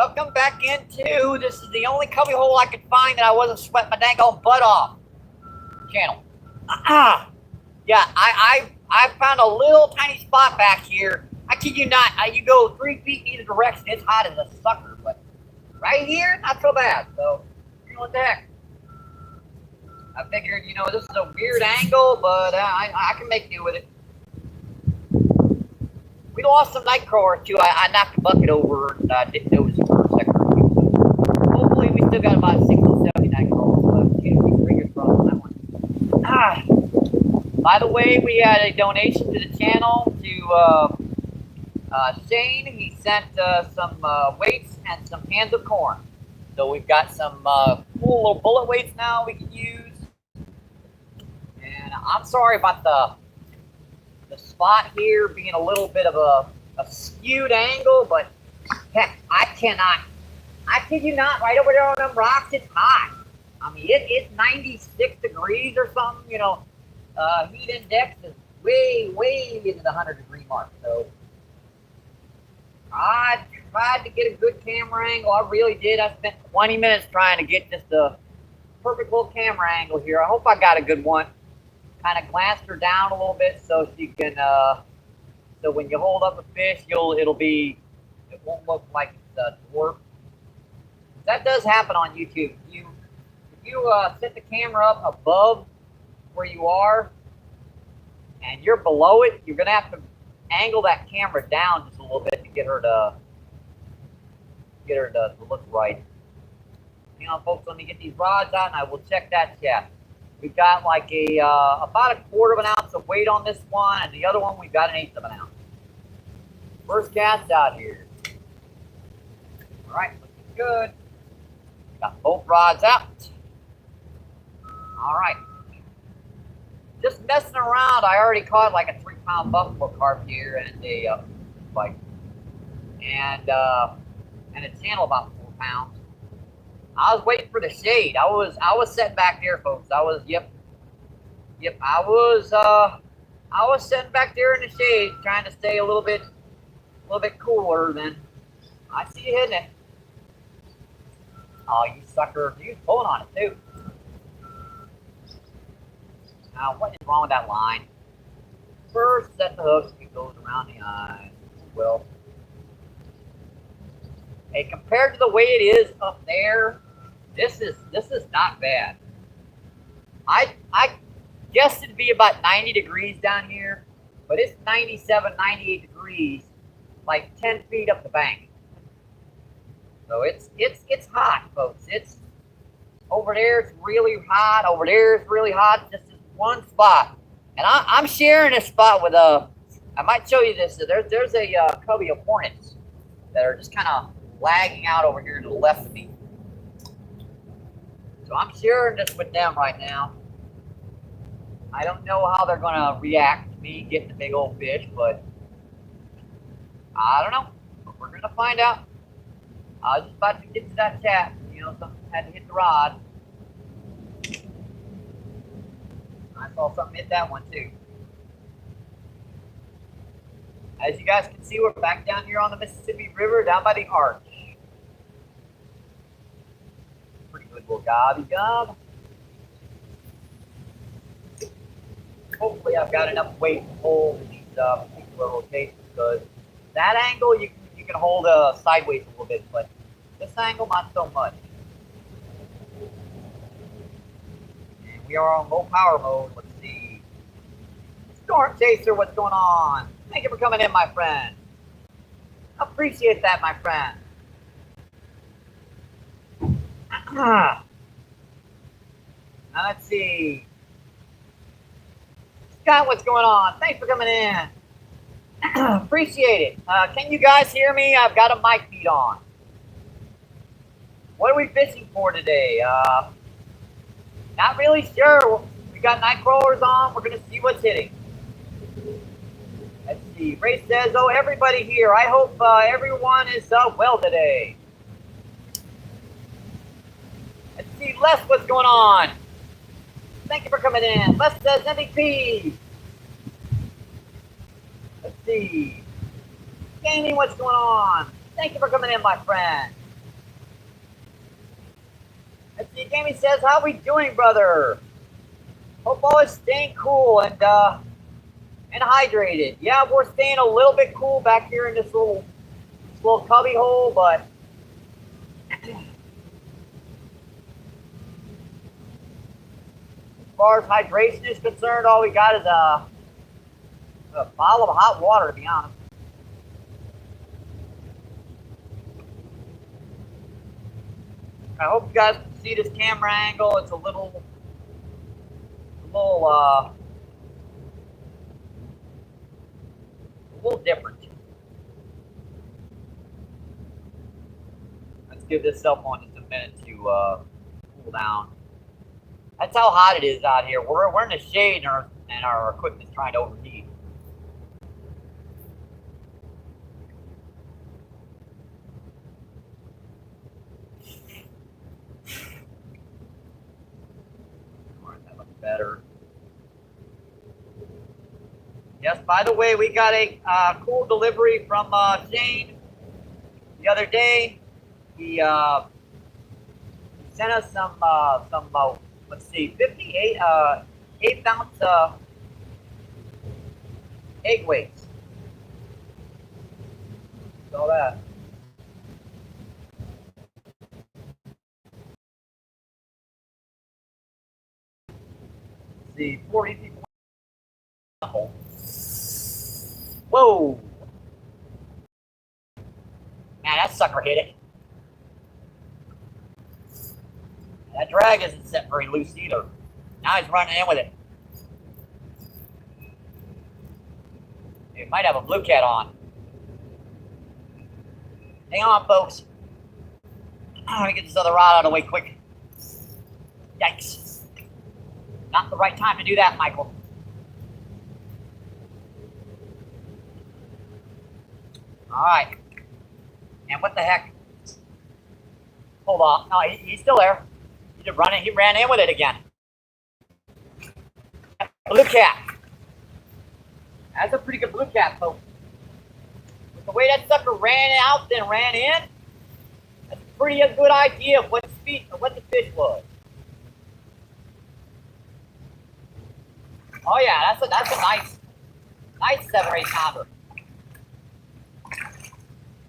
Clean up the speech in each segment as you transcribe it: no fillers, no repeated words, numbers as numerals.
Welcome back into, this is the only cubby hole I could find that I wasn't sweating my dang old butt off channel. Yeah, I found a little tiny spot back here. I kid you not, you go 3 feet in either direction, it's hot as a sucker, but right here, not so bad. So, you know what the heck. I figured, this is a weird angle, but I can make do with it. We lost some night crawlers too. I knocked the bucket over and didn't notice it for a second or two. So hopefully we still got about 60 to 70 night crawlers left. Fingers crossed on that one. By the way, we had a donation to the channel to Shane. He sent some weights and some cans of corn. So we've got some cool little bullet weights now we can use. And I'm sorry about the spot here being a little bit of a skewed angle, but heck, I kid you not, right over there on them rocks, it's hot. I mean, it's 96 degrees or something, heat index is way into the 100-degree mark. So I tried to get a good camera angle. I really did. I spent 20 minutes trying to get just a perfect little camera angle here. I hope I got a good one. Kind of glanced her down a little bit so she can, so when you hold up a fish, it won't look like it's a dwarf. That does happen on YouTube. If you set the camera up above where you are and you're below it, you're gonna have to angle that camera down just a little bit to get her to look right. Hang on, folks. Let me get these rods out, and I will check that chat. We've got like about a quarter of an ounce of weight on this one, and the other one we've got an eighth of an ounce. First cast out here. All right, looking good. Got both rods out. All right. Just messing around, I already caught like a 3-pound buffalo carp here and a bite, and a channel about 4 pounds. I was waiting for the shade. I was sitting back there, folks. I was sitting back there in the shade, trying to stay a little bit cooler. Then I see you hitting it. Oh, you sucker! You're pulling on it too. Now, what is wrong with that line? First, set the hook. It goes around the eye. Well. Hey, compared to the way it is up there, this is not bad. I guessed it'd be about 90 degrees down here, but it's 97, 98 degrees, like 10 feet up the bank. So it's hot, folks. It's over there. It's really hot. Over there, it's really hot. Just this one spot, and I'm sharing this spot with I might show you this. There's a covey of hornets that are just kind of lagging out over here to the left of me. So I'm sharing this with them right now. I don't know how they're going to react to me getting a big old fish, but I don't know. But we're going to find out. I was just about to get to that chat. Something had to hit the rod. I saw something hit that one too. As you guys can see, we're back down here on the Mississippi River, down by the arch. Pretty good little gobby gob. Hopefully I've got enough weight to hold in these particular locations, because that angle you can hold sideways a little bit, but this angle not so much. And we are on low power mode. Let's see. Storm Chaser, what's going on? Thank you for coming in, my friend. Appreciate that, my friend. Now let's see. Scott, what's going on? Thanks for coming in. Appreciate it. Can you guys hear me? I've got a mic feed on. What are we fishing for today? Not really sure. We got night crawlers on. We're going to see what's hitting. Let's see. Ray says, oh, everybody here. I hope everyone is well today. Let's see. Les, what's going on? Thank you for coming in. Les says MVP. Let's see. Gaming, what's going on? Thank you for coming in, my friend. See, Jamie says, how we doing, brother? Hope all is staying cool and hydrated. Yeah, we're staying a little bit cool back here in this little cubby hole, but as far as hydration is concerned, all we got is a bottle of hot water, to be honest. I hope you guys can see this camera angle. It's a little different. Let's give this cell phone just a minute to cool down. That's how hot it is out here. We're in the shade and our equipment's trying to overheat. That looks better. Yes, by the way, we got a cool delivery from Shane the other day. He sent us some let's see, 58 8-ounce egg weights. Saw that. Let's see, 40 people. Whoa! Man, that sucker hit it. That drag isn't set very loose either. Now he's running in with it. He might have a blue cat on. Hang on, folks. Let me get this other rod out of the way quick. Yikes. Not the right time to do that, Michael. All right. And what the heck? Hold on. No, he's still there. He ran in with it again. Blue cat. That's a pretty good blue cat, folks. With the way that sucker ran out, then ran in, that's a pretty good idea of what the fish was. Oh yeah, that's a nice 7 or 8 pounder.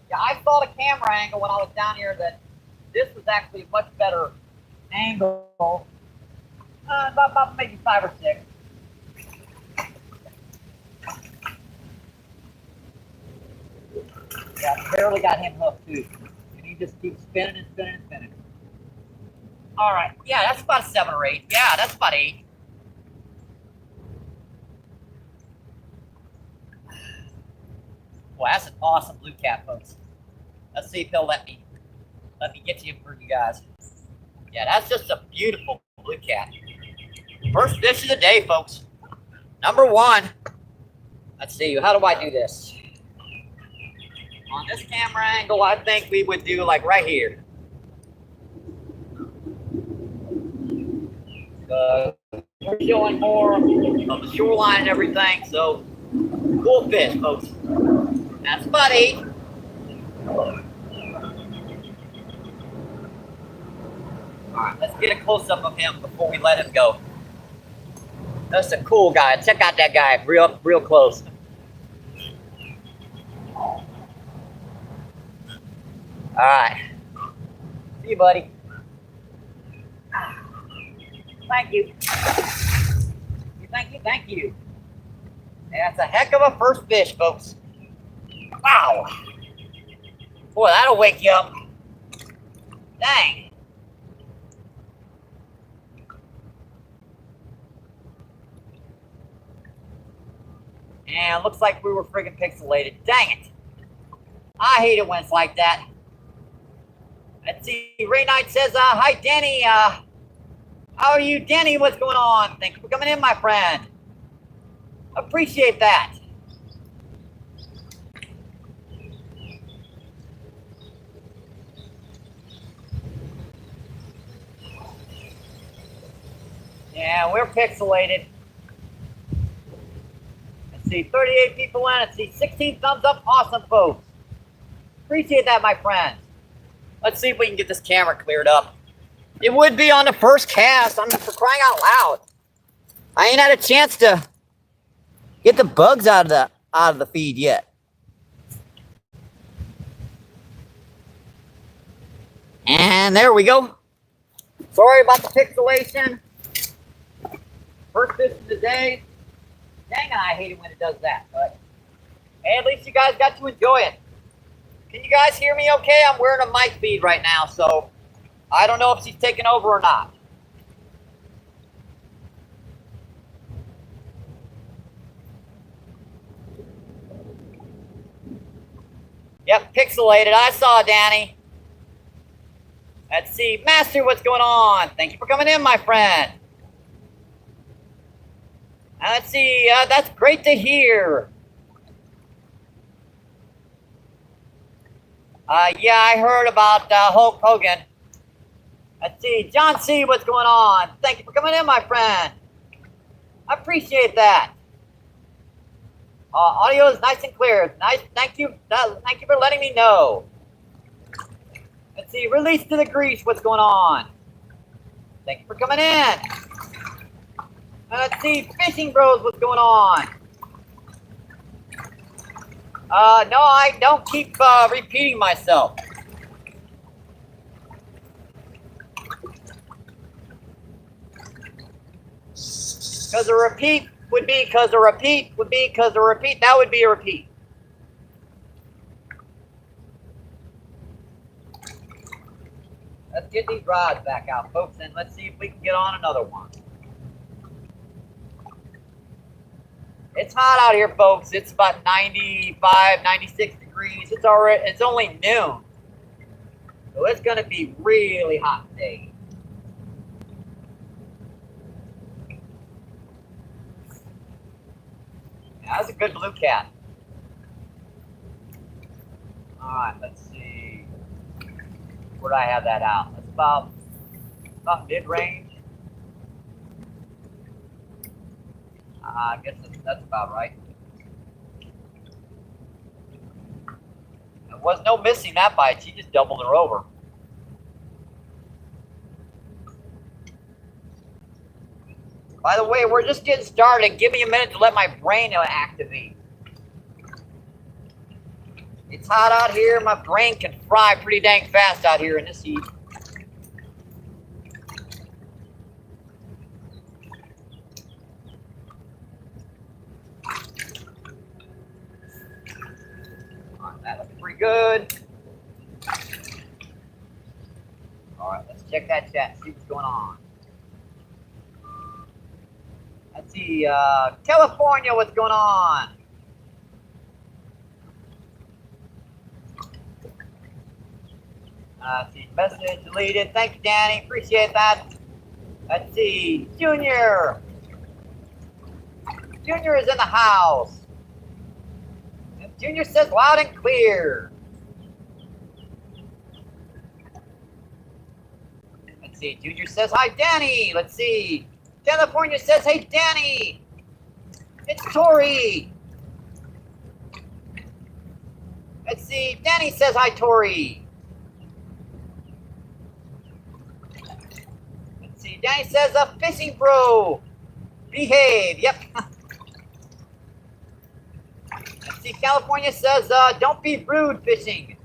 Yeah, I saw the camera angle when I was down here that this was actually a much better angle. About maybe 5 or 6. Yeah, I barely got him hooked too. And he just keeps spinning and spinning and spinning. All right, yeah, that's about a 7 or 8. Yeah, that's about 8. Boy, that's an awesome blue cat, folks. Let's see if he'll let me get to him for you guys. Yeah, that's just a beautiful blue cat. First fish of the day, folks. Number 1. Let's see, how do I do this? On this camera angle, I think we would do like right here. We're showing more of the shoreline and everything, so cool fish, folks. That's about 8. Alright, let's get a close-up of him before we let him go. That's a cool guy. Check out that guy real close. Alright. See you, buddy. Thank you. Thank you. That's a heck of a first fish, folks. Wow. Boy, that'll wake you up. Dang. And it looks like we were friggin' pixelated. Dang it. I hate it when it's like that. Let's see. Ray Knight says, hi, Danny. How are you, Danny? What's going on? Thanks for coming in, my friend. Appreciate that. Yeah, we're pixelated. Let's see, 38 people in. Let's see, 16 thumbs up. Awesome, folks. Appreciate that, my friends. Let's see if we can get this camera cleared up. It would be on the first cast. I mean, for crying out loud. I ain't had a chance to get the bugs out of the feed yet. And there we go. Sorry about the pixelation. First fish of the day. Dang, I hate it when it does that. But hey, at least you guys got to enjoy it. Can you guys hear me okay? I'm wearing a mic feed right now, so I don't know if she's taking over or not. Yep, pixelated. I saw Danny. Let's see. Master, what's going on? Thank you for coming in, my friend. Let's see. That's great to hear. Yeah, I heard about Hulk Hogan. Let's see. John C., what's going on? Thank you for coming in, my friend. I appreciate that. Audio is nice and clear. Nice. Thank you. Thank you for letting me know. Let's see. Release to the grease. What's going on? Thank you for coming in. Let's see. Fishing Bros. What's going on? No, I don't keep repeating myself. Because a repeat would be because a repeat would be because a repeat. That would be a repeat. Let's get these rods back out, folks, and let's see if we can get on another one. It's hot out here, folks. It's about 95, 96 degrees. It's only noon. So it's going to be really hot today. Yeah, that's a good blue cat. All right, let's see. Where do I have that out? That's about mid-range. I guess that's about right. There was no missing that bite. She just doubled her over. By the way, we're just getting started. Give me a minute to let my brain activate. It's hot out here. My brain can fry pretty dang fast out here in this heat. That looks pretty good. All right, let's check that chat, see what's going on. Let's see, California, what's going on? Let's see, message deleted. Thank you, Danny. Appreciate that. Let's see, Junior. Junior is in the house. Junior says loud and clear. Let's see. Junior says, hi, Danny. Let's see. California says, hey, Danny. It's Tori. Let's see. Danny says, hi, Tori. Let's see. Danny says, fishing bro. Behave. Yep. See, California says, don't be rude fishing.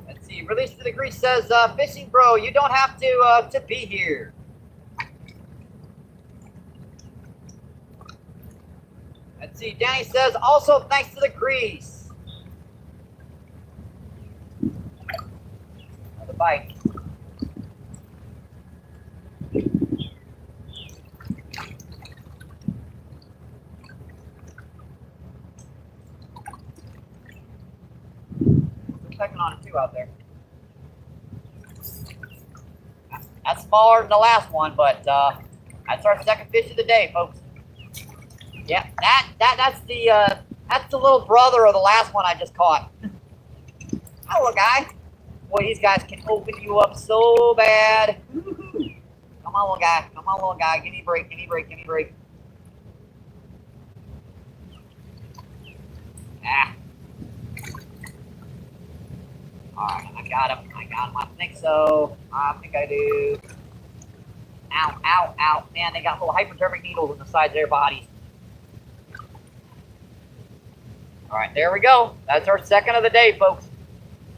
Let's see, Release to the Grease says, fishing bro, you don't have to be here. Let's see, Danny says, also thanks to the grease. Another bite. Checking on it too out there. That's smaller than the last one, but that's our second fish of the day, folks. Yeah, that's the little brother of the last one I just caught. Oh, little guy. Boy, these guys can open you up so bad. Come on, little guy. Come on, little guy. Give me a break. Give me a break. Give me a break. Ah. Alright, I got him. I think so. I think I do. Ow, ow, ow. Man, they got little hypodermic needles on the sides of their bodies. Alright, there we go. That's our second of the day, folks.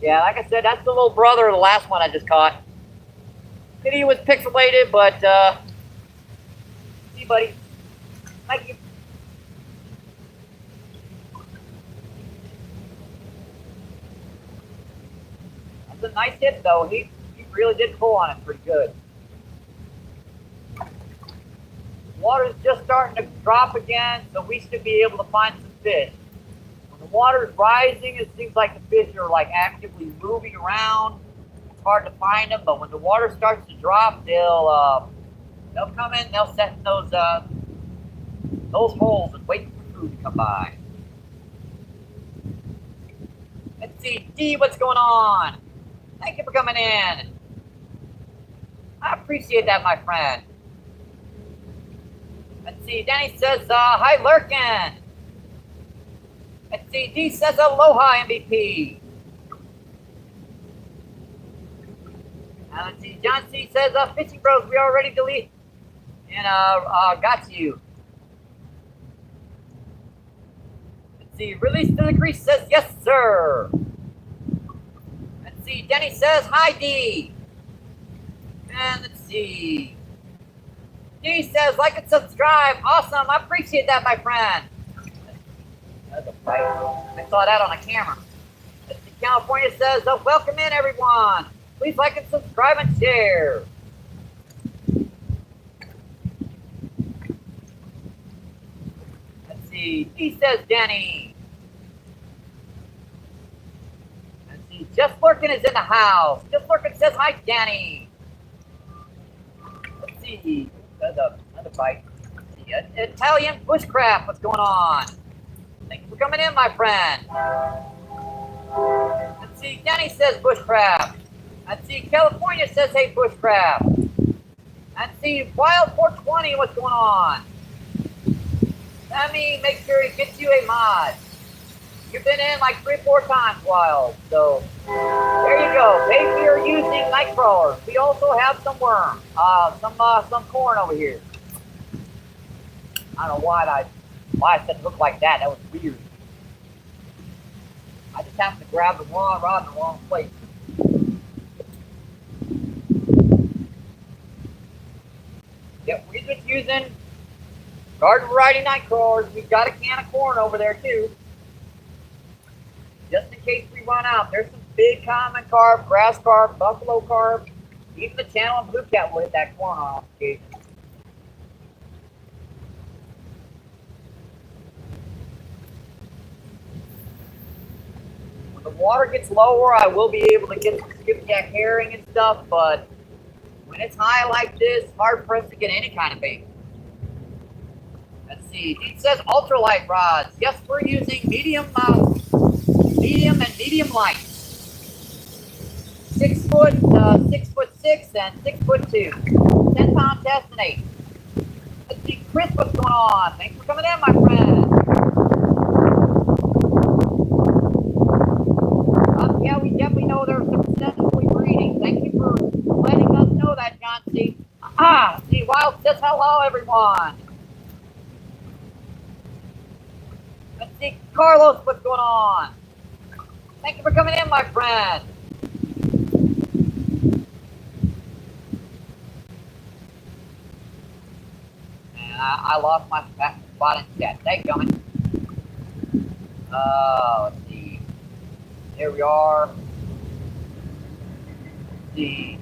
Yeah, like I said, that's the little brother of the last one I just caught. Video was pixelated, but, see, buddy. Thank you. That's a nice hit, though. He really did pull on it pretty good. Water's just starting to drop again, so we should be able to find some fish. When the water's rising, it seems like the fish are like actively moving around. It's hard to find them, but when the water starts to drop, they'll come in, they'll set in those holes and wait for food to come by. Let's see, D, what's going on? Thank you for coming in. I appreciate that, my friend. Let's see, Danny says, hi, Lurkin. Let's see, D says, aloha, MVP. Let's see, John C says, fishing bros, we already delete. And, got you. Let's see, release to the crease says, yes, sir. Let's see, Denny says, hi, D. And let's see. D says, like and subscribe. Awesome. I appreciate that, my friend. That's a fight. I saw that on a camera. Let's see, California says, welcome in, everyone. Please like and subscribe and share. Let's see. D says, Denny. Let's see. Just Lurkin is in the house. Just Lurkin says, hi, Danny. Let's see. Another bite. See, Italian bushcraft, what's going on? Thank you for coming in, my friend. Let's see, Danny says bushcraft. Let's see, California says, hey, bushcraft. Let's see, Wild 420, what's going on? Let me make sure he gets you a mod. You've been in like 3 or 4 times, Wild. So, there you go. Maybe you're using night crawlers. We also have some worms. Some corn over here. I don't know why I said it looked like that. That was weird. I just happened to grab the wrong rod in the wrong place. Yep, we're just using garden variety night crawlers. We've got a can of corn over there too. Just in case we run out. There's some big common carp, grass carp, buffalo carp. Even the channel and blue cat will hit that corn on occasion. When the water gets lower, I will be able to get some skipjack herring and stuff, but when it's high like this, it's hard for us to get any kind of bait. Let's see. It says ultralight rods. Yes, we're using medium and medium light. 6 foot, 6'6" and 6'2". 10-pound test and 8. Let's see, Chris, what's going on? Thanks for coming in, my friend. Yeah, we definitely know they're successfully breeding. Thank you for letting us know that, John C. See, Wild says hello, everyone. Let's see, Carlos, what's going on? Thank you for coming in, my friend. And I lost my spot in chat. Thank you, coming. Let's see. Here we are. Let's see.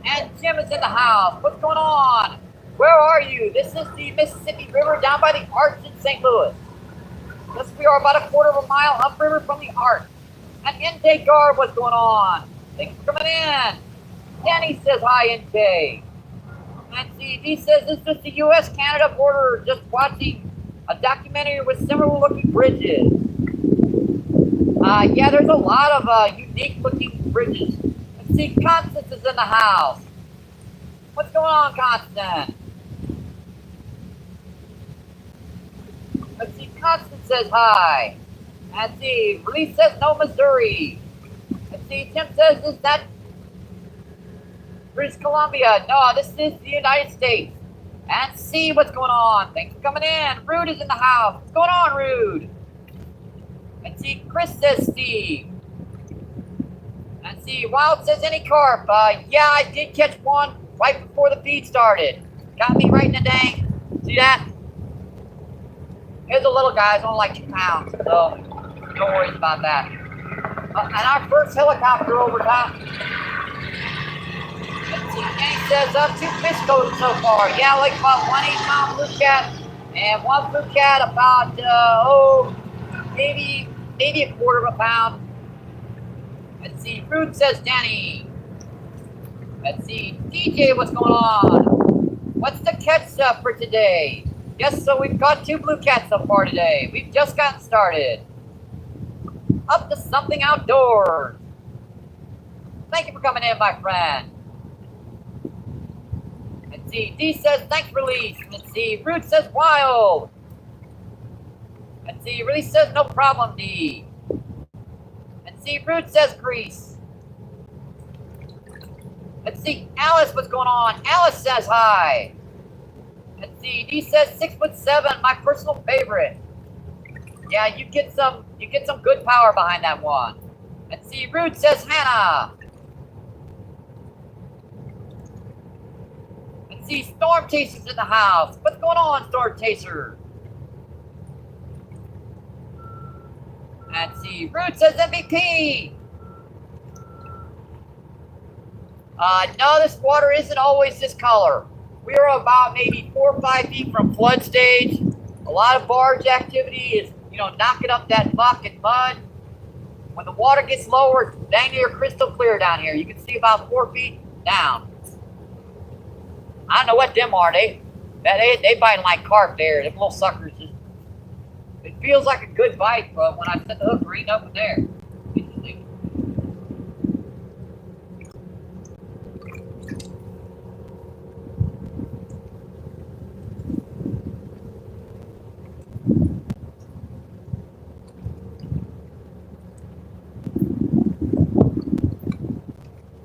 And Jim is in the house. What's going on? Where are you? This is the Mississippi River down by the Arch in St. Louis. Yes, we are about a quarter of a mile upriver from the Arch. And NK Guard, what's going on? Thanks for coming in. Danny says hi, NK. And CD says this is the U.S.-Canada border, just watching a documentary with similar-looking bridges. Yeah, there's a lot of unique-looking bridges. Let's see, Constance is in the house. What's going on, Constance? Let's see, Constance says hi. Let's see, Release says no Missouri. Let's see, Tim says, is that British Columbia? No, this is the United States. And see what's going on. Thanks for coming in. Rude is in the house. What's going on, Rude? And see, Chris says Steve. And see, Wild says any carp. Yeah, I did catch one right before the feed started. Got me right in the dang. See that? Here's a little guy. It's only like 2 pounds. So, no worries about that. And our first helicopter over top. Let's see, Kenny says 2 fish coats so far. Yeah, like about 1 8-pound blue cat. And 1 blue cat about, maybe a quarter of a pound. Let's see, Rude says Danny. Let's see, DJ, what's going on? What's the catch for today? Yes, so we've caught 2 blue cats so far today. We've just gotten started. Up to something outdoors. Thank you for coming in, my friend. Let's see, D says thanks, Release. Let's see, Rude says wild. Let's see, Release says no problem, D. Let's see, Rude says grease. Let's see, Alice, what's going on? Alice says hi. Let's see, D says 6'7", my personal favorite. Yeah, you get some good power behind that one. Let's see, Rude says Hannah. Let's see, Storm Chaser's in the house. What's going on, Storm Chaser? Let's see, Rude says MVP. No, this water isn't always this color. We are about maybe 4 or 5 feet from flood stage. A lot of barge activity is, knocking up that muck and mud. When the water gets lower, it's dang near crystal clear down here. You can see about 4 feet down. I don't know what them are. They bite like carp there. Them little suckers just, it feels like a good bite, but when I set the hook, there ain't nothing there.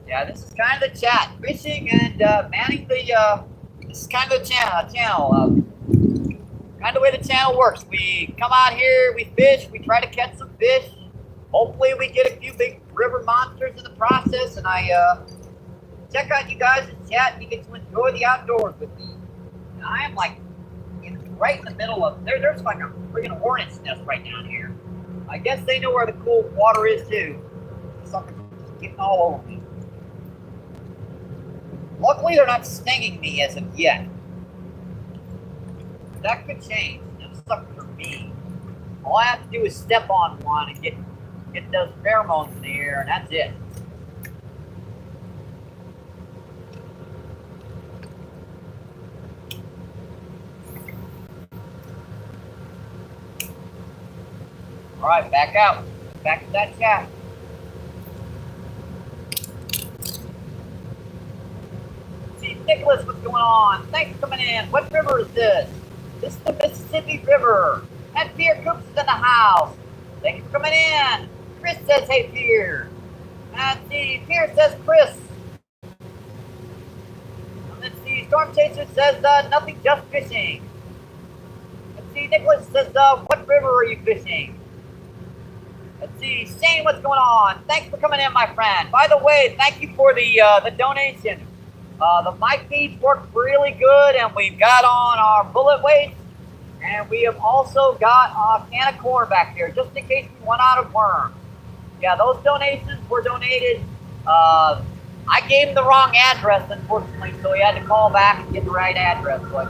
Yeah, this is kind of the chat. Fishing and manning the, this is kind of the channel. Kind of the way the channel works. We come out here, we fish, we try to catch some fish. Hopefully we get a few big river monsters in the process, and I check out you guys in chat and you get to enjoy the outdoors with me. And I am like right in the middle of, there's like a friggin' hornet's nest right down here. I guess they know where the cool water is too. Something's just getting all over me. Luckily, they're not stinging me as of yet. That could change. Them suckers are mean. All I have to do is step on one and get those pheromones in the air, and that's it. All right, back out. Back to that chat. Nicholas, what's going on? Thanks for coming in. What river is this? This is the Mississippi River. And Pierre Coops is in the house. Thanks for coming in. Chris says, hey, Pierre. And see, Pierre says, Chris. And let's see, Storm Chaser says, nothing, just fishing. Let's see, Nicholas says, what river are you fishing? Let's see, Shane, what's going on? Thanks for coming in, my friend. By the way, thank you for the donation. The mic feeds work really good, and we've got on our bullet weights, and we have also got a can of corn back there, just in case we run out of worms. Yeah, those donations were donated. I gave him the wrong address, unfortunately, so he had to call back and get the right address, but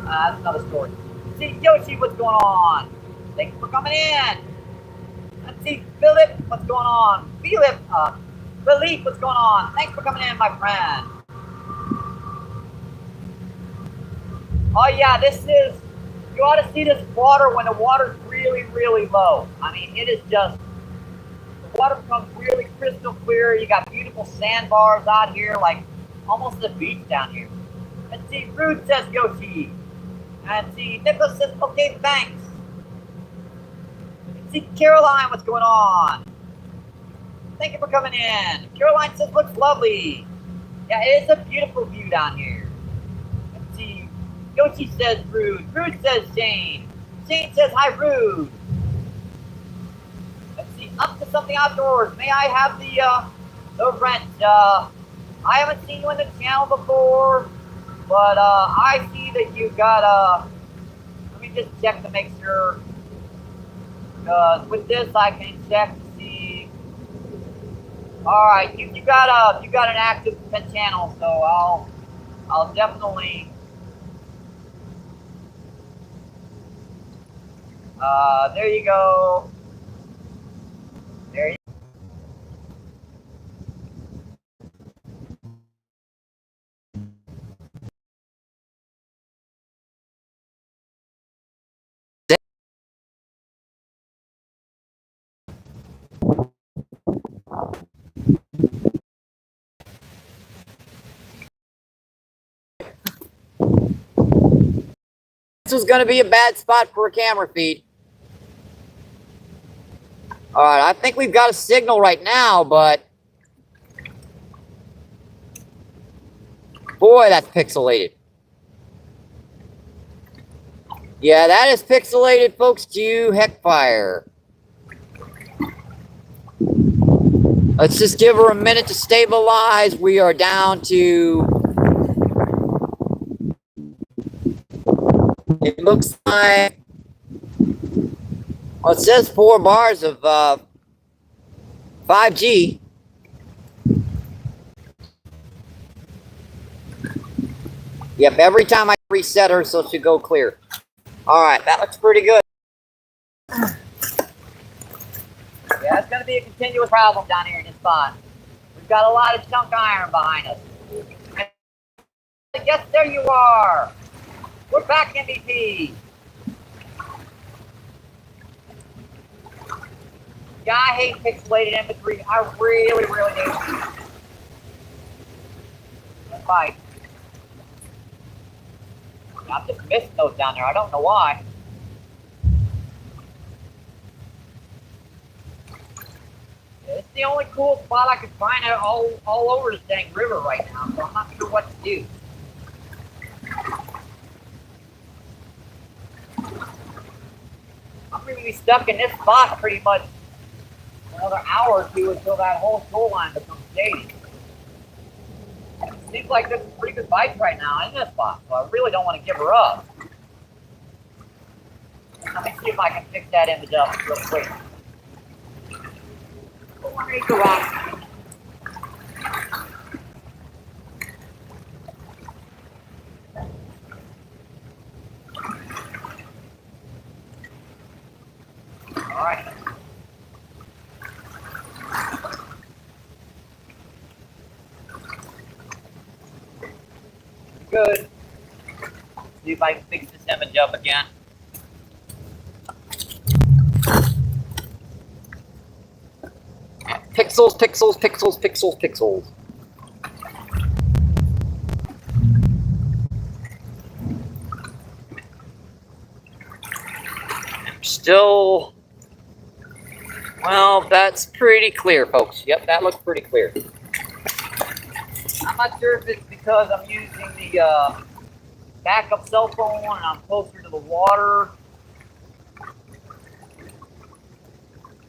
that's another story. See, Yoshi, what's going on? Thanks for coming in. Let's see, Philip, what's going on? Philip, what's going on? Thanks for coming in, my friend. Oh yeah, this is, you ought to see this water when the water's really, really low. I mean, it is just, the water becomes really crystal clear. You got beautiful sandbars out here, like almost the beach down here. And see, Rude says Yoshi. And see, Nicholas says, okay, thanks. see Caroline, what's going on? Thank you for coming in. Caroline says, looks lovely. Yeah, it is a beautiful view down here. Let's see. Yoshi says rude. Rude says Shane. Shane says hi, rude. Let's see. Up to something outdoors. May I have the rent? I haven't seen you in the channel before, but I see that you got let me just check to make sure. With this, I can check to see. All right, you got an active channel, so I'll definitely. There you go. There you. This was going to be a bad spot for a camera feed. All right, I think we've got a signal right now, but boy, that's pixelated. Yeah, that is pixelated, folks. Cue Heckfire. Let's just give her a minute to stabilize. We are down to, it looks like, well, it says 4 bars of 5G. Yep, every time I reset her, so she'll go clear. All right, that looks pretty good. Yeah, it's going to be a continuous problem down here in this spot. We've got a lot of junk iron behind us. And yes, there you are. We're back, MVP. Yeah, I hate pixelated MP3. I really, really do. Bye. I'm just missing those down there. I don't know why. It's the only cool spot I can find out all over this dang river right now, so I'm not sure what to do. I'm going to be stuck in this spot pretty much another hour or two until that whole shoreline becomes shady. It seems like there's some pretty good bites right now in this spot, so I really don't want to give her up. Let me see if I can fix that image up real quick. Underneath the rock. All right. Good. See if I can fix this image up again. Pixels, pixels, pixels, pixels, pixels. Still, well, that's pretty clear, folks. Yep, that looks pretty clear. I'm not sure if it's because I'm using the backup cell phone and I'm closer to the water.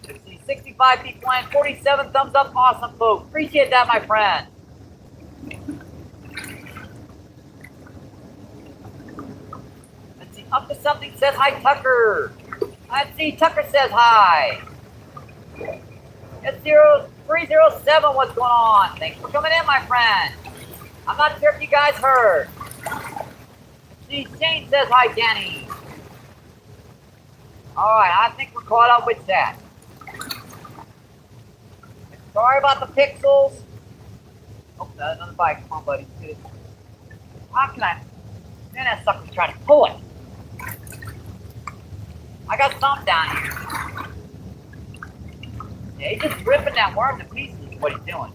Let's see, 65 people in, 47 thumbs up. Awesome, folks. Appreciate that, my friend. Let's see, up to something says hi, Tucker. Let's see, Tucker says hi. It's 0307, what's going on? Thanks for coming in, my friend. I'm not sure if you guys heard. Let's see, Shane says hi, Danny. All right, I think we're caught up with that. Sorry about the pixels. Oh, that's another bite. Come on, buddy. Get it. How can I? Man, that sucker's trying to pull it. I got some down here. Yeah, he's just ripping that worm to pieces is what he's doing.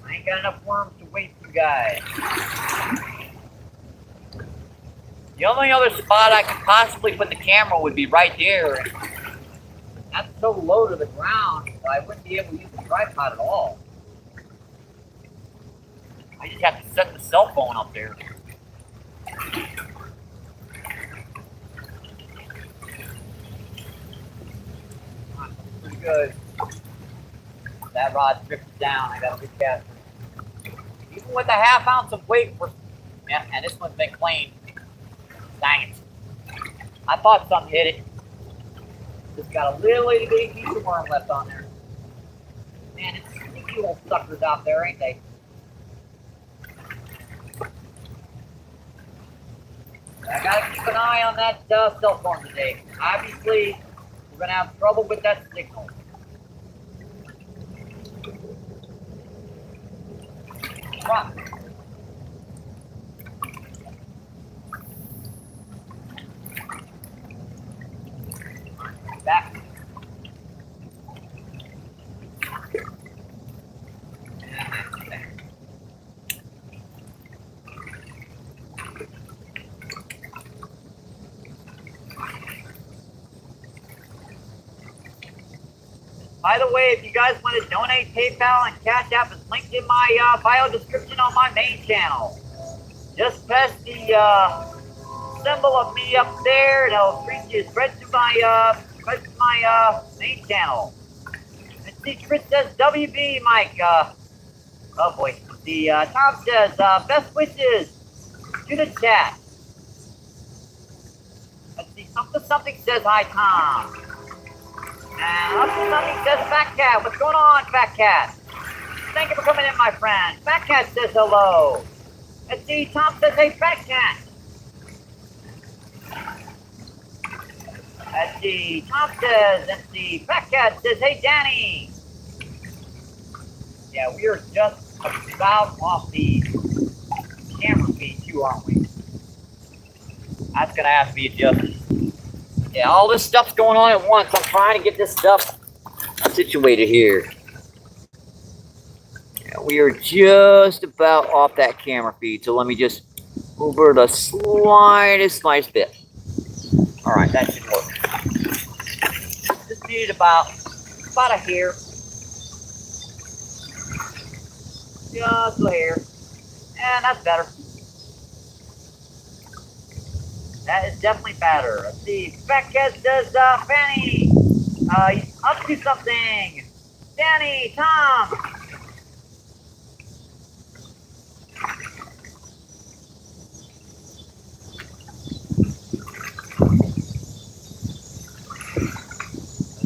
I ain't got enough worms to waste, you guys. The only other spot I could possibly put the camera would be right there. That's so low to the ground, I wouldn't be able to use the tripod at all. I just have to set the cell phone up there. Pretty good. That rod drifted down. I got a good cast. Even with a half ounce of weight, yeah, and this one's been cleaned. Dang it. I thought something hit it. Just got a little itty bitty piece of worm left on there. Man, it's sneaky little suckers out there, ain't they? I gotta keep an eye on that cell phone today. Obviously, we're gonna have trouble with that signal. Come back. By the way, if you guys want to donate, PayPal and Cash App is linked in my bio description on my main channel. Just press the symbol of me up there, and it'll bring you straight to my main channel. And see, Chris says WB, Mike. Oh boy. The Tom says best wishes to the chat. Let's see, something says hi, Tom. And something says Fat Cat. What's going on, Fat Cat? Thank you for coming in, my friend. Fat Cat says hello. Let's see, Tom says, hey, Fat Cat. Let's see, Tom says, let's see, Fat Cat says, hey, Danny. Yeah, we are just about off the camera feed too, aren't we? That's going to have to be adjusted. Yeah, all this stuff's going on at once. I'm trying to get this stuff situated here. Yeah, we are just about off that camera feed, so let me just move her the slightest bit. All right, that should work. Just needed about a hair. Just a hair. And that's better. That is definitely better. Let's see. Fat Cat says, Fanny, up to something. Danny, Tom.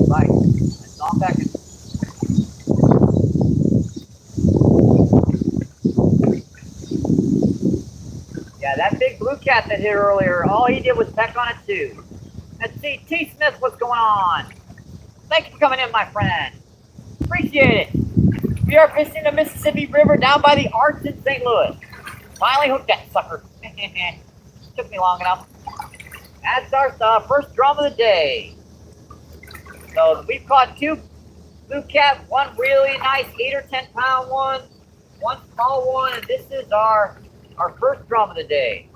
Right. It's all back in. Yeah, that big blue cat that hit earlier, all he did was peck on it too. Let's see, T. Smith, what's going on? Thank you for coming in, my friend. Appreciate it. We are fishing the Mississippi River down by the Arts in St. Louis. Finally hooked that sucker. Took me long enough. That's our first drum of the day. So we've caught 2 blue cat, 1 really nice 8 or 10 pound one, 1 small one, and this is our first drum of the day.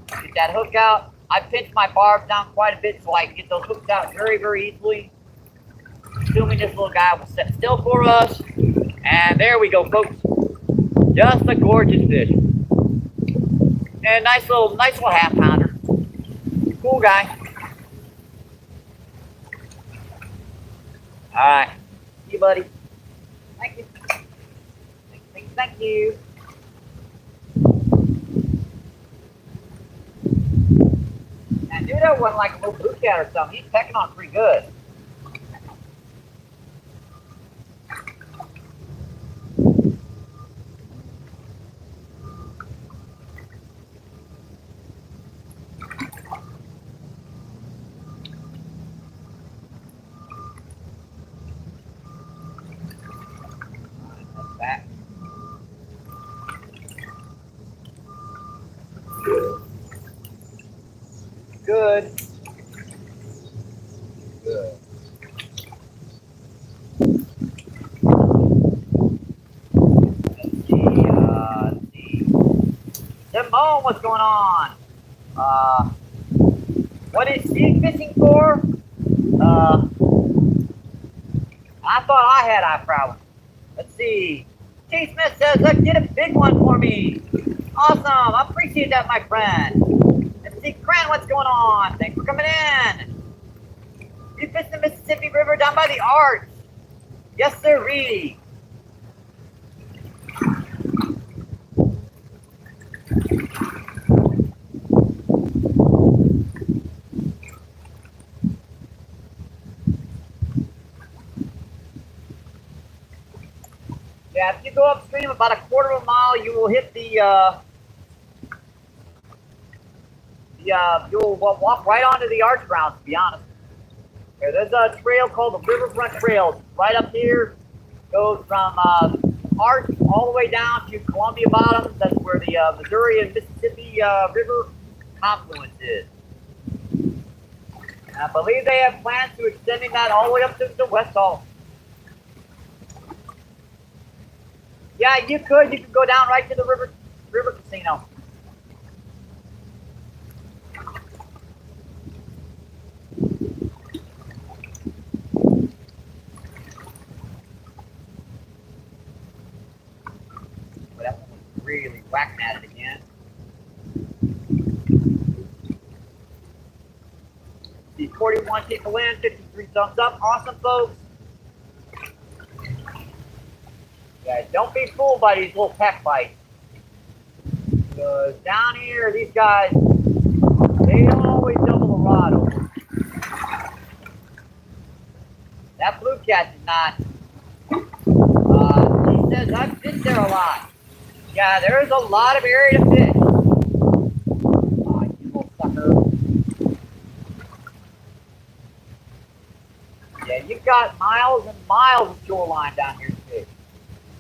Get that hook out. I pinched my barbs down quite a bit so I can get those hooks out very, very easily. Assuming this little guy will sit still for us. And there we go, folks. Just a gorgeous fish. And nice little half pounder. Cool guy. All right. See you, buddy. Thank you. Thank you. I knew that wasn't like a little blue cat or something. He's pecking on pretty good. Back. Good. Good. Let's see. Simone, what's going on? What is she fishing for? I thought I had eye problems. Let's see. T. Smith says, let's get a big one for me. Awesome. I appreciate that, my friend. Let's see. Grant, what's going on? Thanks for coming in. You fish the Mississippi River down by the arch. Yes, sir, Reedy. Yeah, if you go upstream about a quarter of a mile, you will hit you'll walk right onto the arch grounds, to be honest. Here, there's a trail called the Riverfront Trail. Right up here, goes from Arch all the way down to Columbia Bottoms. That's where the Missouri and Mississippi River confluence is. And I believe they have plans to extending that all the way up to the West Hall. Yeah, you could. You could go down right to the river casino. But that one was really whacking at it again. The 41 people in, 53 thumbs up. Awesome, folks. Yeah, don't be fooled by these little peck bites. Because down here, these guys, they don't always double the rod over. That blue cat did not. He says, I've fished there a lot. Yeah, there's a lot of area to fish. You little sucker. Yeah, you've got miles and miles of shoreline down here to fish.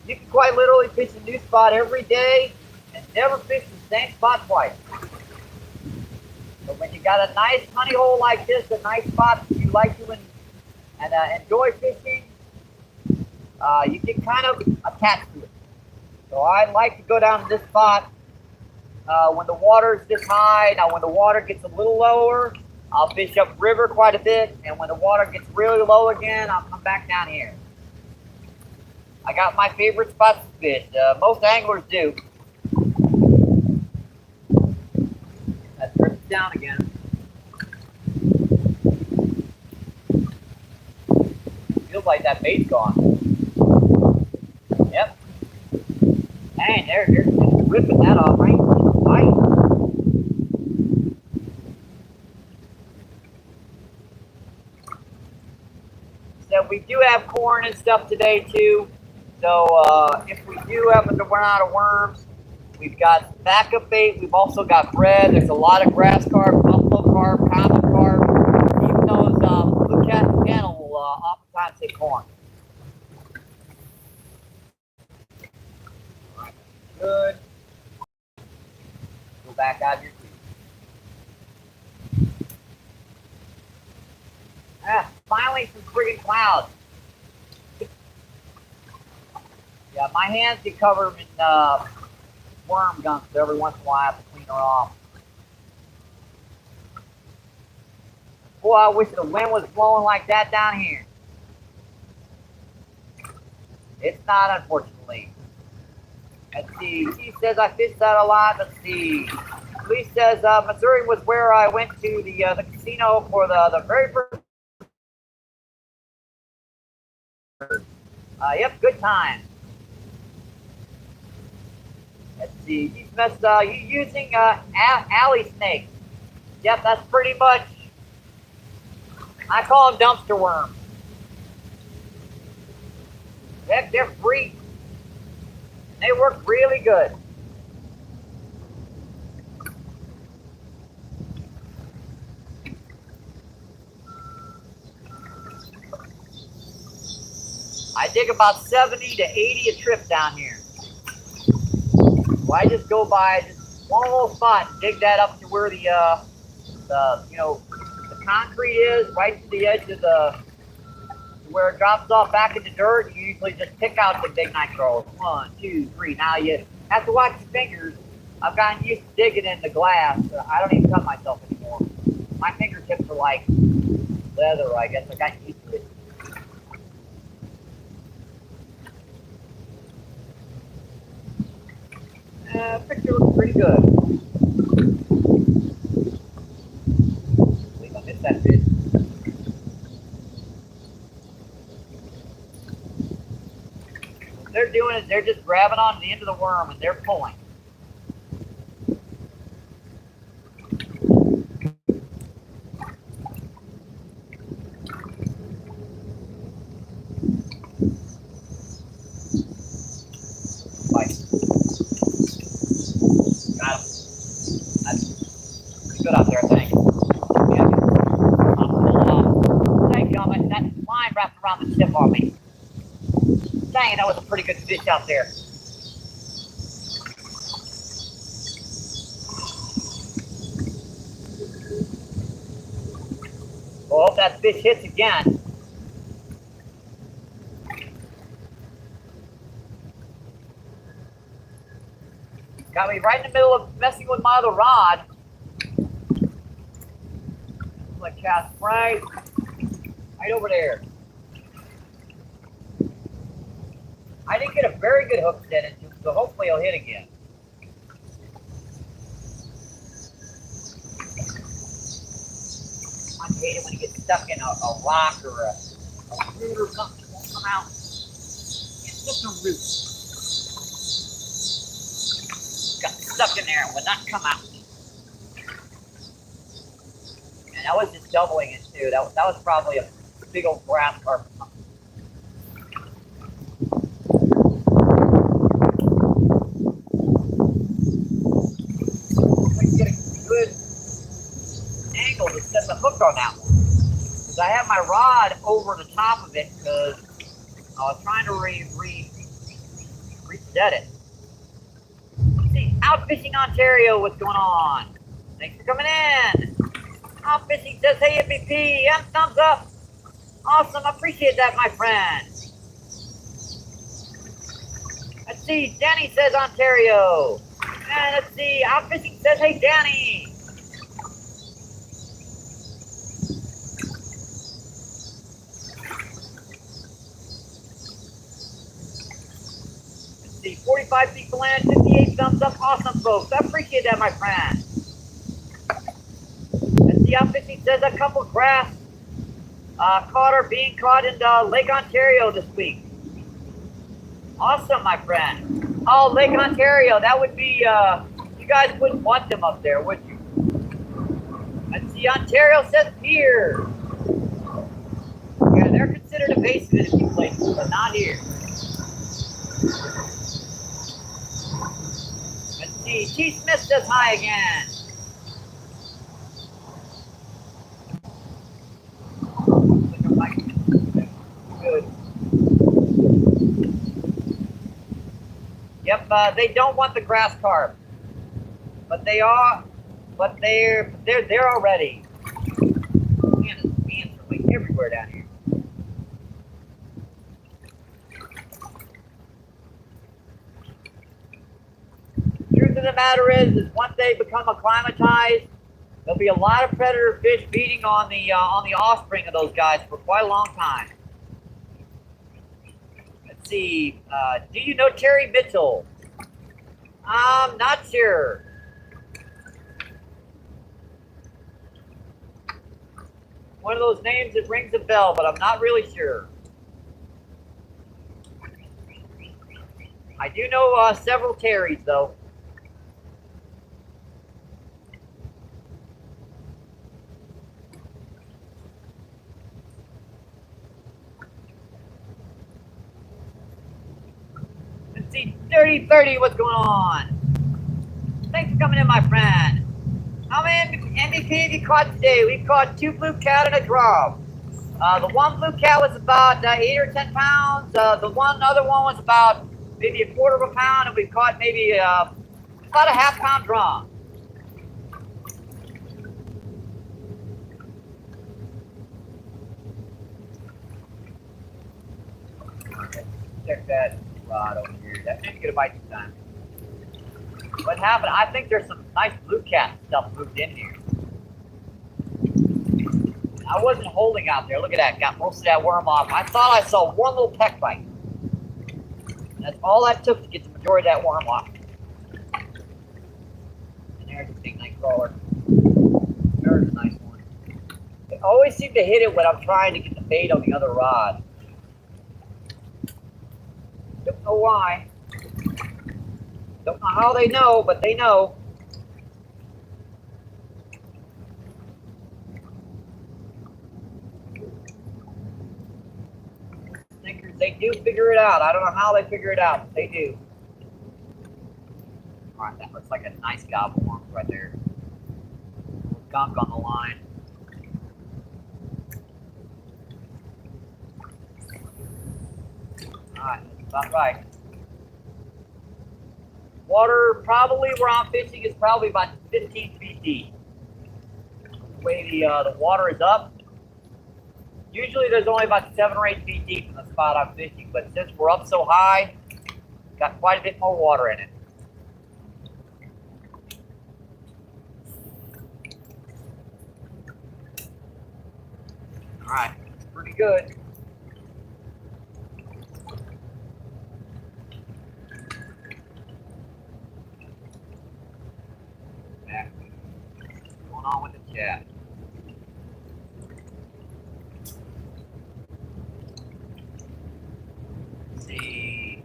You can quite literally fish a new spot every day and never fish the same spot twice. But when you got a nice honey hole like this, a nice spot that you like to enjoy fishing, you get kind of attached to it. So I like to go down to this spot when the water is this high. Now when the water gets a little lower, I'll fish up river quite a bit. And when the water gets really low again, I'll come back down here. I got my favorite spots to fish. Most anglers do. That drips down again. Feels like that bait's gone. Yep. Dang, they're just ripping that off right in the bite. So we do have corn and stuff today too. So if we do happen to run out of worms, we've got backup bait. We've also got bread. There's a lot of grass carp, buffalo carp, common carp. Even those blue cat and channel will oftentimes hit corn. All right, good. Go back out your tube. Finally some friggin' clouds. Yeah, my hands get covered in worm gunk, so every once in a while I have to clean her off. Boy, I wish the wind was blowing like that down here. It's not, unfortunately. Let's see. She says I fished that a lot. Let's see. Lee says Missouri was where I went to the casino for the very first. Yep, good time. Let's see. You using alley snakes? Yep, that's pretty much. I call them dumpster worms. Heck, they're free. They work really good. I dig about 70 to 80 a trip down here. So I just go by just one little spot and dig that up to where the concrete is, right to the edge of where it drops off back in the dirt. You usually just pick out the big nitros. 1, 2, 3. Now you have to watch your fingers I've gotten used to digging in the glass. I don't even cut myself anymore. My fingertips are like leather, I guess. I got used to it. Picture looks pretty good. I believe I missed that fish. What they're doing is they're just grabbing onto the end of the worm and they're pulling. Got him. That's pretty good out there, I think. Yeah. Thank you, that line wrapped around the tip on me. Dang, that was a pretty good fish out there. Well, hope that fish hits again. Got me right in the middle of messing with my other rod. Like cast right over there. I didn't get a very good hook set into it, so hopefully he'll hit again. I hate it when you get stuck in a rock or a root or something that won't come out. It's just a root. Got stuck in there and would not come out. And I was just doubling it too. That was probably a big old grass carp or something. I can get a good angle to set the hook on that one. Because I have my rod over the top of it because I was trying to reset it. Let's see, Outfishing Ontario, what's going on? Thanks for coming in. Outfishing says, hey, MVP, and thumbs up. Awesome, appreciate that, my friend. Let's see, Danny says Ontario. And let's see, Outfishing says, hey, Danny. Let's see, 45 feet to land, 58 thumbs up. Awesome, folks. I appreciate that, my friend. Let's see, Outfishing says a couple of grass caught are being caught in Lake Ontario this week. Awesome, my friend. Oh, Lake Ontario, that would be, you guys wouldn't want them up there, would you? Let's see, Ontario says pier. Yeah, they're considered a basin in a few places, but not here. Let's see, T. Smith says hi again. Good. Yep, they don't want the grass carp, but they are, but they're there already. Man, there's ants are like everywhere down here. Truth of the matter is once they become acclimatized, there'll be a lot of predator fish feeding on the offspring of those guys for quite a long time. Let's see. Do you know Terry Mitchell? I'm not sure. One of those names that rings a bell, but I'm not really sure. I do know several Terrys, though. Let's see, 30-30, what's going on? Thanks for coming in, my friend. How many MVP have you caught today? We've caught 2 blue cat and a drum. The one blue cat was about 8 or 10 pounds. The other one was about maybe a quarter of a pound, and we've caught maybe about a half-pound drum. Check that rod over here. That didn't get a bite this time. What happened? I think there's some nice blue cat stuff moved in here. I wasn't holding out there. Look at that. Got most of that worm off. I thought I saw one little peck bite. That's all that took to get the majority of that worm off. And there's a big night crawler. There's a nice one. I always seem to hit it when I'm trying to get the bait on the other rod. Don't know why. Don't know how they know, but they know. Stinkers, they do figure it out. I don't know how they figure it out, but they do. All right, that looks like a nice gobble worm right there. Gunk on the line. All right, that's about right. Water, probably where I'm fishing, is probably about 15 feet deep. The way the water is up, usually there's only about 7 or 8 feet deep in the spot I'm fishing, but since we're up so high, got quite a bit more water in it. All right, that's pretty good. What's going on with the chat? Let's see.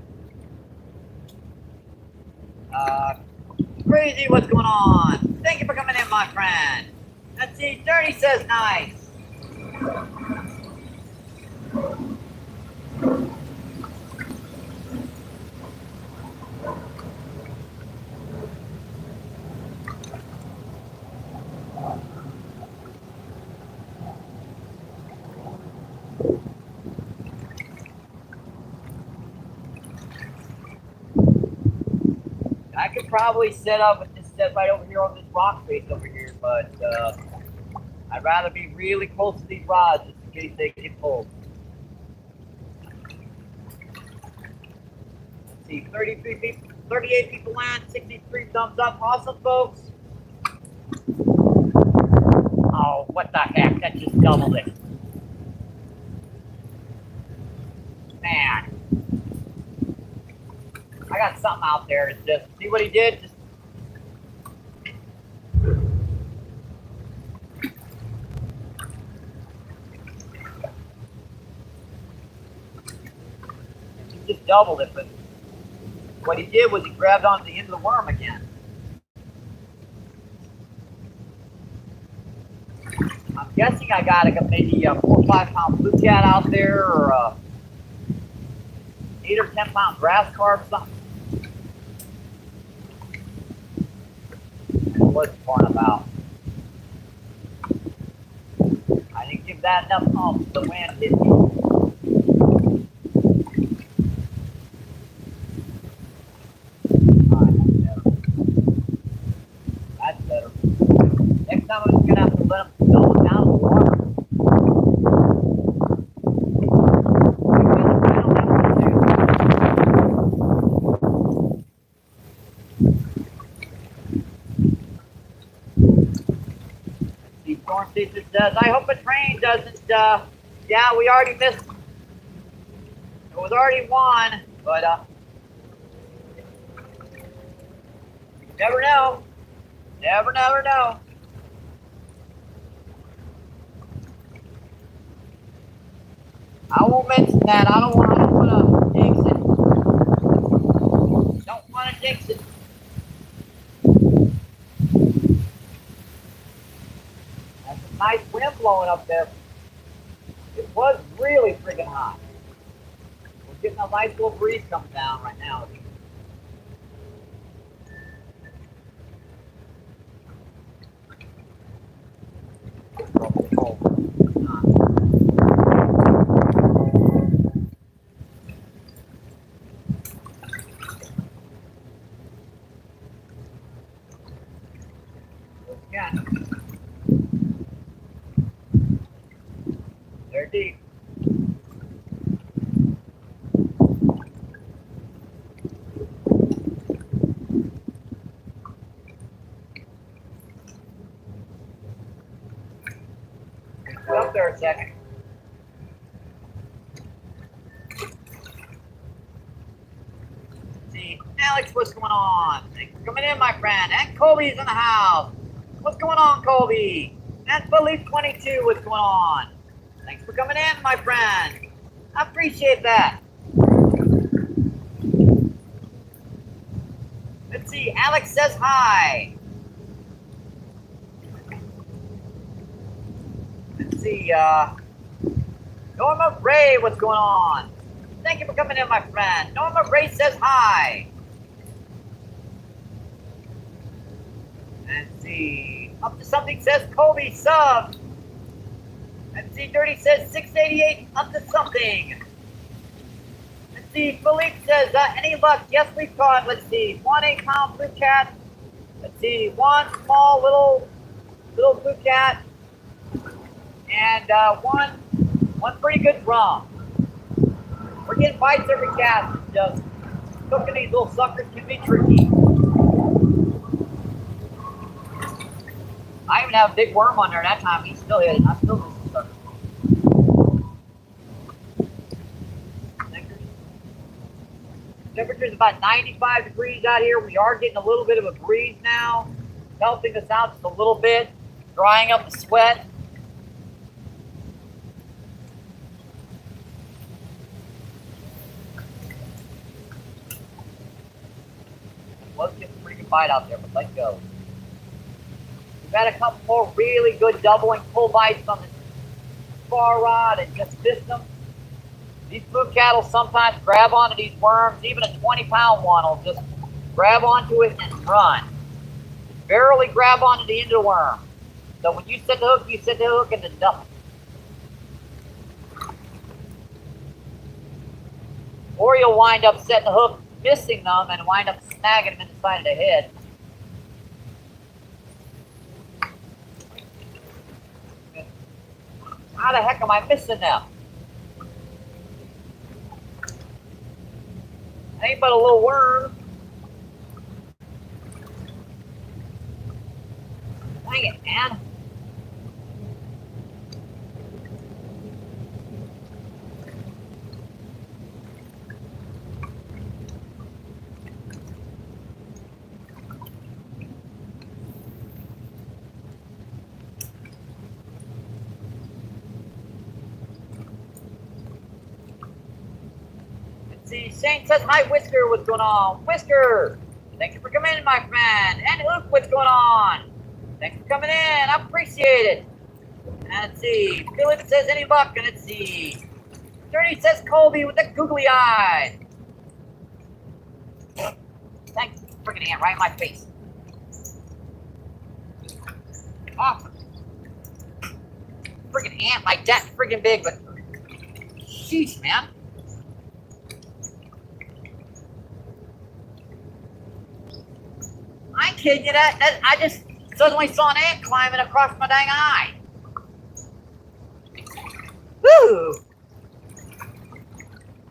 Crazy, what's going on? Thank you for coming in, my friend. Let's see, Dirty says nice. I could probably set up and just set right over here on this rock face over here, but I'd rather be really close to these rods just in case they get pulled. Let's see, 33 people, 38 people land, 63 thumbs up. Awesome, folks. Oh, what the heck? That just doubled it. Man. I got something out there to just see what he did. Just he just doubled it, but what he did was he grabbed onto the end of the worm again. I'm guessing I got maybe a 4 or 5 pound blue cat out there, or a 8 or 10 pound grass carp, something. What's the point about? I didn't give that enough oomph. The wind hit me. Alright, that's better. That's better. Next time I'm just gonna have to let them go down the water. Storm Thesis says, I hope a train doesn't, yeah, we already missed. It was already 1, but, you never know. Never know. I won't mention that. I don't want to jinx it. Don't want to jinx it. Nice wind blowing up there. It was really friggin' hot. We're getting a nice little breeze coming down right now. Again. They're deep. up there a second. Let's see, Alex, what's going on? Thanks for coming in, my friend. And Colby's in the house. What's going on, Colby? And Philippe 22, what's going on? Thanks for coming in, my friend. I appreciate that. Let's see, Alex says hi. Let's see, Norma Ray, what's going on? Thank you for coming in, my friend. Norma Ray says hi. Let's see, up to something says Colby sub. Let's see, Dirty says 688 up to something. Let's see, Philippe says, any luck? Yes, we've caught, let's see, 1 8-pound blue cat. Let's see, 1 small little blue cat. And one pretty good drum. We're getting bites every cast. Just cooking these little suckers can be tricky. I even have a big worm on there that time. He still hit it. I still missed the sucker. Temperature's about 95 degrees out here. We are getting a little bit of a breeze now, helping us out just a little bit, drying up the sweat. Was getting a pretty good bite out there, but let's go. We've had a couple more really good doubling pull bites on this spar rod and just missed them. These blue cattle sometimes grab onto these worms. Even a 20-pound one will just grab onto it and run. Barely grab onto the end of the worm. So when you set the hook, you set the hook into nothing. Or you'll wind up setting the hook, missing them, and wind up snagging them in the side of the head. How the heck am I missing them? Ain't but a little worm. Dang it, man. See, Shane says, hi, Whisker, what's going on? Whisker, thank you for coming in, my friend. And Luke, what's going on? Thanks for coming in, I appreciate it. And let's see, Philip says, any luck? And let's see, Dirty says, Colby with the googly eyes. Thanks, freaking ant, right in my face. Awesome. Freaking ant like that, freaking big, but sheesh, man. I kid you that I just suddenly saw an ant climbing across my dang eye. Woo!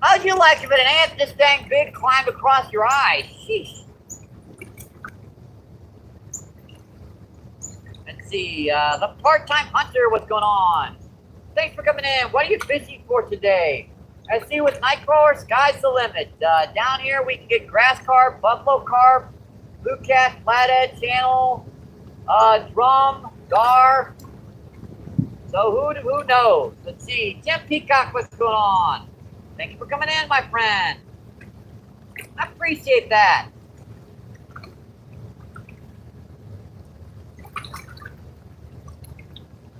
How'd you like if an ant this dang big climbed across your eye? Sheesh. Let's see, the part-time hunter, what's going on? Thanks for coming in. What are you fishing for today? I see with night crawler, sky's the limit. Down here we can get grass carp, buffalo carp, blue cat, flathead, channel, drum, gar. So who knows? Let's see. Tim Peacock, what's going on? Thank you for coming in, my friend. I appreciate that.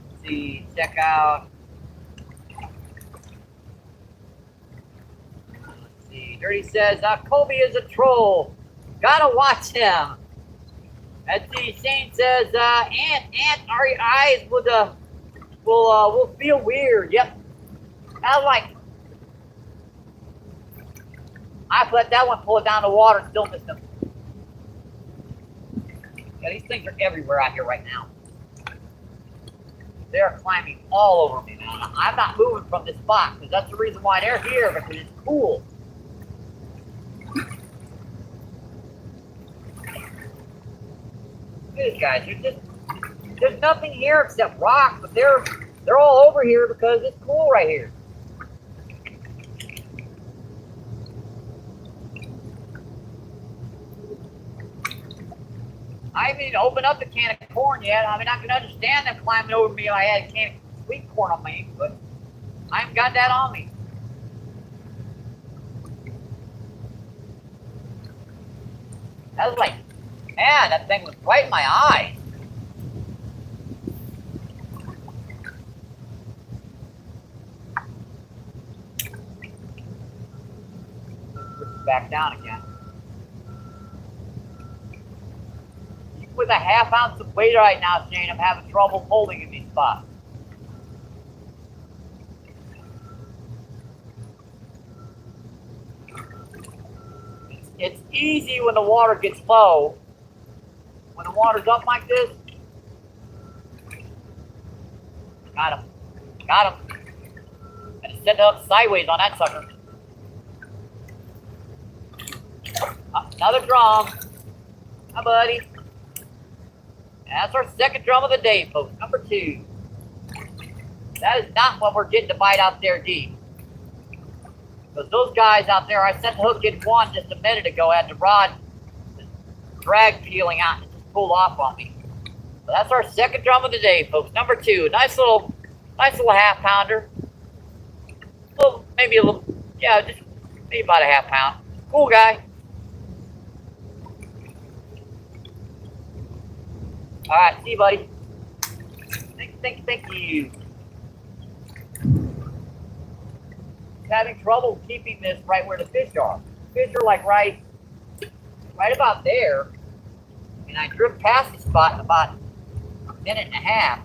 Let's see. Check out. Let's see. Dirty says, Colby is a troll. Gotta watch him. Let's see. Shane says, Ant, our eyes will feel weird. Yep. I let that one pull it down the water and still missed him. Yeah, these things are everywhere out here right now. They're climbing all over me, man. I'm not moving from this spot because that's the reason why they're here, because it's cool. These guys, there's nothing here except rock, but they're They're all over here because it's cool right here. I haven't even opened up the can of corn yet. I mean, I can understand them climbing over me if I had a can of sweet corn on me, but I haven't got that on me. That was like, man, that thing was right in my eye. Back down again. Even with a half ounce of weight right now, Shane, I'm having trouble holding in these spots. It's easy when the water gets low. When the water's up like this, got him. Got him. I just set it up sideways on that sucker. Another drum. Hi, buddy. And that's our second drum of the day, folks. Number 2. That is not what we're getting to bite out there deep. Because those guys out there, I set the hook in one just a minute ago, had the rod drag peeling out and just pulled off on me. So that's our second drum of the day, folks. Number 2. Nice little half pounder. Maybe a little, yeah, just maybe about a half pound. Cool guy. All right, see you, buddy. Thank you. Having trouble keeping this right where the fish are. Fish are like right about there. And I drift past the spot in about a minute and a half.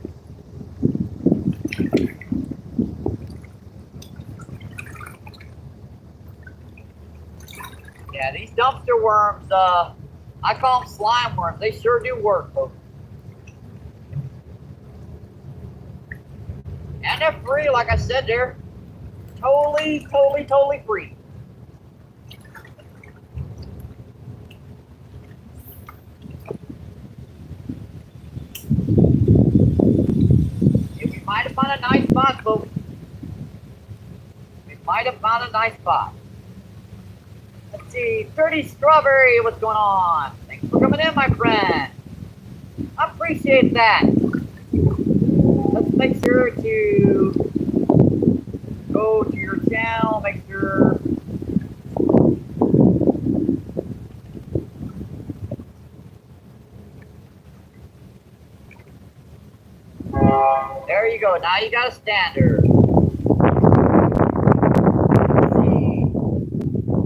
Yeah, these dumpster worms, I call them slime worms. They sure do work, folks. And they're free, like I said, they're totally free. Yeah, we might have found a nice spot, folks. We might have found a nice spot. Let's see, Dirty Strawberry, what's going on? Thanks for coming in, my friend. I appreciate that. Let's make sure to go to your channel, make sure. There you go, now you got a standard. Let's see.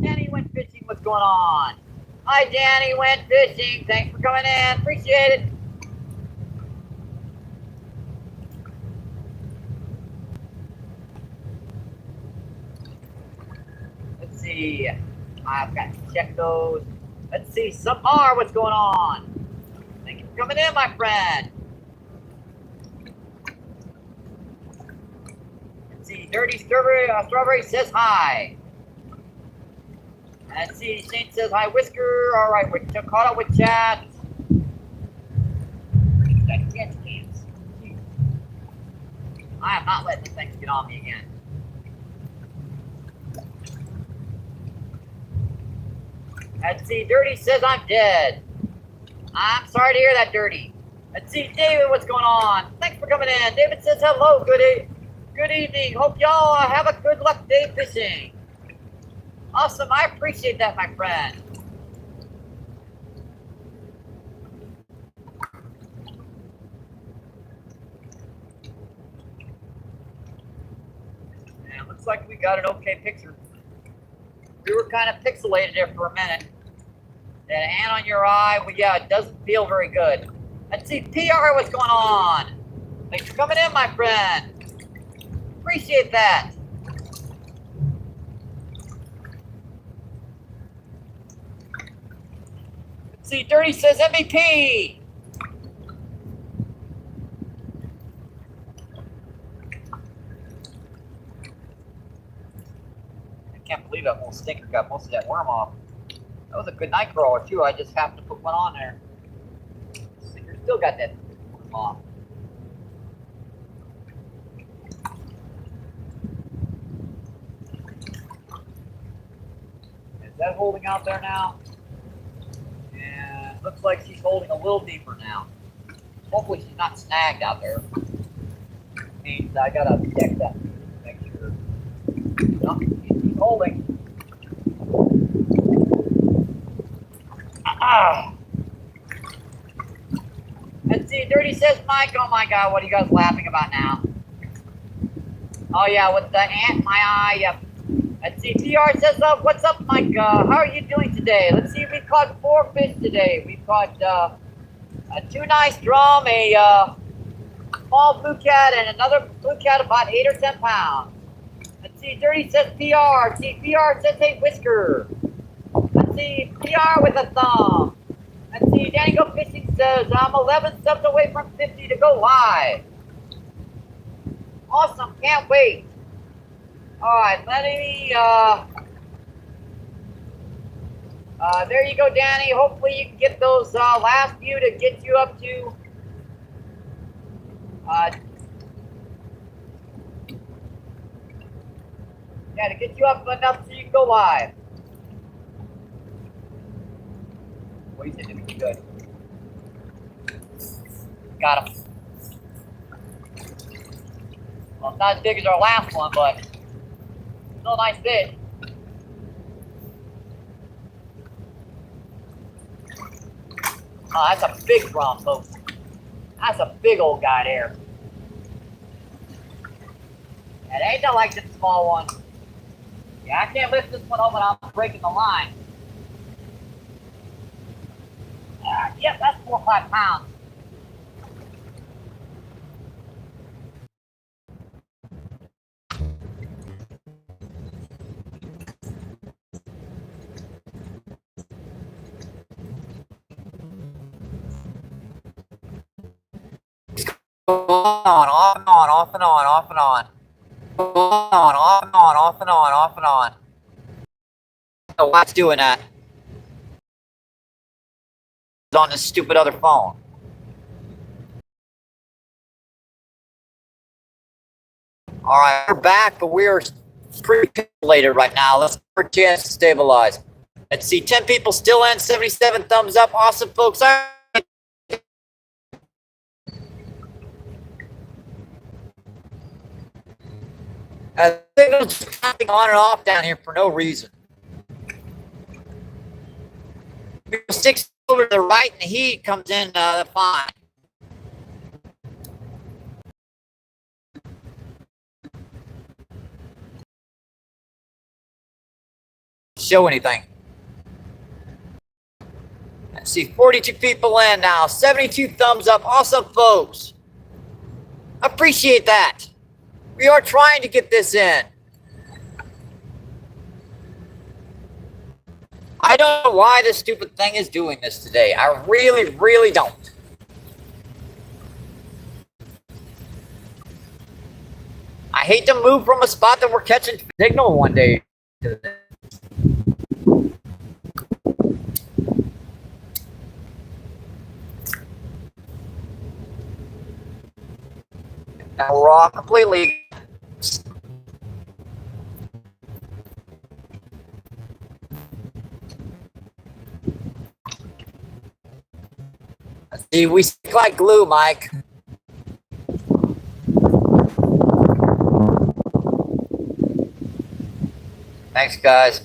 Danny went fishing, what's going on? Hi Danny, went fishing, thanks for coming in, appreciate it. Let's see, I've got to check those. Let's see, Samar, what's going on? Thank you for coming in, my friend. Let's see, Dirty Strawberry says hi. Let's see, Saint says hi, Whisker. All right, we're caught up with chat. I am not letting the things get on me again. Let's see, Dirty says I'm dead. I'm sorry to hear that, Dirty. Let's see, David, what's going on? Thanks for coming in. David says hello, good evening. Hope y'all have a good luck day fishing. Awesome, I appreciate that, my friend. And it looks like we got an okay picture. We were kind of pixelated there for a minute. That ant on your eye, well, yeah, it doesn't feel very good. Let's see, PR, what's going on? Thanks for coming in, my friend. Appreciate that. Let's see, Dirty says MVP. I can't believe that whole stinker got most of that worm off. That was a good night crawler too. I just happened to put one on there. Stinker still got that worm off. that holding out there now? And looks like she's holding a little deeper now. Hopefully she's not snagged out there. Means I gotta check that to make sure. No, she's holding. Let's see, Dirty says Mike, oh my god, what are you guys laughing about now? Oh yeah, with the ant in my eye, yep. Let's see, PR says, what's up, Mike? How are you doing today? Let's see, we caught 4 fish today. We caught a 2 nice drum, a small blue cat, and another blue cat about 8 or 10 pounds. Let's see, Dirty says PR. See, PR says, hey, Whisker. Let's see, PR with a thumb. Let's see, Danny Go Fishing says, I'm 11 subs away from 50 to go live. Awesome, can't wait. Alright, let me, there you go, Danny. Hopefully you can get those last few to get you up to, yeah, to get you up enough so you can go live. What do you think? It's good. Got him. Well, it's not as big as our last one, but still a nice fish. Oh, that's a big drum, folks. That's a big old guy there. It ain't not like this small one. Yeah, I can't lift this one up without breaking the line. Yep, that's 4 or 5 pounds. On, off and on, off and on, off and on. On, off and on, off and on, off and on. So what's doing that? It's on this stupid other phone. Alright, we're back, but we're pretty pixelated right now. Let's give her a chance to stabilize. Let's see, 10 people still in, 77 thumbs up. Awesome, folks. Signals popping on and off down here for no reason. 6 over to the right, and the heat comes in fine. Show anything. Let's see, 42 people in now, 72 thumbs up. Awesome, folks. Appreciate that. We are trying to get this in. I don't know why this stupid thing is doing this today. I really, really don't. I hate to move from a spot that we're catching signal one day. Now we're all completely. See, we stick like glue, Mike. Thanks, guys.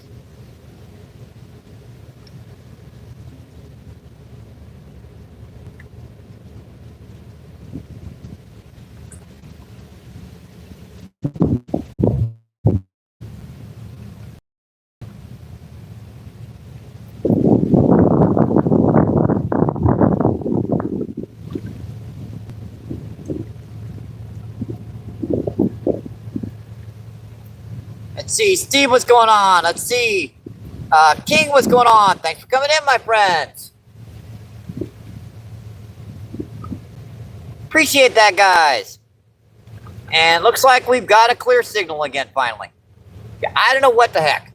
Let's see, Steve, what's going on? Let's see, King, what's going on? Thanks for coming in, my friends. Appreciate that, guys. And looks like we've got a clear signal again, finally. I don't know what the heck.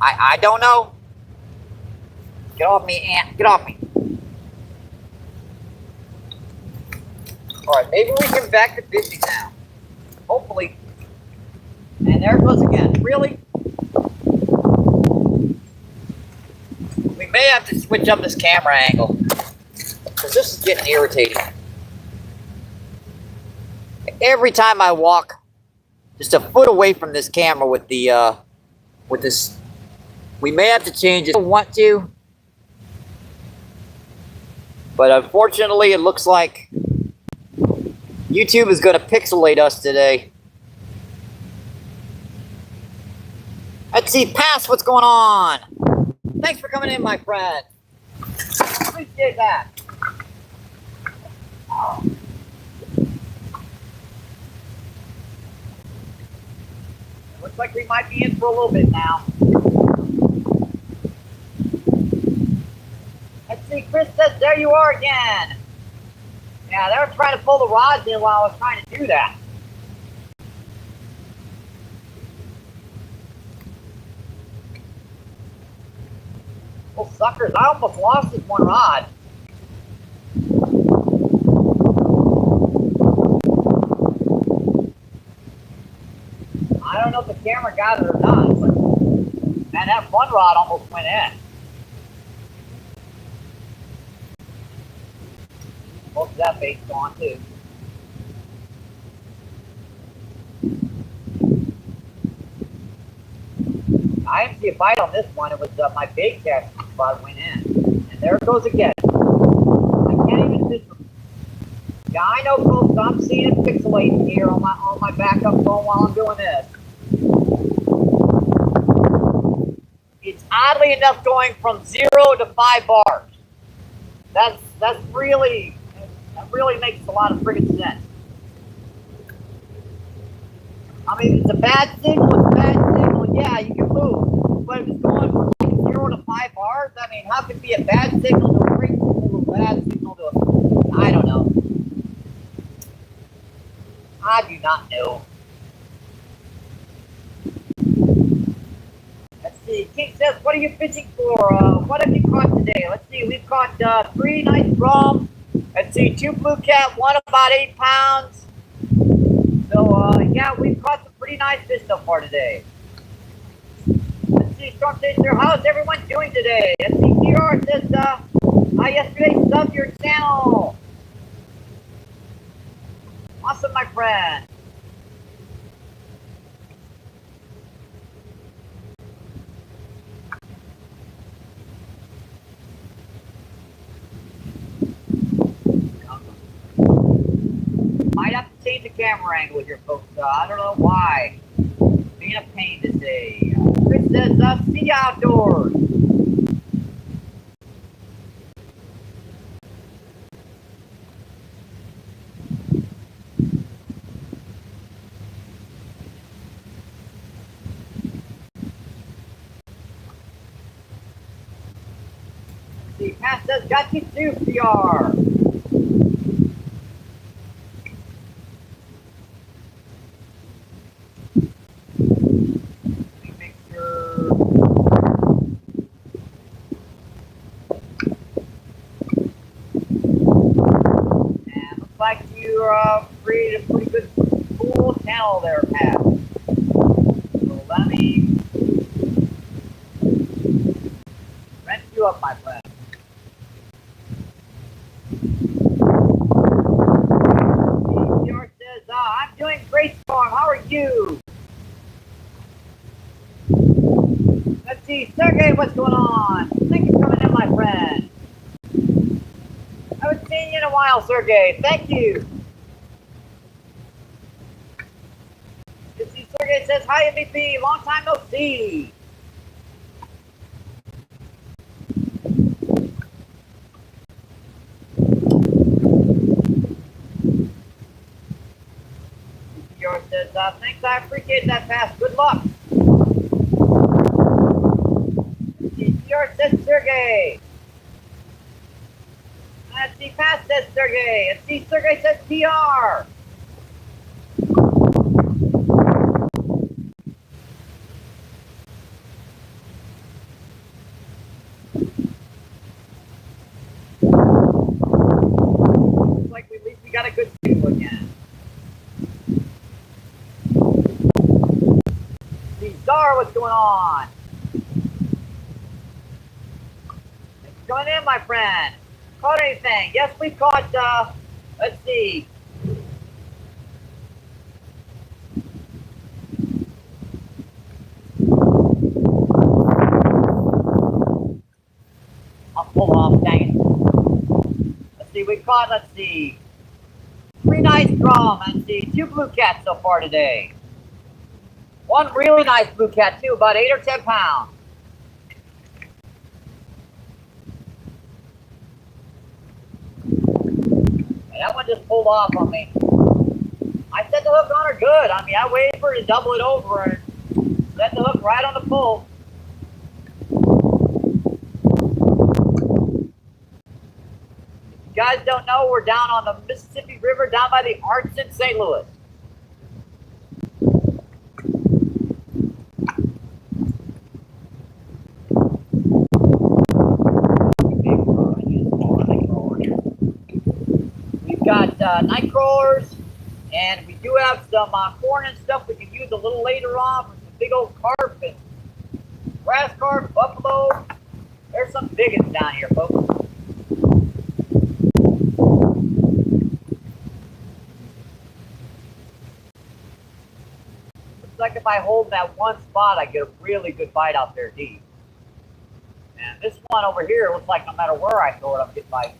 I don't know. Get off me, Ant. Get off me. All right, maybe we can back to fishing now. Hopefully. And there it goes again. Really? may have to switch up this camera angle because this is getting irritating. Every time I walk just a foot away from this camera with the with this, we may have to change it. I don't want to, but unfortunately, it looks like YouTube is going to pixelate us today. Let's see, Pass, what's going on? Thanks for coming in, my friend. Appreciate that. Looks like we might be in for a little bit now. Let's see, Chris says, there you are again. Yeah, they were trying to pull the rods in while I was trying to do that. Well, suckers, I almost lost this one rod. I don't know if the camera got it or not, but man, that one rod almost went in. Most of that bait's gone too. I didn't see a bite on this one. It was my bait casting spot went in. And there it goes again. I can't even fish them. Yeah, I know, folks. I'm seeing it pixelating here on my backup phone while I'm doing this. It's oddly enough going from 0 to 5 bars. That really makes a lot of friggin' sense. I mean, if it's a bad signal, it's a bad signal. Yeah, you can move. But if it's going from like 0 to 5 bars, I mean, how could it be a bad signal to a great signal to a bad signal to a... I don't know. I do not know. Let's see. King says, what are you fishing for? What have you caught today? Let's see. We've caught 3 nice drum. Let's see. 2 blue cat, 1 about 8 pounds. So, yeah, we've caught some pretty nice fish so far today. Let's see. Storm Chaser, how's everyone doing today? Let's see. PR says, I yesterday subbed your channel. Awesome, my friend. Might have to change the camera angle here, folks. I don't know why. Being a pain today. Chris says, see you outdoors. See, Pat says, got you too, PR. Like you created a pretty good, cool channel there, Pat. So let me rent you up, my friend. PR says, I'm doing great, Storm. How are you? Let's see, Sergey, what's going on? Thank you for coming in, my friend. I haven't seen you in a while, Sergey. Thank you. You see, Sergey says, hi, MVP. Long time no see. George says, thanks, I appreciate that, Pass. Good luck. George says, Sergey. Let's see, Pat says Sergey. Let's see, Sergey says PR. Looks like at least we got a good signal again. See, Zara, what's going on? Coming in, my friend. Caught anything? Yes, we caught, let's see. I'll pull off, dang it. Let's see, we caught, let's see, 3 nice drum, let's see, 2 blue cats so far today. 1 really nice blue cat too, about 8 or 10 pounds. And that one just pulled off on me. I set the hook on her good. I mean, I waited for her to double it over and set the hook right on the pull. If you guys don't know, we're down on the Mississippi River, down by the Arts in St. Louis. We've got night crawlers, and we do have some corn and stuff we can use a little later on for some big old carp and grass carp, buffalo. There's some big ones down here, folks. Looks like if I hold that one spot, I get a really good bite out there deep. And this one over here looks like no matter where I throw it, I'm getting bites.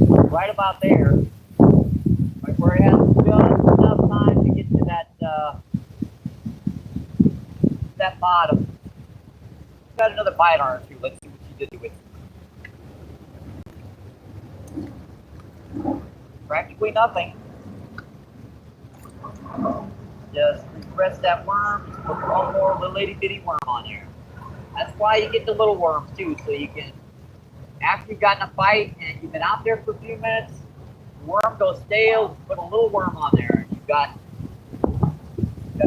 Right about there, right where it has just enough time to get to that bottom. Got another bite on her too. Let's see what she did with it. Practically nothing. Just press that worm. Just put one more little itty bitty worm on there. That's why you get the little worms too, so you can, after you've gotten a bite and you've been out there for a few minutes, the worm goes stale, put a little worm on there, and you've got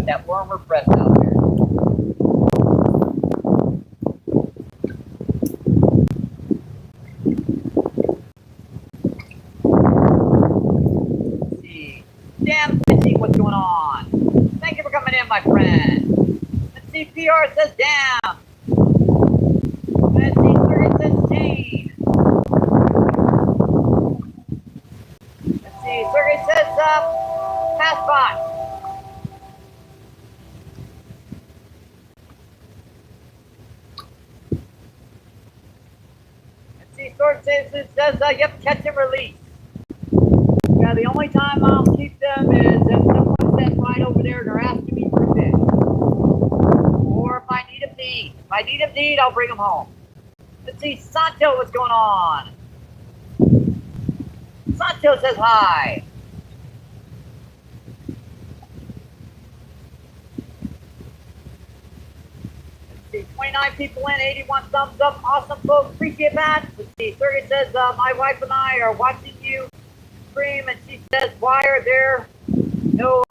that worm refreshed out there. Let's see. Damn fishing, what's going on? Thank you for coming in, my friend. Let's see, PR says damn. Let's see, Circuit says chain. Let's see, Circuit says pass bot. Let's see, Sword says yep, catch and release. Yeah, the only time I'll keep them is if someone's sitting right over there and they're asking me for fish. Or if I need them to eat. If I need them to eat, I'll bring them home. Let's see, Sancho, what's going on? Sancho says hi. Let's see, 29 people in, 81 thumbs up. Awesome, folks. Appreciate that. Let's see, Sergey says, my wife and I are watching you stream, and she says, why are there no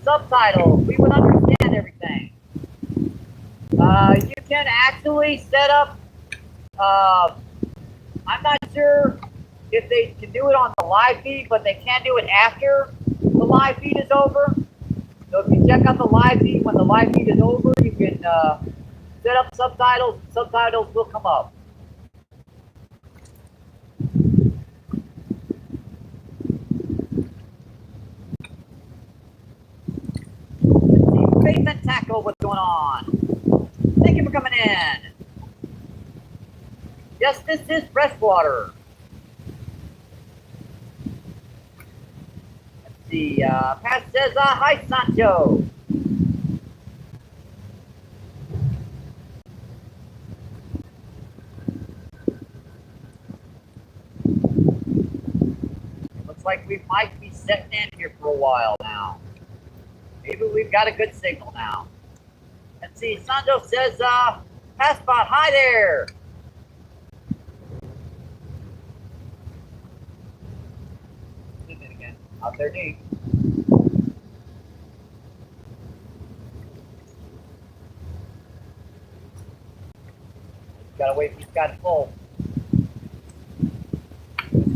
subtitles? We would understand everything. You can actually set up, I'm not sure if they can do it on the live feed, but they can do it after the live feed is over. So if you check out the live feed, when the live feed is over, you can set up subtitles, and subtitles will come up. Faith and Tackle, what's going on? Thank you for coming in. Yes, this is freshwater. Let's see, Pat says, hi, Sancho. It looks like we might be setting in here for a while now. Maybe we've got a good signal now. Let's see, Sancho says, pass spot, hi there. Zoom in again, out there deep. Gotta wait, he's got it full. He's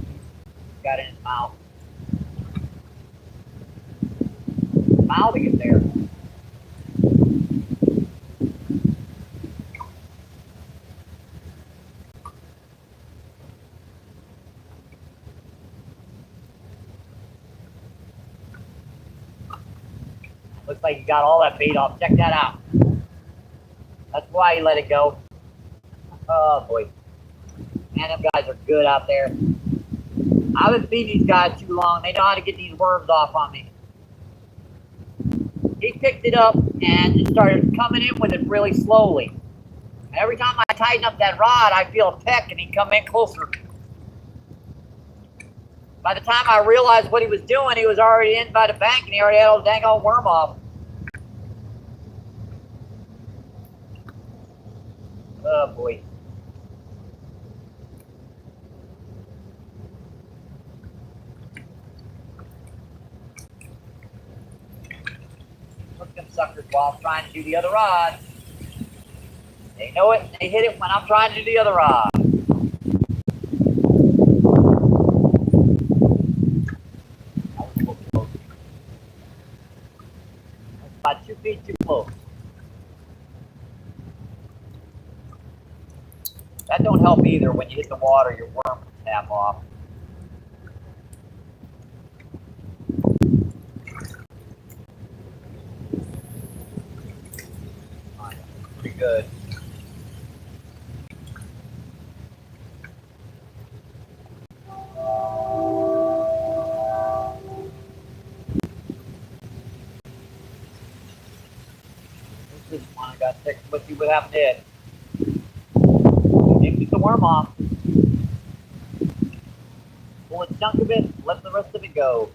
got it in his mouth. Mouthing it there. like he got all that bait off. Check that out. That's why he let it go. Oh boy. Man, them guys are good out there. I've been feeding these guys too long. They know how to get these worms off on me. He picked it up and just started coming in with it really slowly. And every time I tighten up that rod, I feel a peck and he'd come in closer. By the time I realized what he was doing, he was already in by the bank and he already had a dang old worm off. Oh boy. Look them suckers while I'm trying to do the other rod. They know it, they hit it when I'm trying to do the other rod. That was a little close. That's about 2 feet too close. That don't help either. When you hit the water, your worm will tap off. Pretty good. This is one I got to let's see what happened there. Didn't get the worm off. Pull a chunk of it, let the rest of it go.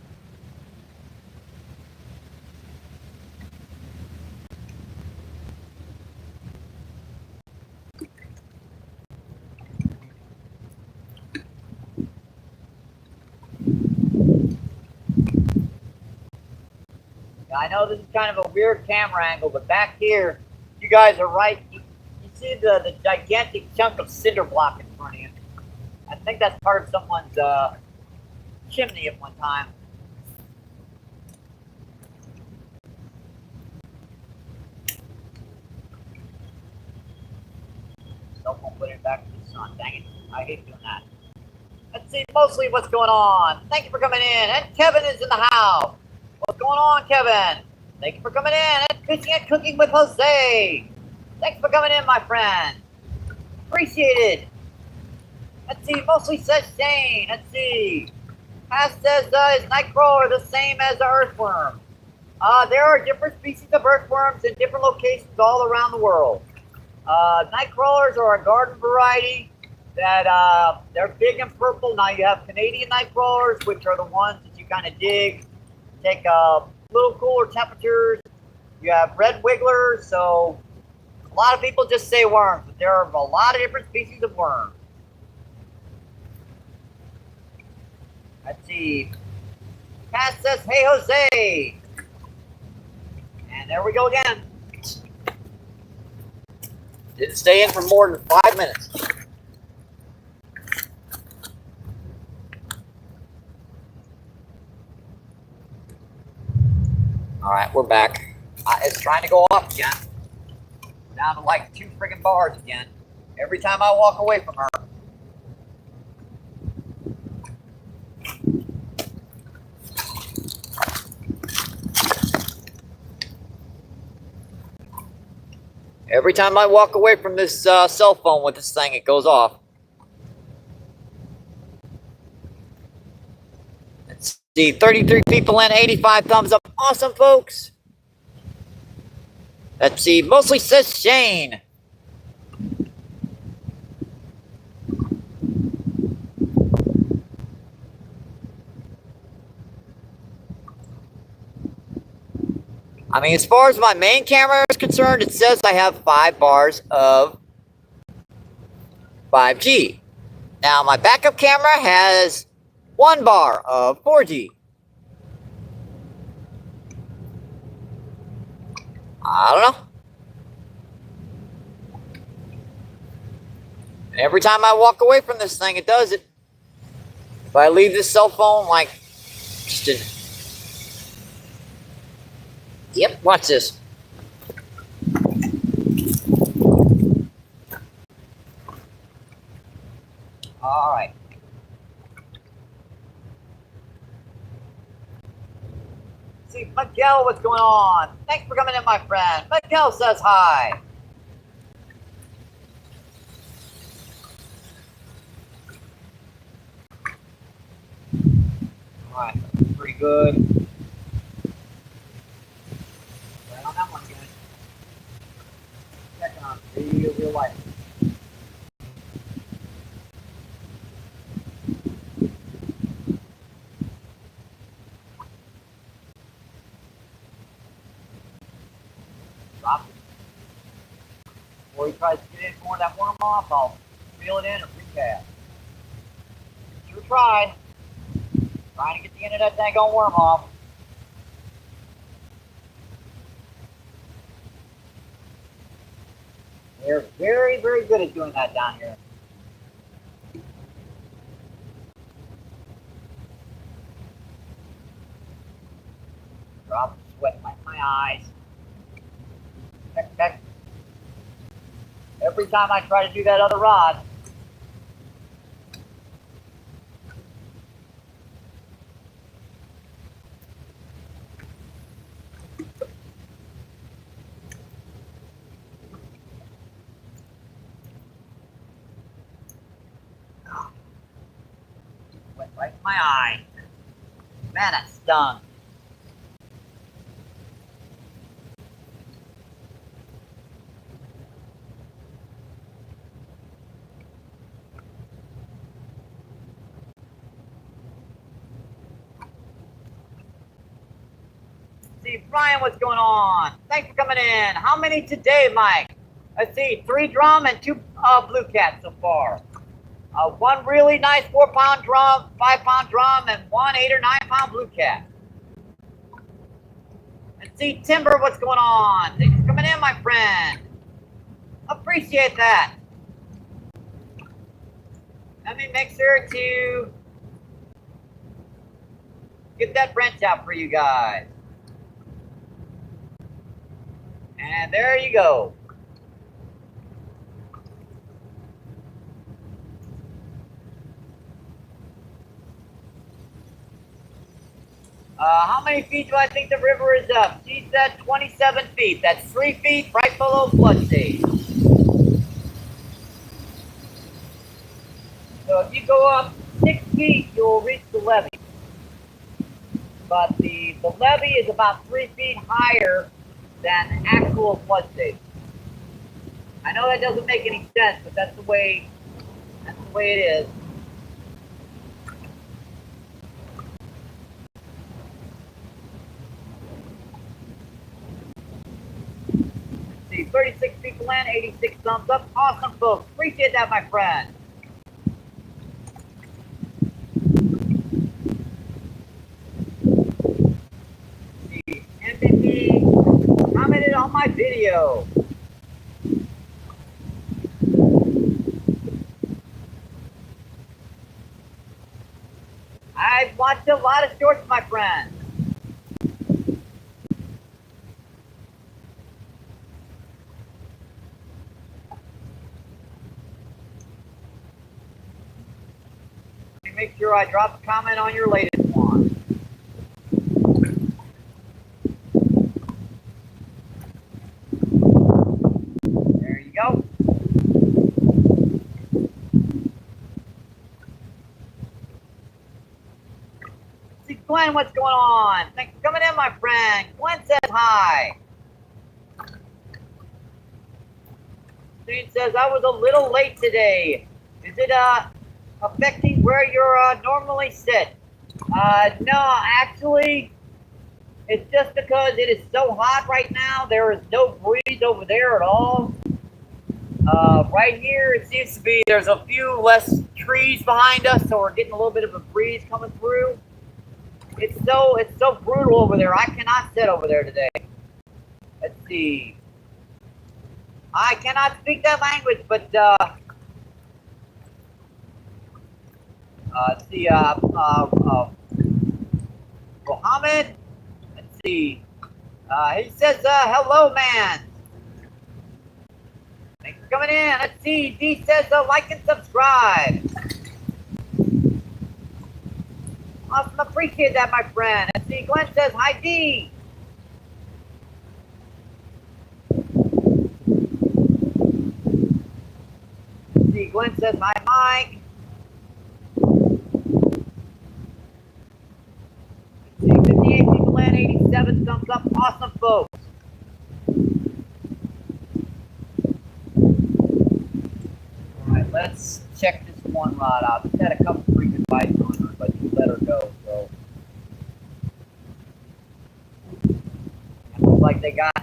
Now, I know this is kind of a weird camera angle, but back here, you guys are right. You see the gigantic chunk of cinder block in front of you. I think that's part of someone's chimney at one time. Someone put it back to the sun. Dang it. I hate doing that. Let's see mostly what's going on. Thank you for coming in. And Kevin is in the house. What's going on, Kevin? Thank you for coming in. And Fishing and Cooking with Jose. Thanks for coming in, my friend. Appreciated. Let's see, mostly says Shane. Let's see. Cass says, is nightcrawler the same as the earthworm? There are different species of earthworms in different locations all around the world. Nightcrawlers are a garden variety that they're big and purple. Now you have Canadian nightcrawlers, which are the ones that you kind of dig, take little cooler temperatures. You have red wigglers, so a lot of people just say worms, but there are a lot of different species of worms. Let's see. Cass says, hey, Jose. And there we go again. Didn't stay in for more than 5 minutes. All right, we're back. It's trying to go off again. Down to like 2 friggin' bars again. Every time I walk away from her. Every time I walk away from this cell phone with this thing, it goes off. Let's see, 33 people in, 85 thumbs up. Awesome, folks. Let's see, mostly says Shane. I mean, as far as my main camera is concerned, it says I have 5 bars of 5G. Now, my backup camera has 1 bar of 4G. I don't know. And every time I walk away from this thing, it does it. If I leave this cell phone, like, just in... Yep, watch this. All right. See, Miguel, Miguel, what's going on? Thanks for coming in, my friend. Miguel says hi. All right, pretty good. Right on that one, guys. Checking on real life. Drop it. Before he tries to get in more of that worm off, I'll reel it in and recast. Sure tried. Trying to get the end of that dang on worm off. They're very, very good at doing that down here. Drop sweat like my eyes. Heck. Every time I try to do that other rod, went right in my eye. Man, that stung. See, Brian, what's going on? Thanks for coming in. How many today, Mike? Let's see, 3 drum and 2 blue cats so far. 1 really nice 4-pound drum, 5-pound drum, and 1 8 or 9 pound blue cat. And see, Timber, what's going on? Thanks for coming in, my friend. Appreciate that. Let me make sure to get that wrench out for you guys. And there you go. How many feet do I think the river is up? She said 27 feet. That's 3 feet right below flood stage. So if you go up 6 feet, you'll reach the levee. But the levee is about 3 feet higher than actual flood stage. I know that doesn't make any sense, but that's the way it is. Let's see, 36 people in, 86 thumbs up. Awesome, folks. Appreciate that, my friend. See, MBP commented on my video. I've watched a lot of shorts, my friend. Let me make sure I drop a comment on your latest one. There you go. Glenn, what's going on? Thanks for coming in, my friend. Glenn says hi. Jane says, I was a little late today. Is it affecting where you're normally sit? No, actually, it's just because it is so hot right now. There is no breeze over there at all. Right here, it seems to be, there's a few less trees behind us, so we're getting a little bit of a breeze coming through. It's so brutal over there. I cannot sit over there today. Let's see. I cannot speak that language, but let's see. Mohammed. Let's see. He says, "Hello, man. Thanks for coming in." Let's see. D says, "Like and subscribe." Awesome, appreciate that, my friend. Let's see, Glenn says, hi, D. Glenn says hi, Mike. Let's see, 58 people in, 87 thumbs up. Awesome, folks. All right, let's check this one rod out. Just had a couple pretty good bites on her, but just let her go. So it looks like they got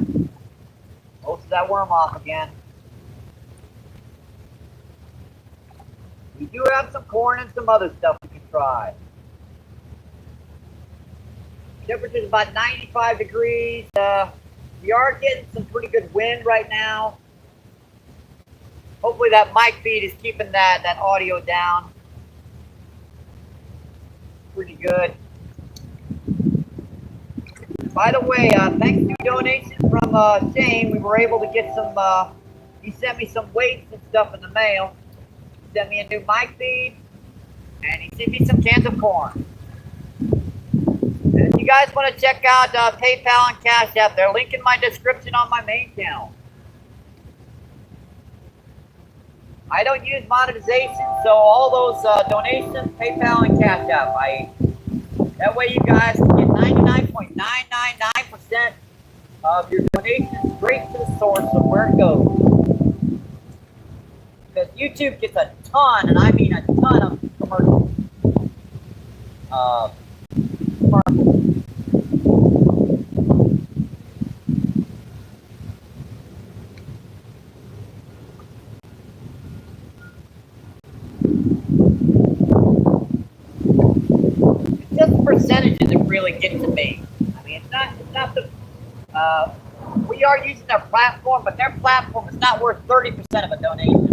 most of that worm off again. We do have some corn and some other stuff we can try. Temperature is about 95 degrees. We are getting some pretty good wind right now. Hopefully that mic feed is keeping that audio down. Pretty good. By the way, thanks to a donation from Shane, we were able to get some, he sent me some weights and stuff in the mail. He sent me a new mic feed, and he sent me some cans of corn. And if you guys want to check out PayPal and Cash App, they're linked in my description on my main channel. I don't use monetization, so all those donations, PayPal and Cash App, that way you guys can get 99.999% of your donations straight to the source of where it goes. Because YouTube gets a ton, and I mean a ton of commercials. Just the percentages that really get to me. I mean, it's not the, we are using their platform, but their platform is not worth 30% of a donation.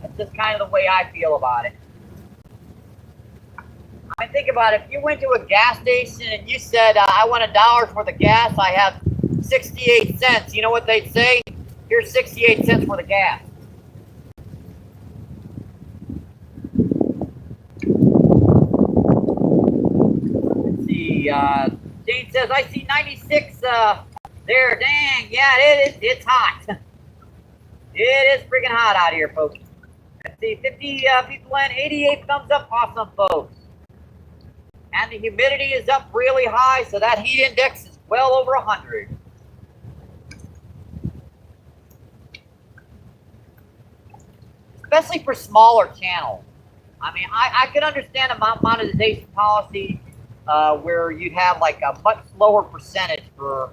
That's just kind of the way I feel about it. I mean, think about it. If you went to a gas station and you said, I want $1 worth of gas, I have 68 cents. You know what they'd say? Here's 68 cents worth of gas. Jane says, I see 96 there. Dang, yeah, it's hot. It is freaking hot out here, folks. Let's see, 50 people in, 88 thumbs up. Awesome, folks. And the humidity is up really high, so that heat index is well over 100. Especially for smaller channels. I mean, I can understand a monetization policy where you'd have like a much lower percentage for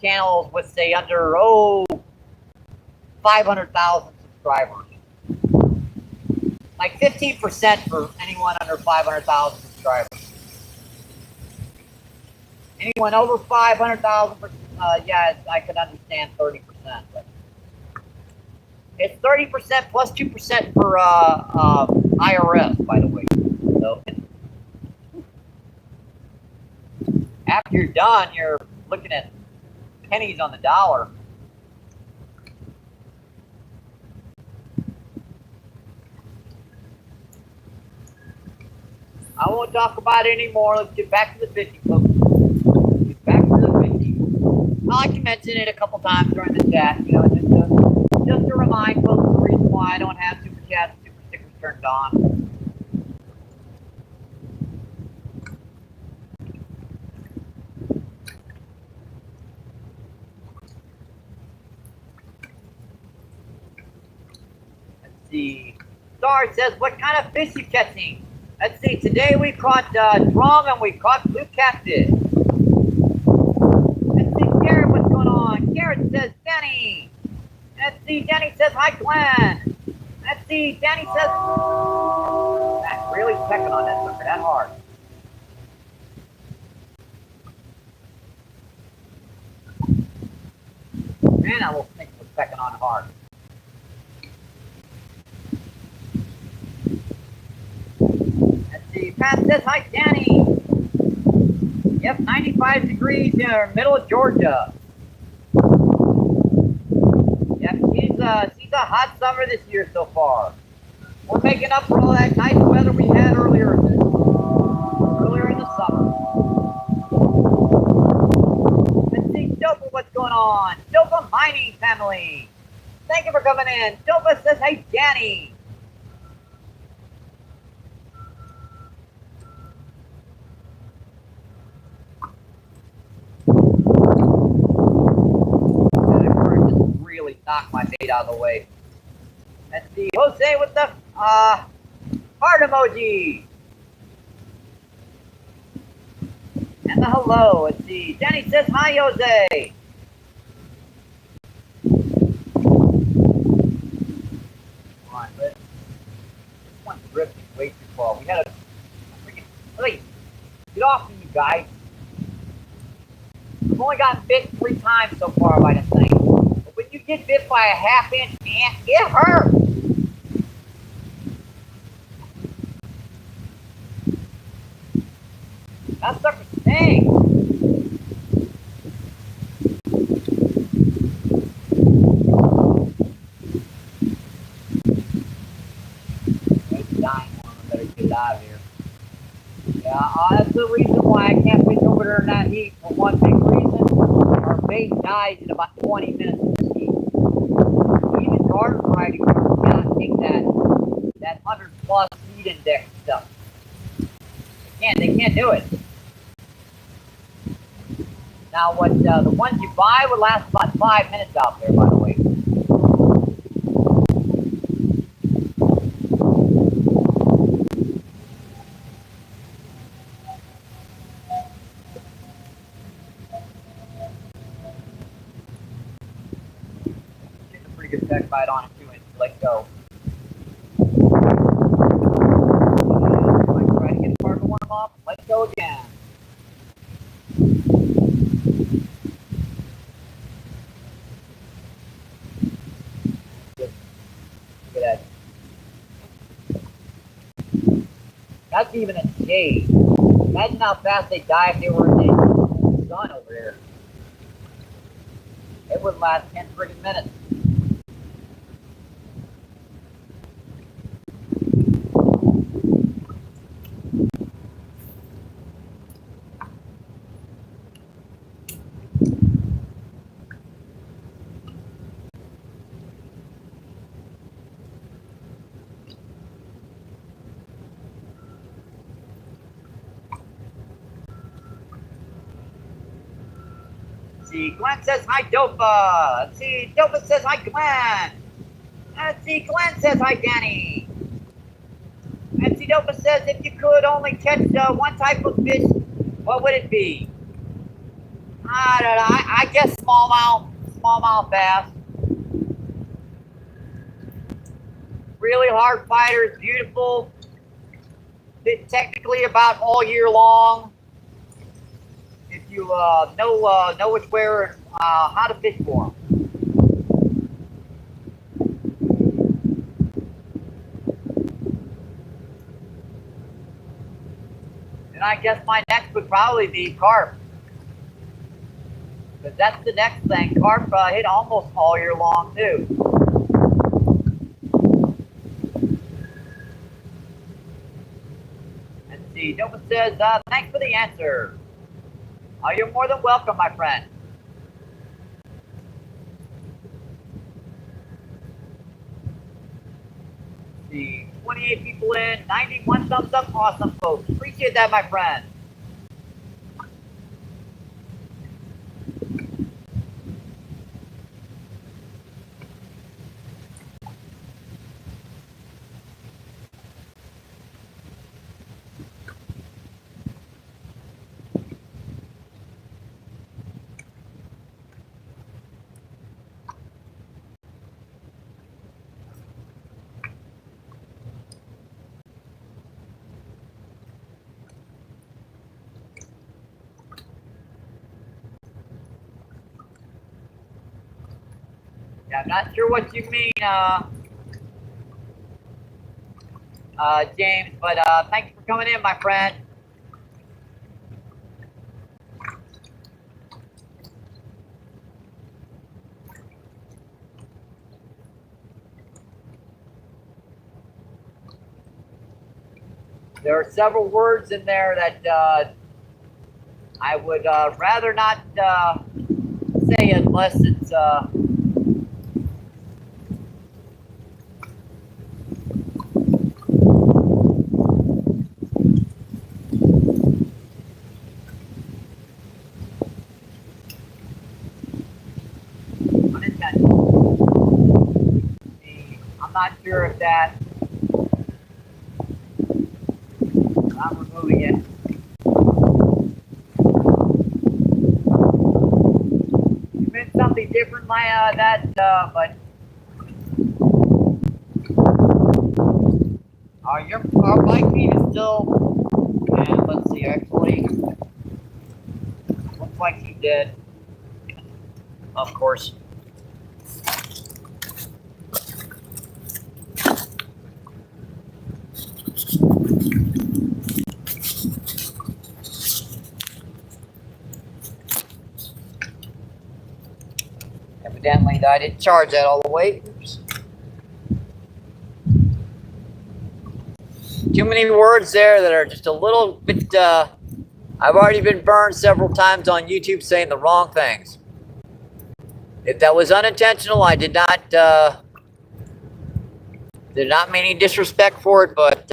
channels with, say, under 500,000 subscribers. Like 15% for anyone under 500,000 subscribers. Anyone over 500,000, yeah, I could understand 30%. But it's 30% plus 2% for IRS, by the way. So after you're done, you're looking at pennies on the dollar. I won't talk about it anymore. Let's get back to the fishing, folks. Get back to the fishing. I like to mention it a couple times during the chat, you know, just to remind folks the reason why I don't have super chats and super stickers turned on. See, Star says, what kind of fish you catching? Let's see, today we caught drum and we caught blue catfish. Let's see, Garrett, what's going on? Garrett says, Danny. Let's see, Danny says, hi, Glenn. Let's see, Danny says, that's really pecking on that sucker, that hard. Man, that little thing was pecking on hard. Pat says, hi, Danny. Yep, 95 degrees in the middle of Georgia. Yep, she's a hot summer this year so far. We're making up for all that nice weather we had earlier in the summer. Let's see, Dope, what's going on? Mining family. Thank you for coming in. Dopa says, hey, Danny. Just really knocked my bait out of the way. Let's see, Jose with the heart emoji. And the hello. Let's see. Danny says, hi, Jose. Come on, this one's drifting way too far. We gotta freaking, hey, get off me, you guys. I've only gotten bit 3 times so far by this thing. But when you get bit by a half-inch ant, it hurts. That sucker stinks. It's dying one. I better get it out of here. Yeah, that's the reason why I can't fish over there in that heat. For one big reason, our bait dies in about 20 minutes in this heat. Even garden variety cannot take that 100+ heat index stuff. They can't do it. Now, the ones you buy would last about 5 minutes out there, by the way. Getting a pretty good back bite on it too, and let go. I try to get part of one off, let go again. Look at that. That's even in shade. Imagine how fast they die if they were in the sun over here. It would last 10 friggin' minutes. Let's see, Glenn says hi, Dopa. Let's see, Dopa says hi, Glenn. Let's see, Glenn says hi, Danny. Let's see, Dopa says if you could only catch one type of fish, what would it be? I don't know. I guess smallmouth bass. Really hard fighters, beautiful. Technically about all year long. If you know which where how to fish for them. And I guess my next would probably be carp. Because that's the next thing. Carp hit almost all year long too. Let's see. Nova says, thanks for the answer. You're more than welcome, my friend. Let's see. 28 people in, 91 thumbs up. Awesome, folks. Appreciate that, my friend. Yeah, I'm not sure what you mean, James, but thanks for coming in, my friend. There are several words in there that I would rather not say unless it's not sure if that. I'm removing it. It's been something different, but our bike feed is still. And let's see, actually, looks like he did. Of course. Evidently, I didn't charge that all the way. Oops. Too many words there that are just a little bit. I've already been burned several times on YouTube saying the wrong things. If that was unintentional, I did not mean any disrespect for it, but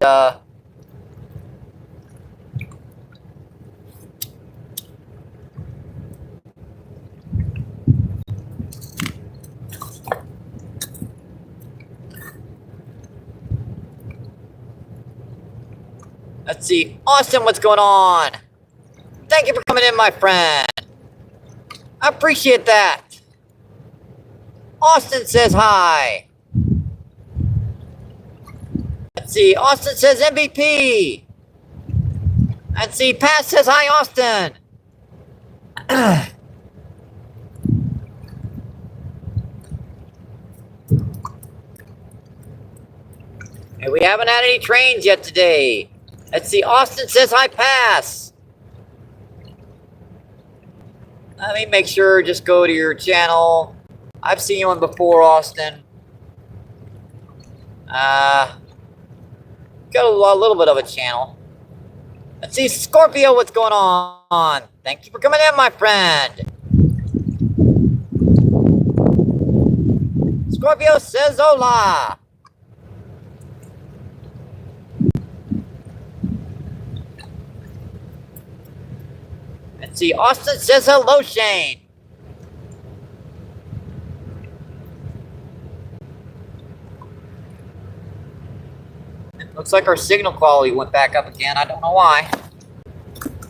let's see. Austin, what's going on? Thank you for coming in, my friend. I appreciate that. Austin says hi. Let's see. Austin says MVP. Let's see. Pat says hi, Austin. And we haven't had any trains yet today. Let's see. Austin says hi, Pass. Let me make sure. Just go to your channel. I've seen you on before, Austin. Got a little bit of a channel. Let's see, Scorpio, what's going on? Thank you for coming in, my friend. Scorpio says hola. Let's see, Austin says hello, Shane. Looks like our signal quality went back up again. I don't know why.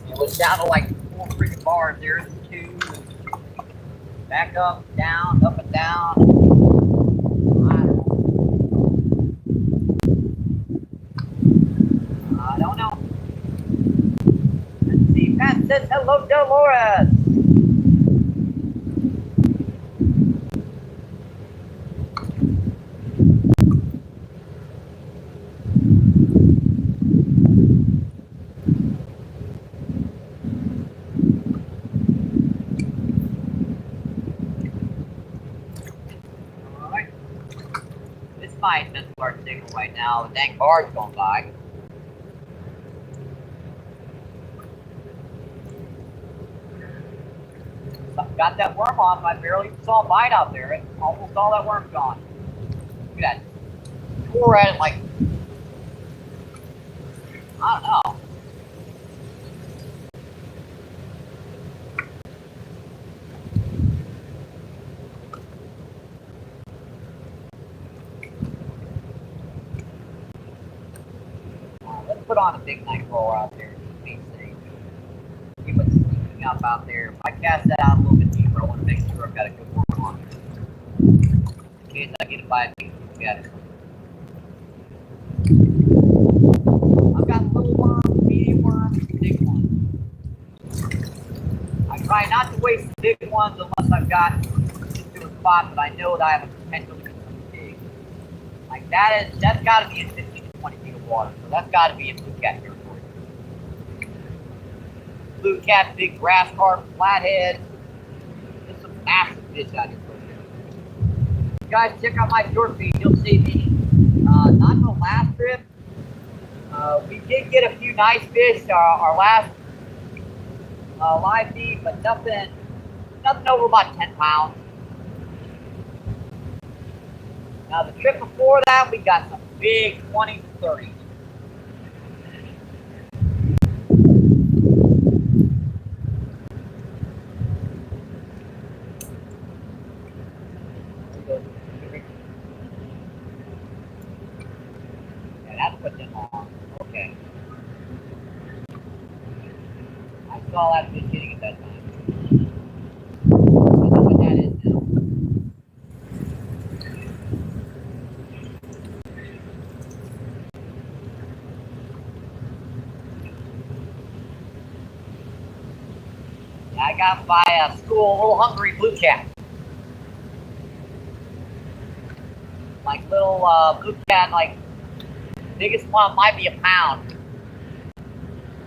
It was down to like 4 freaking bars there. 2. Back up, down, up and down. I don't know. Let's see. Pat says hello, Dolores. Might miss our signal right now. The dang bar's going by. Got that worm on. I barely saw a bite out there. Almost all that worm's gone. Look at that. Tore at it like, I don't know. Put on a big night roller out there. Keep what's sneaking up out there. If I cast that out a little bit deeper, I want to make sure I've got a good worm on there. In case I get a bite, get it. I've got little worms, medium worms, big ones. I try not to waste the big ones unless I've got into a spot that I know that I have a potential to get some big. Like that's got to be in 15 to 20 feet of water. So that's got to be in blue cat territory. Blue cat, big grass carp, flathead. There's some massive fish out here. You guys check out my short feed. You'll see me. Not the last trip. We did get a few nice fish. Our last live feed, but nothing over about 10 pounds. Now the trip before that, we got some big 20s and 30s. at that time. I know what that is now. I got by a school, a little hungry blue cat. Like little blue cat, like biggest one might be a pound.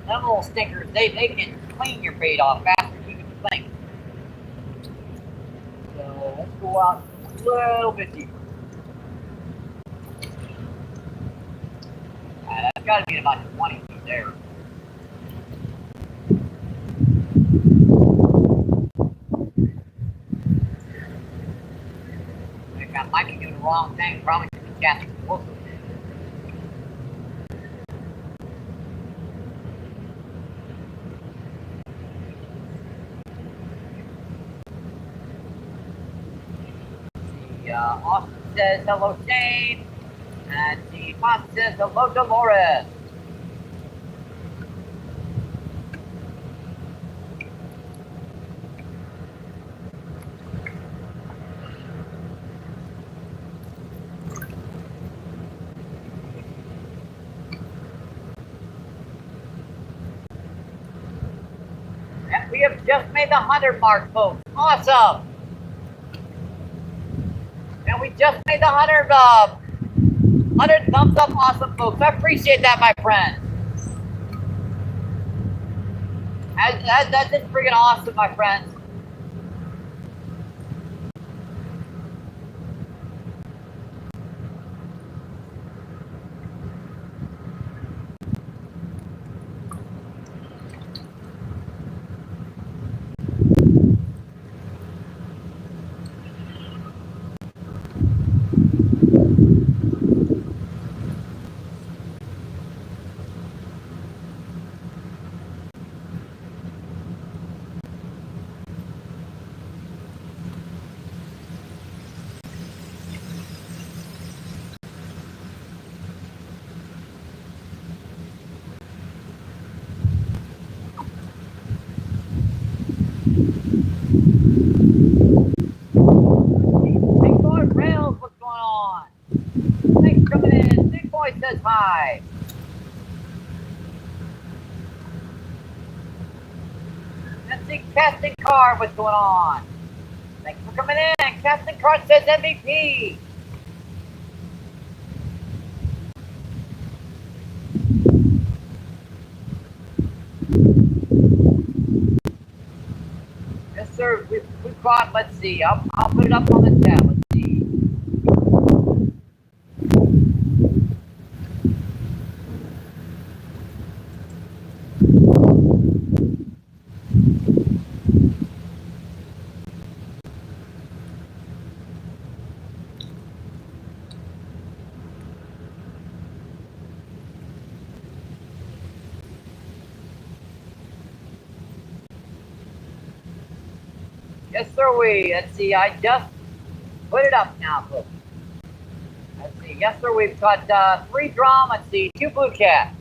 Them little stinkers, they can clean your bait off faster than you can think. So let's go out a little bit deeper. That's got to be about 20 feet there. I might be doing the wrong thing. Probably should be casting closer. Austin says hello, Shane. And the Fox says hello, Dolores. And we have just made the 100 mark, folks. Awesome. And we just made the 100 thumbs up. Awesome, folks. I appreciate that, my friend. That's just freaking awesome, my friends. Says hi. Let's see, Casting Card, what's going on? Thanks for coming in. Casting Card says MVP. Yes, sir. We caught. Let's see. I'll put it up on the tab. Let's see. Yes, sir, let's see, I just put it up now, folks. Let's see, yes, sir, we've got 3 drum, let's see, 2 blue cat.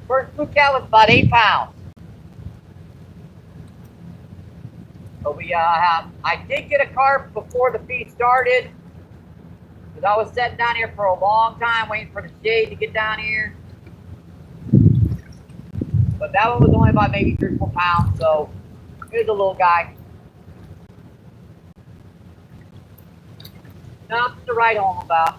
First blue cat was about 8 pounds. But I did get a carp before the feed started, because I was sitting down here for a long time waiting for the shade to get down here. But that one was only about maybe 3 or 4 pounds, so here's a little guy. Nothing to write home about.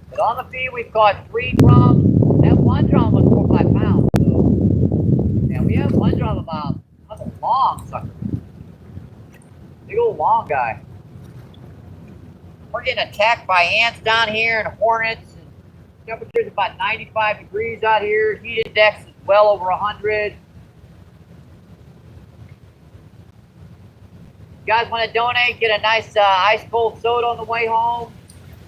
But on the feed, we've caught 3 drums. That 1 drum was 4 or 5 pounds. So, yeah, we have 1 drum about, that's a long sucker. Big old long guy. We're getting attacked by ants down here and hornets. And temperature's about 95 degrees out here. Heat index is well over 100. You guys want to donate, get a nice ice cold soda on the way home.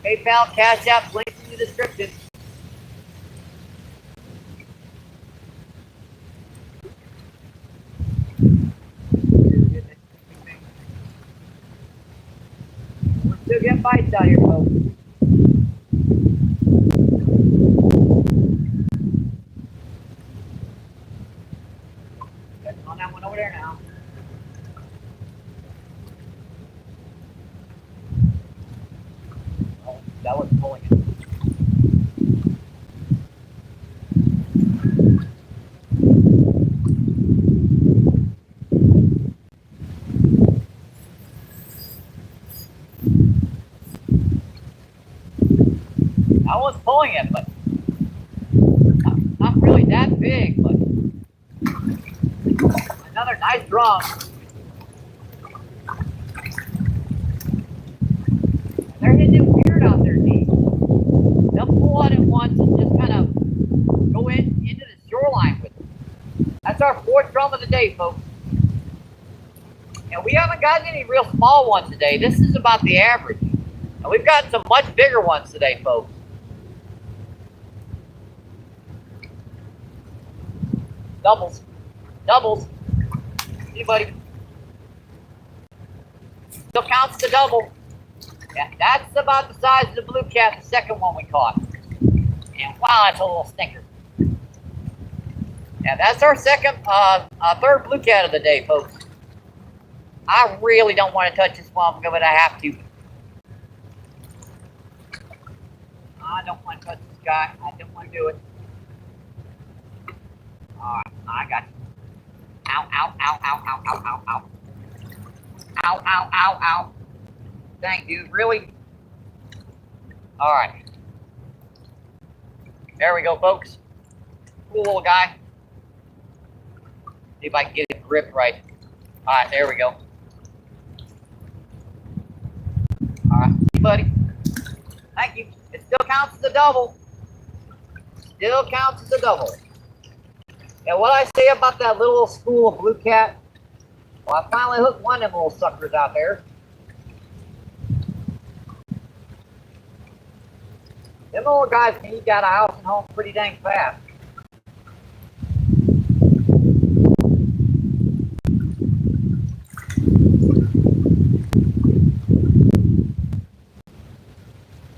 PayPal, Cash App, links in the description. We're still getting bites out here, folks. one's pulling it, but not really that big. But another nice drum. They're hitting it weird out there, deep. They'll pull on it once and just kind of go into the shoreline with it. That's our 4th drum of the day, folks. And we haven't gotten any real small ones today. This is about the average. And we've gotten some much bigger ones today, folks. Doubles. Doubles. See, buddy. Still counts as a double. Yeah, that's about the size of the blue cat, the second one we caught. And wow, that's a little stinker. Yeah, that's our third blue cat of the day, folks. I really don't want to touch this one, but I have to. I don't want to touch this guy. I don't want to do it. Alright, I got you. Ow, ow, ow, ow, ow, ow, ow, ow. Ow, ow, ow, ow. Dang, dude, really? Alright. There we go, folks. Cool little guy. See if I can get it gripped right. Alright, there we go. Alright, buddy. Thank you. It still counts as a double. Still counts as a double. And what I say about that little school of blue cat, well, I finally hooked one of them little suckers out there. Them little guys can eat out of house and home pretty dang fast.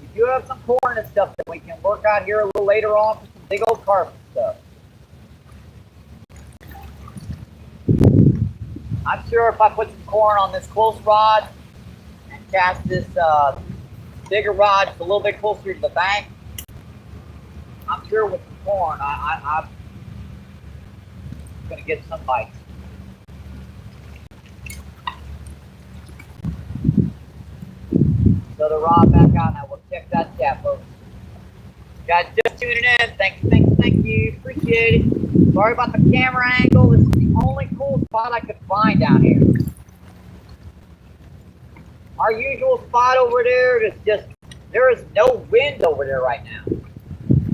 We do have some corn and stuff that we can work out here a little later on for some big old carp and stuff. I'm sure if I put some corn on this close rod and cast this bigger rod a little bit closer to the bank, I'm sure with some corn, I'm going to get some bites. So the rod back out, and I will check that tap, folks. Guys, just tuning in. Thank you. Appreciate it. Sorry about the camera angle. This is the only cool spot I could find down here. Our usual spot over there is just, there is no wind over there right now.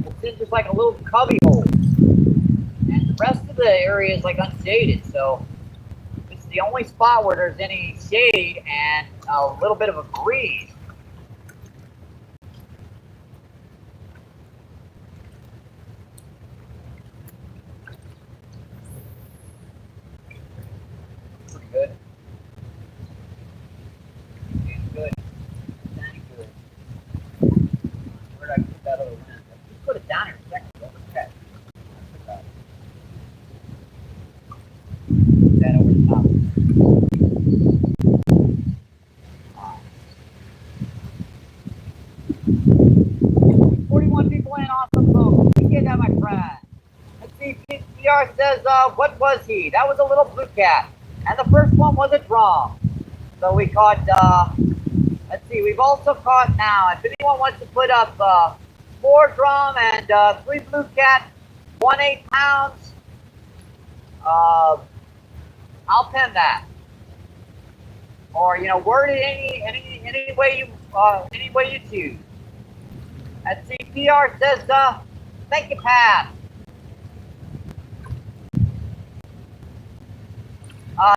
It's in just like a little cubby hole. And the rest of the area is like unshaded, so it's the only spot where there's any shade and a little bit of a breeze. Good. Good. Very good. Where did I put that other lens? Just put it down here a second ago. Okay. Put that over the top. 41 people in, awesome folks. Appreciate that, my friend. Let's see, PR says, what was he? That was a little blue cat. And the first one was a drum. So we caught, let's see, we've also caught now, if anyone wants to put up 4 drum and 3 blue cat, 1 8 pounds, I'll pen that. Or, you know, word it any way you choose. Let's see, PR says, thank you, Pat.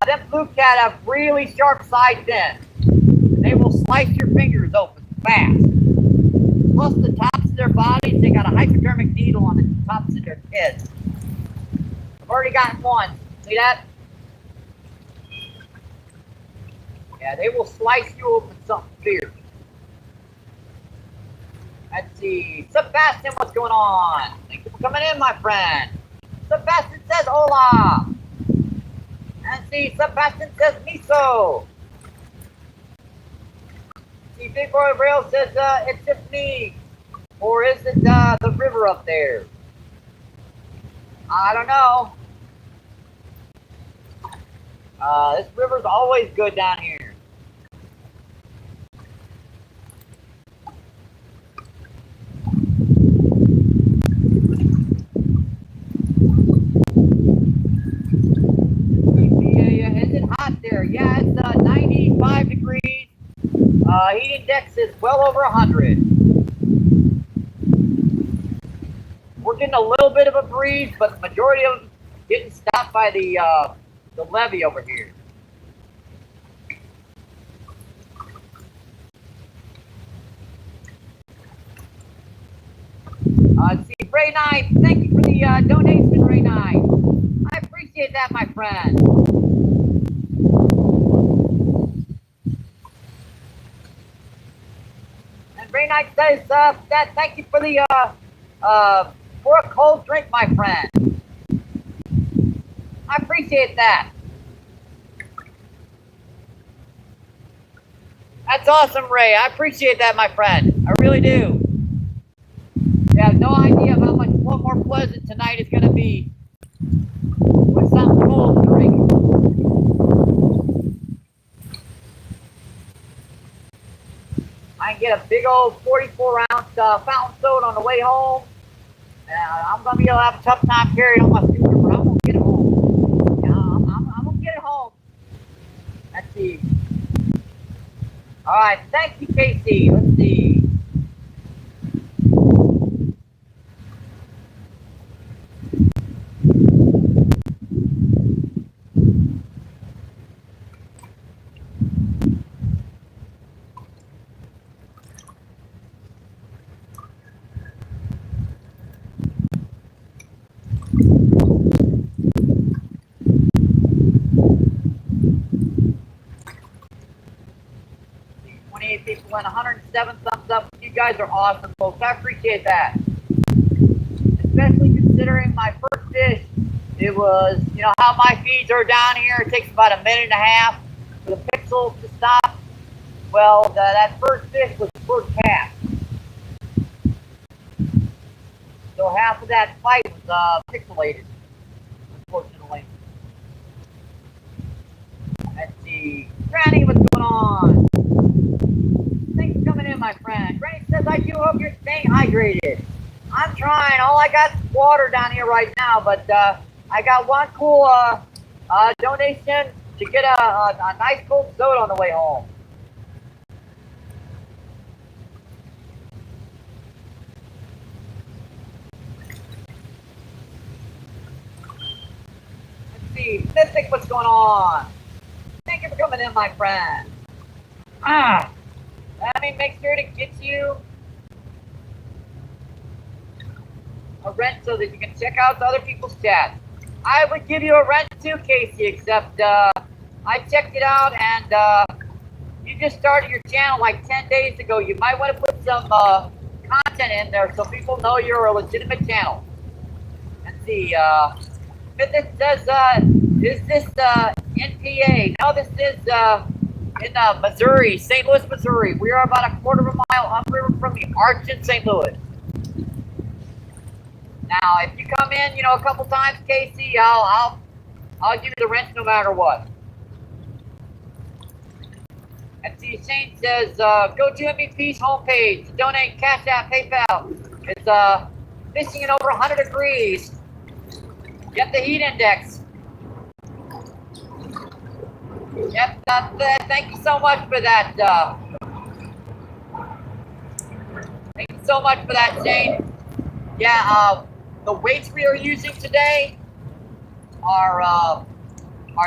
Them blue cat have really sharp side fins. They will slice your fingers open fast. Plus the tops of their bodies, they got a hypodermic needle on the tops of their heads. I've already gotten one. See that? Yeah, they will slice you open something fierce. Let's see. Sebastian, what's going on? Thank you for coming in, my friend. Sebastian says hola. And see, Sebastian says miso. See, Big Boy Rail says it's just me. Or is it the river up there? I don't know. This river's always good down here. heat index is well over 100. We're getting a little bit of a breeze, but the majority of them getting stopped by the levee over here. Let's see, Ray Knight, thank you for the donation, Ray Knight. I appreciate that, my friend. And Ray Knight says that thank you for the for a cold drink, my friend. I appreciate that. That's awesome, Ray. I appreciate that, my friend. I really do. You have no idea of how much more pleasant tonight is going to be with something cold to drink. I can get a big old 44-ounce fountain soda on the way home. I'm going to be able to have a tough time carrying on my scooter, but I'm going to get it home. I'm going to get it home. Let's see. All right, thank you, Casey. Let's see. People and 107 thumbs up. You guys are awesome, folks. I appreciate that. Especially considering my first fish, it was, you know, how my feeds are down here. It takes about a minute and a half for the pixels to stop. Well, that first fish was first cast. So half of that fight was pixelated, unfortunately. Let's see. Granny, what's going on? Thanks for coming in, my friend. Granny says, I do hope you're staying hydrated. I'm trying. All I got is water down here right now, but I got one cool donation to get a nice cold soda on the way home. Let's see. Mystic, what's going on? Thank you for coming in, my friend. Let me make sure to get you a rent so that you can check out the other people's chats. I would give you a rent too, Casey, except I checked it out and you just started your channel like 10 days ago. You might want to put some content in there so people know you're a legitimate channel. Let's see. It says, is this NPA? No, this is in Missouri, St. Louis, Missouri. We are about a quarter of a mile upriver from the Arch in St. Louis. Now, if you come in, you know, a couple times, Casey, I'll give you the rent no matter what. And see, Shane says, go to MBP's homepage, donate, Cash App, PayPal. It's fishing at over 100 degrees. Get the heat index. Yep, thank you so much for that. Thank you so much for that, Shane. Yeah, the weights we are using today are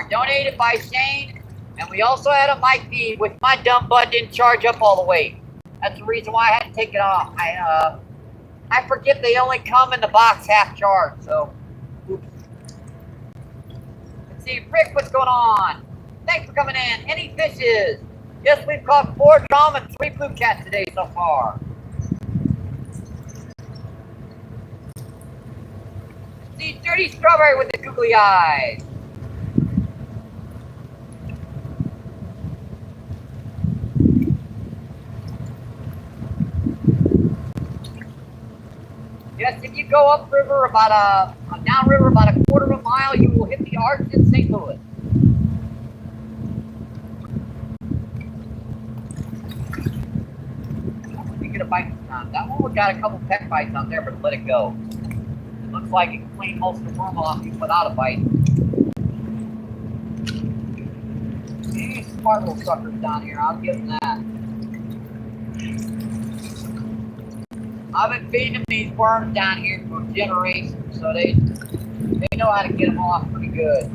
donated by Shane, and we also had a mic feed, which my dumb butt didn't charge up all the way. That's the reason why I had to take it off. I forget they only come in the box half charged, so oops. Let's see, Rick, what's going on? Thanks for coming in. Any fishes? Yes, we've caught 4 drum and 3 blue cats today so far. Let's see, Dirty Strawberry with the googly eyes. Yes, if you go upriver about downriver about a quarter of a mile, you will hit the Arch in St. Louis. Get a bite this time. That one got a couple peck bites on there, but let it go. It looks like it can clean most of the worm off even without a bite. These smart little suckers down here, I'll give them that. I've been feeding them these worms down here for generations, so they know how to get them off pretty good.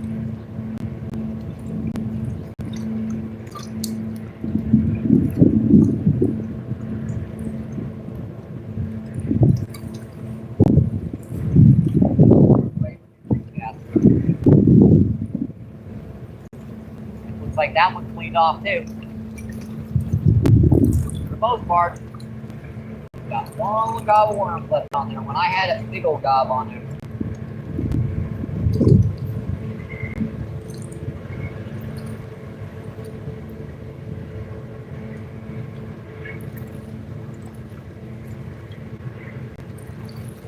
Looks like that one cleaned off too. For the most part, got one little gob of worms left on there when I had a big old gob on there.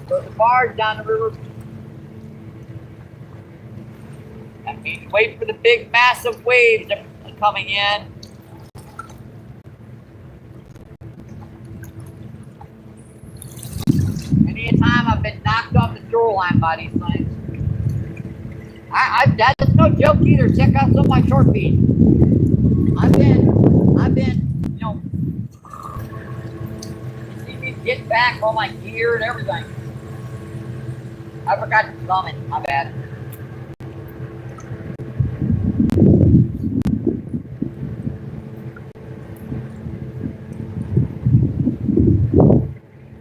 So the barge down the river. That means wait for the big massive waves that are coming in. Many a time I've been knocked off the shoreline by these things. That's no joke either. Check out some of my short feeds. I've been, you know, you see me get back all my gear and everything. I forgot to summon, my bad.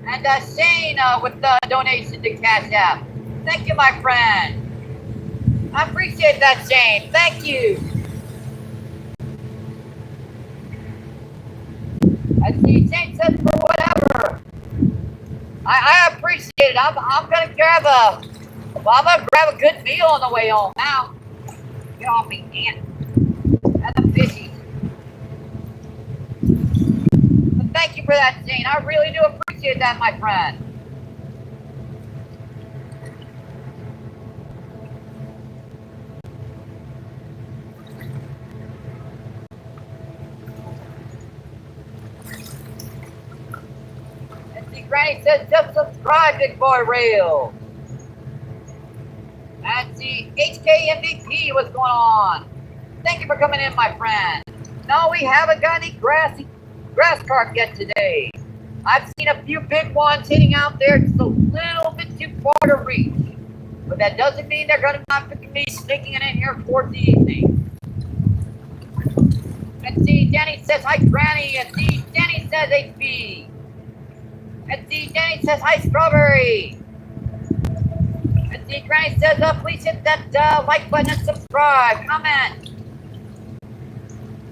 And Shane with the donation to Cash App. Thank you, my friend. I appreciate that, Shane. Thank you. I see Shane says for whatever. I appreciate it. I'm gonna grab a good meal on the way home now. Get off me, Aunt. That's a fishy. But thank you for that, Shane. I really do appreciate that, my friend. And see, Granny says, just subscribe, Big Boy Rail. And see, HK MVP, what's going on? Thank you for coming in, my friend. No, we haven't got any grass carp yet today. I've seen a few big ones hitting out there just a little bit too far to reach. But that doesn't mean they're going to not be sneaking in here towards the evening. And see, Danny says, hi, Granny. And see, Danny says, HB. And see, Danny says, hi, Strawberry. And see, Granny says, please hit that like button and subscribe. Comment.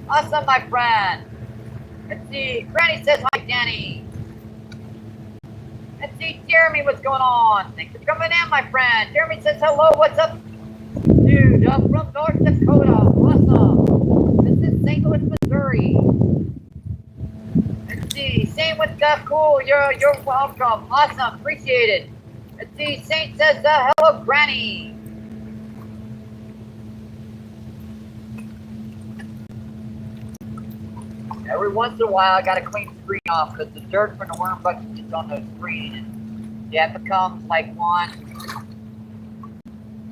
Awesome, my friend. Let's see, Granny says hi, Danny. Let's see, Jeremy, what's going on? Thanks for coming in, my friend. Jeremy says hello, what's up? Dude, from North Dakota, awesome. This is St. Louis, Missouri. Let's see, same with cool, you're welcome. Awesome, appreciate it. Let's see, Saint says hello, Granny. Every once in a while, I gotta clean the screen off because the dirt from the worm bucket gets on the screen, and yeah, it becomes like one.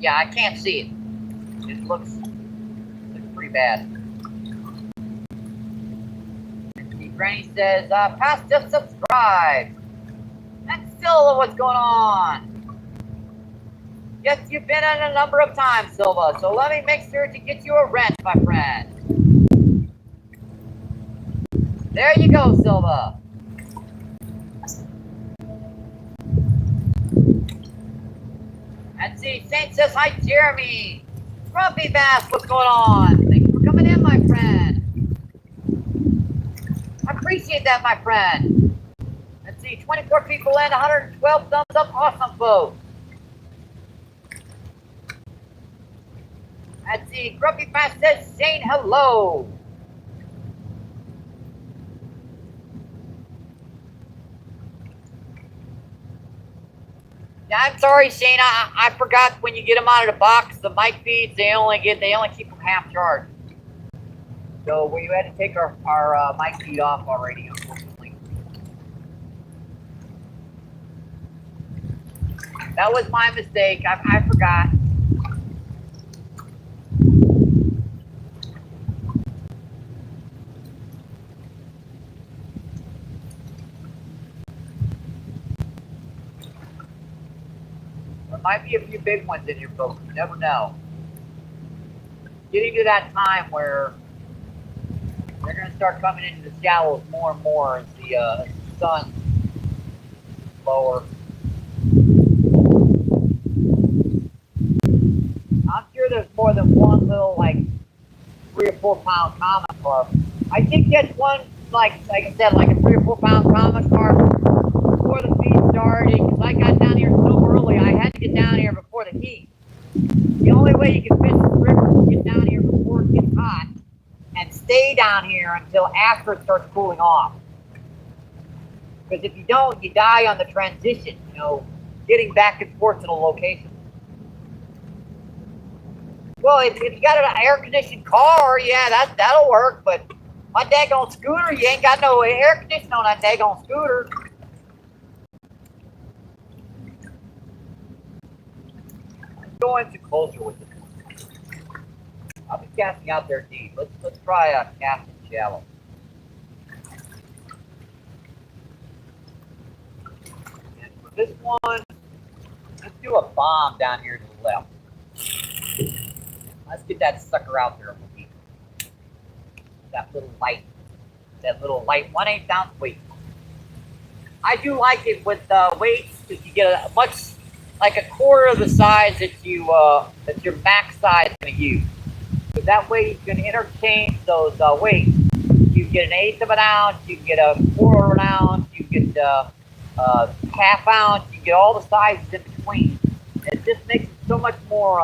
Yeah, I can't see it. It looks pretty bad. Let's see, Granny says, "Pass just subscribe." And Silva, what's going on? Yes, you've been in a number of times, Silva. So let me make sure to get you a wrench, my friend. There you go, Silva. And see, Saint says, hi, Jeremy. Grumpy Bass, what's going on? Thanks for coming in, my friend. I appreciate that, my friend. Let's see, 24 people in, 112 thumbs up. Awesome, folks. Let's see, Grumpy Bass says, Shane, hello. Yeah, I'm sorry, Shane. I forgot when you get them out of the box, the mic feeds, they only keep them half charged. So we had to take our mic feed off already, unfortunately. That was my mistake. I forgot. There might be a few big ones in here, folks. You never know. Getting to that time where they're going to start coming into the shallows more and more as the sun lower. I'm sure there's more than one little, like, 3 or 4 pound common carp. I did catch one, like I said, like a 3 or 4 pound common carp before the feed started, because I got down here so early. I had to get down here before the heat. The only way you can fish the river is to get down here before it gets hot and stay down here until after it starts cooling off. Because if you don't, you die on the transition, you know, getting back and forth to the location. Well, if you got an air-conditioned car, yeah, that'll work, but my daggone scooter, you ain't got no air conditioning on that daggone scooter. Let's go into closer with this. I'll be casting out there deep. Let's try casting shallow. And for this one, let's do a bomb down here to the left. Let's get that sucker out there. That little light 1/8 ounce weight. I do like it with weights because you get a much, like a quarter of the size that your max size is going to use. So that way you can interchange those weights. You get an 1/8 of an ounce, you can get a 1/4 of an ounce, you get half ounce, you get all the sizes in between. It just makes it so much more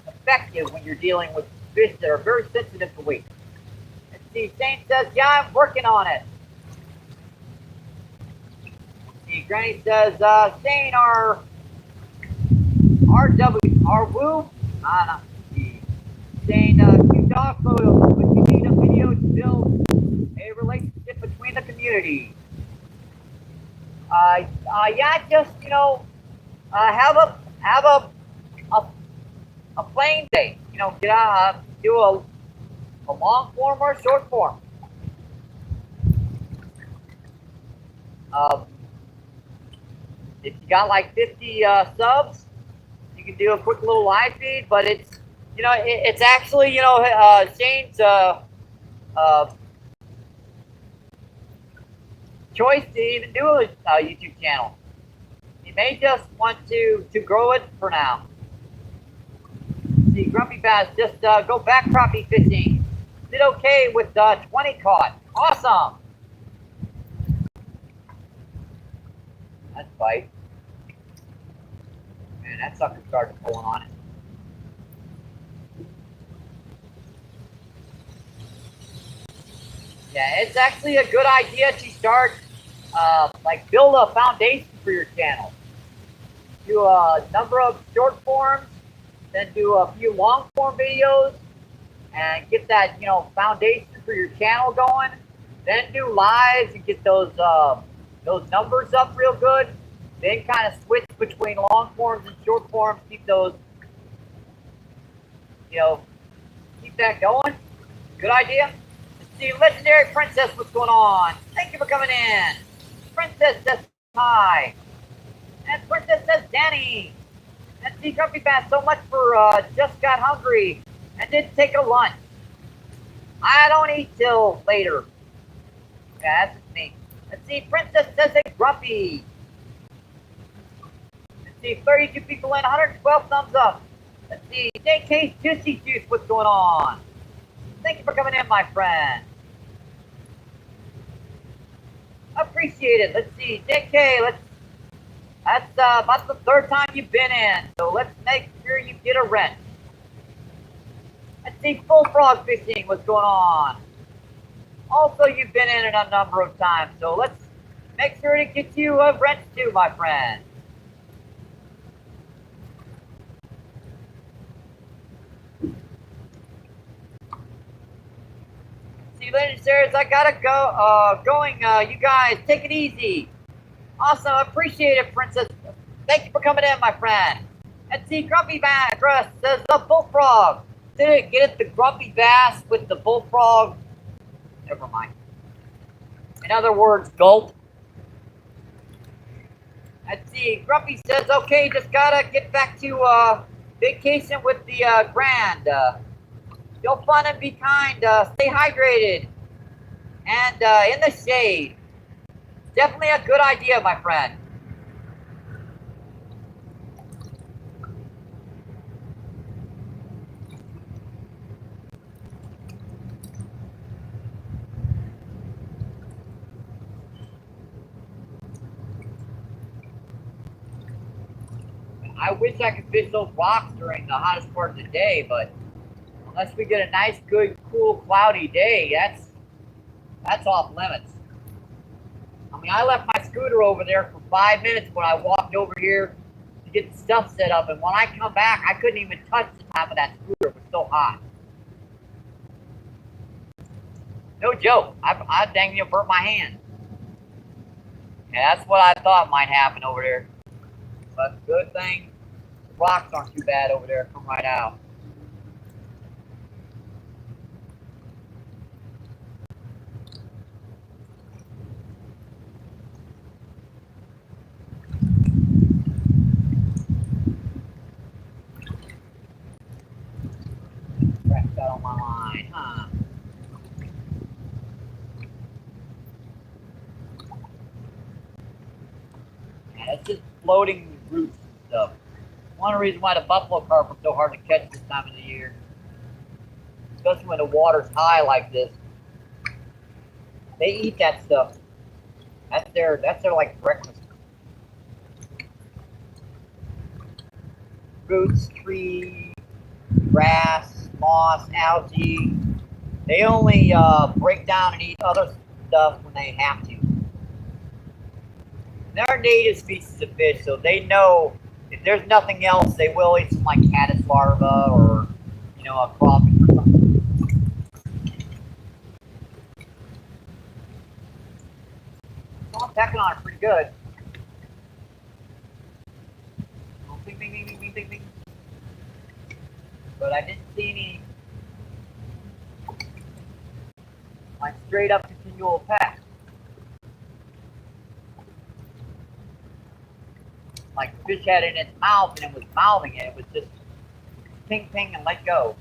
effective when you're dealing with fish that are very sensitive to weight. Let's see, Shane says, yeah, I'm working on it. Let's see, Granny says, Shane, our woo? I don't know. Shane, cute dog photos, but you need a video to build a relationship between the community. Yeah, just, you know, have a playing day. You know, get out, do a long form or a short form. If you got like 50 subs, you can do a quick little live feed. But it's, you know, it's actually, you know, Shane's choice to even do a YouTube channel. You may just want to grow it for now. See, Grumpy Bass, just go back crappie fishing. Did okay with 20 caught. Awesome. That's bite. Man, that sucker started pulling on it. Yeah, it's actually a good idea to start, like, build a foundation for your channel. Do a number of short forms, then do a few long form videos, and get that, you know, foundation for your channel going. Then do lives and get those numbers up real good. Then kind of switch between long forms and short forms. Keep those, you know, keep that going. Good idea. Let's see, Legendary Princess, what's going on? Thank you for coming in. Princess says hi. And Princess says Danny. And see, Grumpy Bass, so much for just got hungry and didn't take a lunch. I don't eat till later. Yeah, that's just me. Let's see, Princess says hey, Grumpy. Let's see, 32 people in, 112 thumbs up. Let's see, JK's Juicy Juice, what's going on? Thank you for coming in, my friend. Appreciate it. Let's see, JK, that's about the 3rd time you've been in, so let's make sure you get a wrench. Let's see, Bullfrog Fishing, what's going on? Also, you've been in a number of times, so let's make sure to get you a wrench too, my friend. See, Legendaries, I gotta go. You guys, take it easy. Awesome, appreciate it, Princess. Thank you for coming in, my friend. Let's see, Grumpy Bass says the bullfrog. Did it get it the Grumpy Bass with the bullfrog? Never mind. In other words, gulp. Let's see. Grumpy says, okay, just gotta get back to vacation with the Grand. Still fun and be kind. Stay hydrated. And in the shade. Definitely a good idea, my friend. I wish I could fish those rocks during the hottest part of the day, but unless we get a nice, good, cool, cloudy day, that's off limits. I mean, I left my scooter over there for 5 minutes when I walked over here to get the stuff set up, and when I come back, I couldn't even touch the top of that scooter. It was so hot. No joke. I dang near burnt my hand. Yeah, that's what I thought might happen over there. But good thing, the rocks aren't too bad over there. Come right out. Cracked that on my line, huh? Yeah, that's just floating roots and stuff. One of the reasons why the buffalo carp are so hard to catch this time of the year. Especially when the water's high like this. They eat that stuff. That's their like breakfast. Roots, tree, grass, moss, algae. They only break down and eat other stuff when they have to. They're native species of fish, so they know if there's nothing else, they will eat some like caddis larva or, you know, a crawfish or something. So I'm pecking on it pretty good. Bing, bing, bing, bing, bing, bing. But I didn't see any like straight up continual peck. Like the fish had it in its mouth and it was mouthing it. It was just ping, ping, and let go.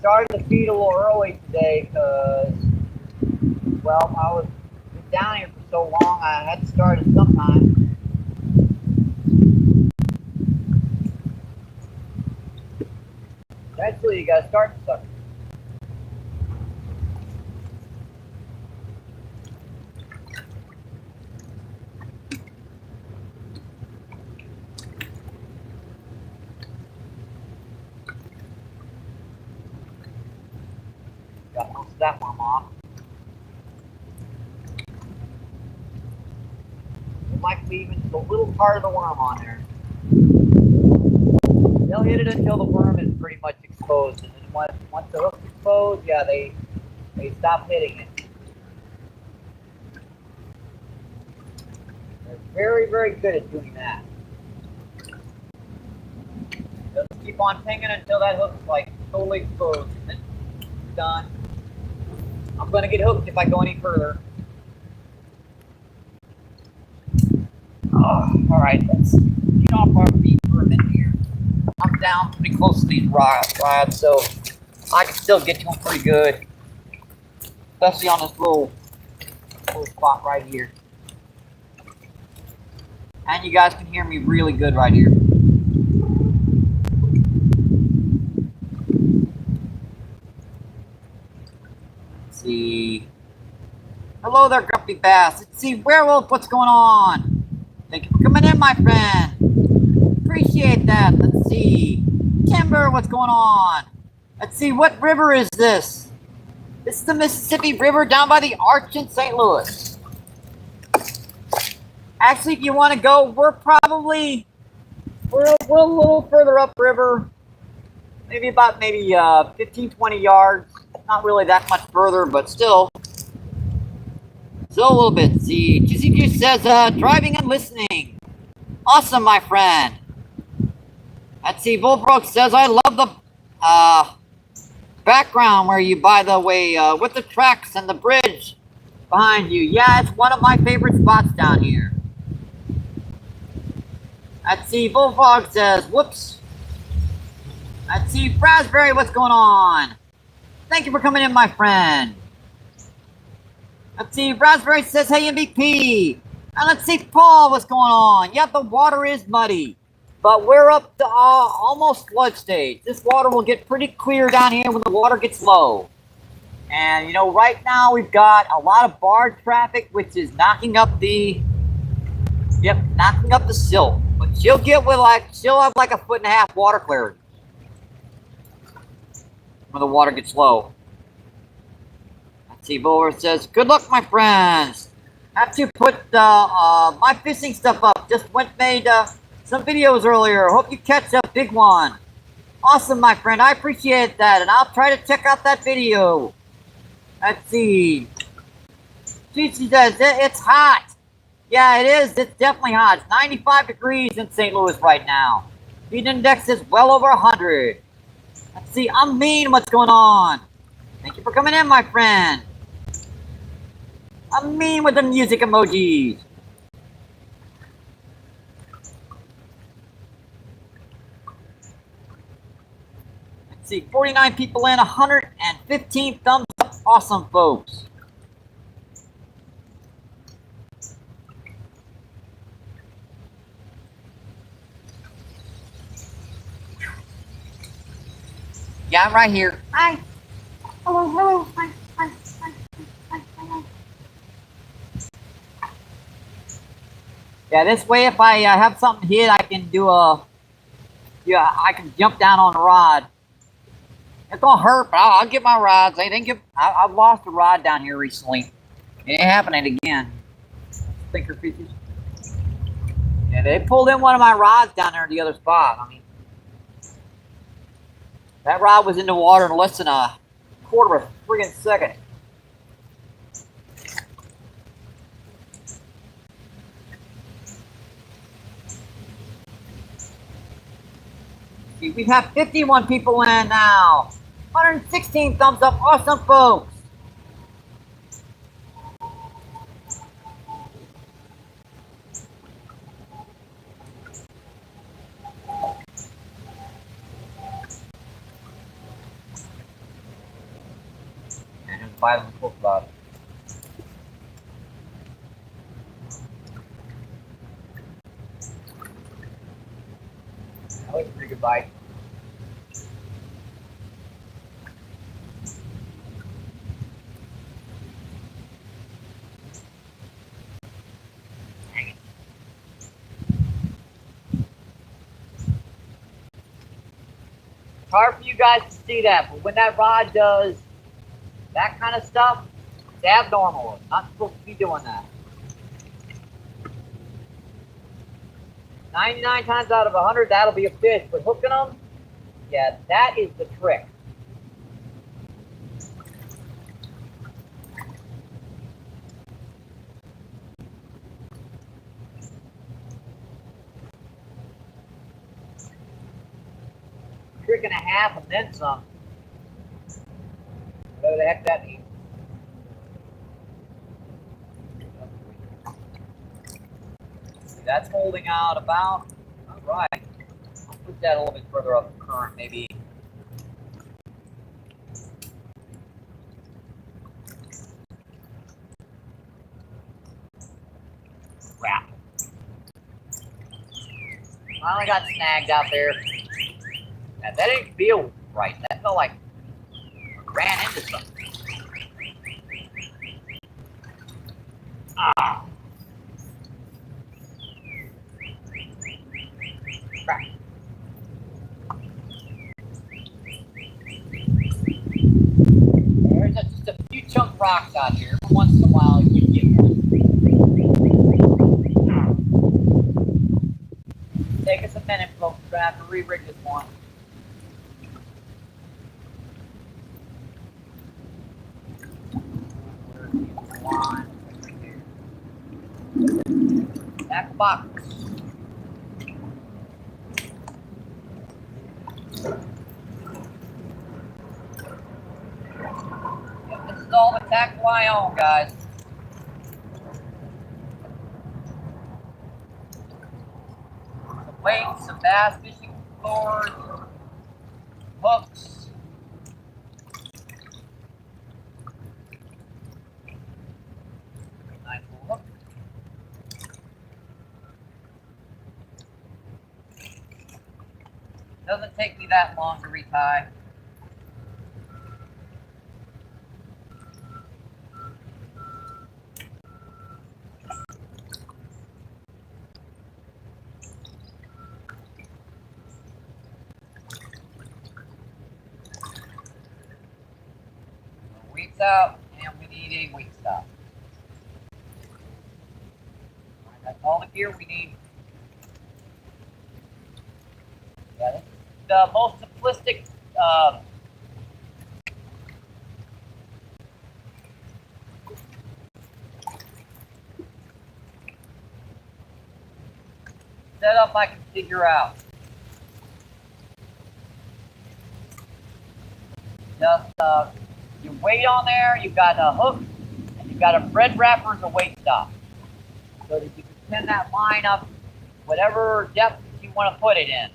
Started to feed a little early today because, well, I was down here for so long, I had to start it sometime. Eventually, you gotta start the sucker. Got most of that worm off. There might be even just a little part of the worm on there. They'll hit it until the worm is pretty much exposed, and then once the hook's exposed, yeah, they stop hitting it. They're very, very good at doing that. They'll just keep on pinging until that hook's like totally exposed, and then it's done. I'm gonna get hooked if I go any further. Oh, all right, let's get off our feet for a minute here. I'm down pretty close to these rods, so I can still get to them pretty good, especially on this little spot right here. And you guys can hear me really good right here. Let's see. Hello there, Grumpy Bass. Let's see, Werewolf, what's going on? Thank you for coming in, my friend. Appreciate that. Let's see. Timber, what's going on? Let's see, what river is this? This is the Mississippi River down by the Arch in St. Louis. Actually, if you want to go, we're a little further upriver. Maybe about 15, 20 yards. Not really that much further, but still. So a little bit. See, Juicy Juice says, driving and listening. Awesome, my friend. Let's see, Bullbrook says, I love the background where you, by the way, with the tracks and the bridge behind you. Yeah, it's one of my favorite spots down here. Let's see, Bullfrog says, whoops. Let's see, Raspberry, what's going on? Thank you for coming in, my friend. Let's see, Raspberry says, hey, MVP. And let's see, Paul, what's going on? Yeah, the water is muddy, but we're up to almost flood stage. This water will get pretty clear down here when the water gets low. And, you know, right now we've got a lot of barge traffic, which is knocking up the silt. But she'll have like 1.5 foot water clearance when the water gets low. Let's see, Bowler says, good luck, my friends. Have to put my fishing stuff up. Just made some videos earlier. Hope you catch a big one. Awesome, my friend. I appreciate that, and I'll try to check out that video. Let's see. She says, it's hot. Yeah, it is. It's definitely hot. It's 95 degrees in St. Louis right now. Heat index is well over 100. Let's see. I'm mean. What's going on? Thank you for coming in, my friend. I'm mean with the music emojis. Let's see. 49 people in, 115 thumbs up. Awesome, folks. Yeah, I'm right here. Hi. Hello. Hi. Yeah, this way, if I have something hit, I can I can jump down on the rod. It's gonna hurt, but I'll get my rods. I've lost a rod down here recently. It ain't happening again. Thinker fishes. Yeah, they pulled in one of my rods down there in the other spot. I mean, that rod was in the water in less than a quarter of a friggin' second. See, we have 51 people in now. 116 thumbs up. Awesome, folks. Buy them a cook bottle. That was a pretty good bite. Dang it. It's hard for you guys to see that, but when that rod does that kind of stuff, it's abnormal. It's not supposed to be doing that. 99 times out of 100, that'll be a fish. But hooking them, yeah, that is the trick. Trick and a half and then some. Whatever the heck that means. See, that's holding out about, all right. I'll put that a little bit further up the current, maybe. Crap. Finally got snagged out there. Now, that didn't feel right. That felt like ran into something. Ah. crap. There's just a few chunk rocks out here. Every once in a while you can get one. Take us a minute, folks. We're going to have to re-rig this one. Back box. Yep, this is all the tackle I own, guys. Some weights, some bass fishing lures, hooks. Nice little hook. Doesn't take me that long to retie. Weights out, and we need a weight stop. Alright, that's all the gear we need. Yeah, this is the most simplistic setup I can figure out. Just your weight on there, you've got a hook, and you've got a bread wrapper as a weight stop. So that you can pin that line up whatever depth you want to put it in.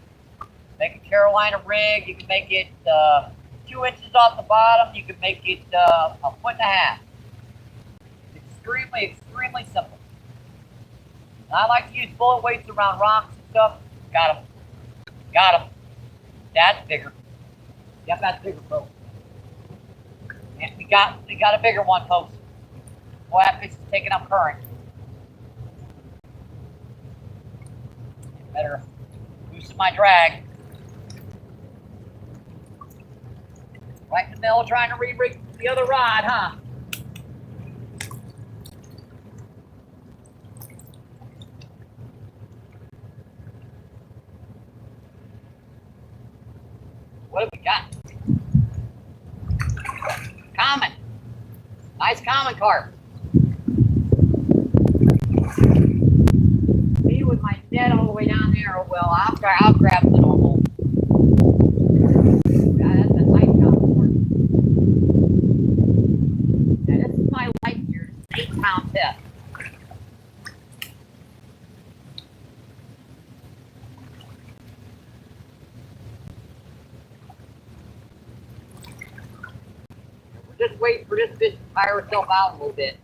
Make a Carolina rig, you can make it 2 inches off the bottom, you can make it a foot and a half. It's extremely, extremely simple. And I like to use bullet weights around rocks and stuff. Got them. Got them. That's bigger. Yep, that's bigger, folks. And we got a bigger one, folks. Boy, that fish is taking up current. Better loosen my drag. Right in the middle, trying to re-rig the other rod, huh? What have we got? Common. Nice common carp. Me with my net all the way down there. Oh well, I'll grab the normal. Yeah, that's a nice common carp. Now this is my light here. It's 8-pound test. Just wait for this fish to tire itself out a little bit.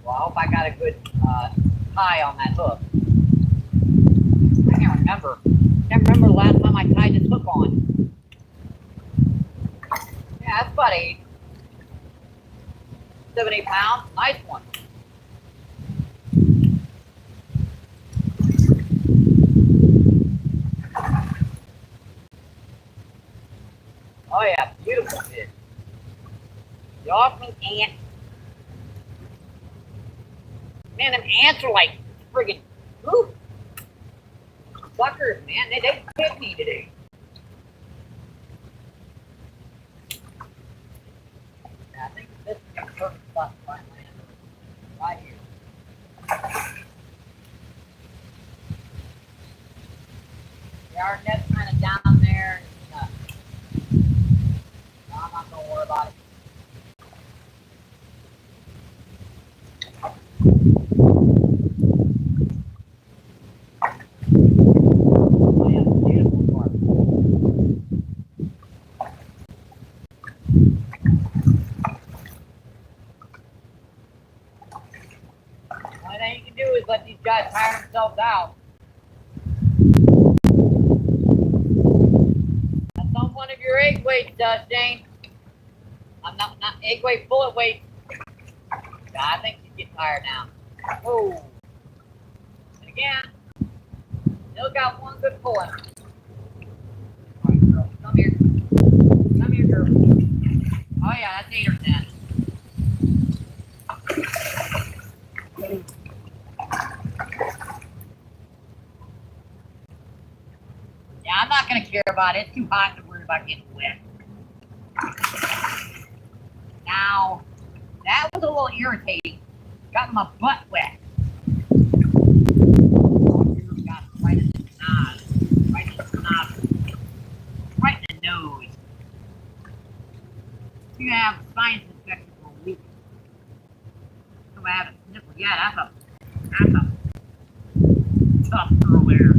Well, I hope I got a good tie on that hook. I can't remember. I can't remember the last time I tied this hook on. Yeah, that's about 7-8 pounds. Nice one. Oh yeah, beautiful fish. The Austin ant. Man, them ants are like friggin' whoo. Suckers, man. They hit me today. I think this is a perfect spot to find land. Right here. Yeah, our net's kind of down there. No, I'm not going to worry about it. Oh, yeah, beautiful carp. Only thing you can do is let these guys tire themselves out. your egg weight, Shane. I'm not egg weight, bullet weight. I think she's getting tired now. Oh. And again, still got one good pull in her. All right, girl, come here. Come here, girl. Oh yeah, that's 8 or 10. Yeah, I'm not gonna care about it. It's too hot to worry about getting wet. Now, that was a little irritating. Got my butt wet. Got right in the nose. Right in the nose. Right in the nose. You're gonna have a sinus infection for a week. So I have a sniffle. Yeah, that's a tough girl there.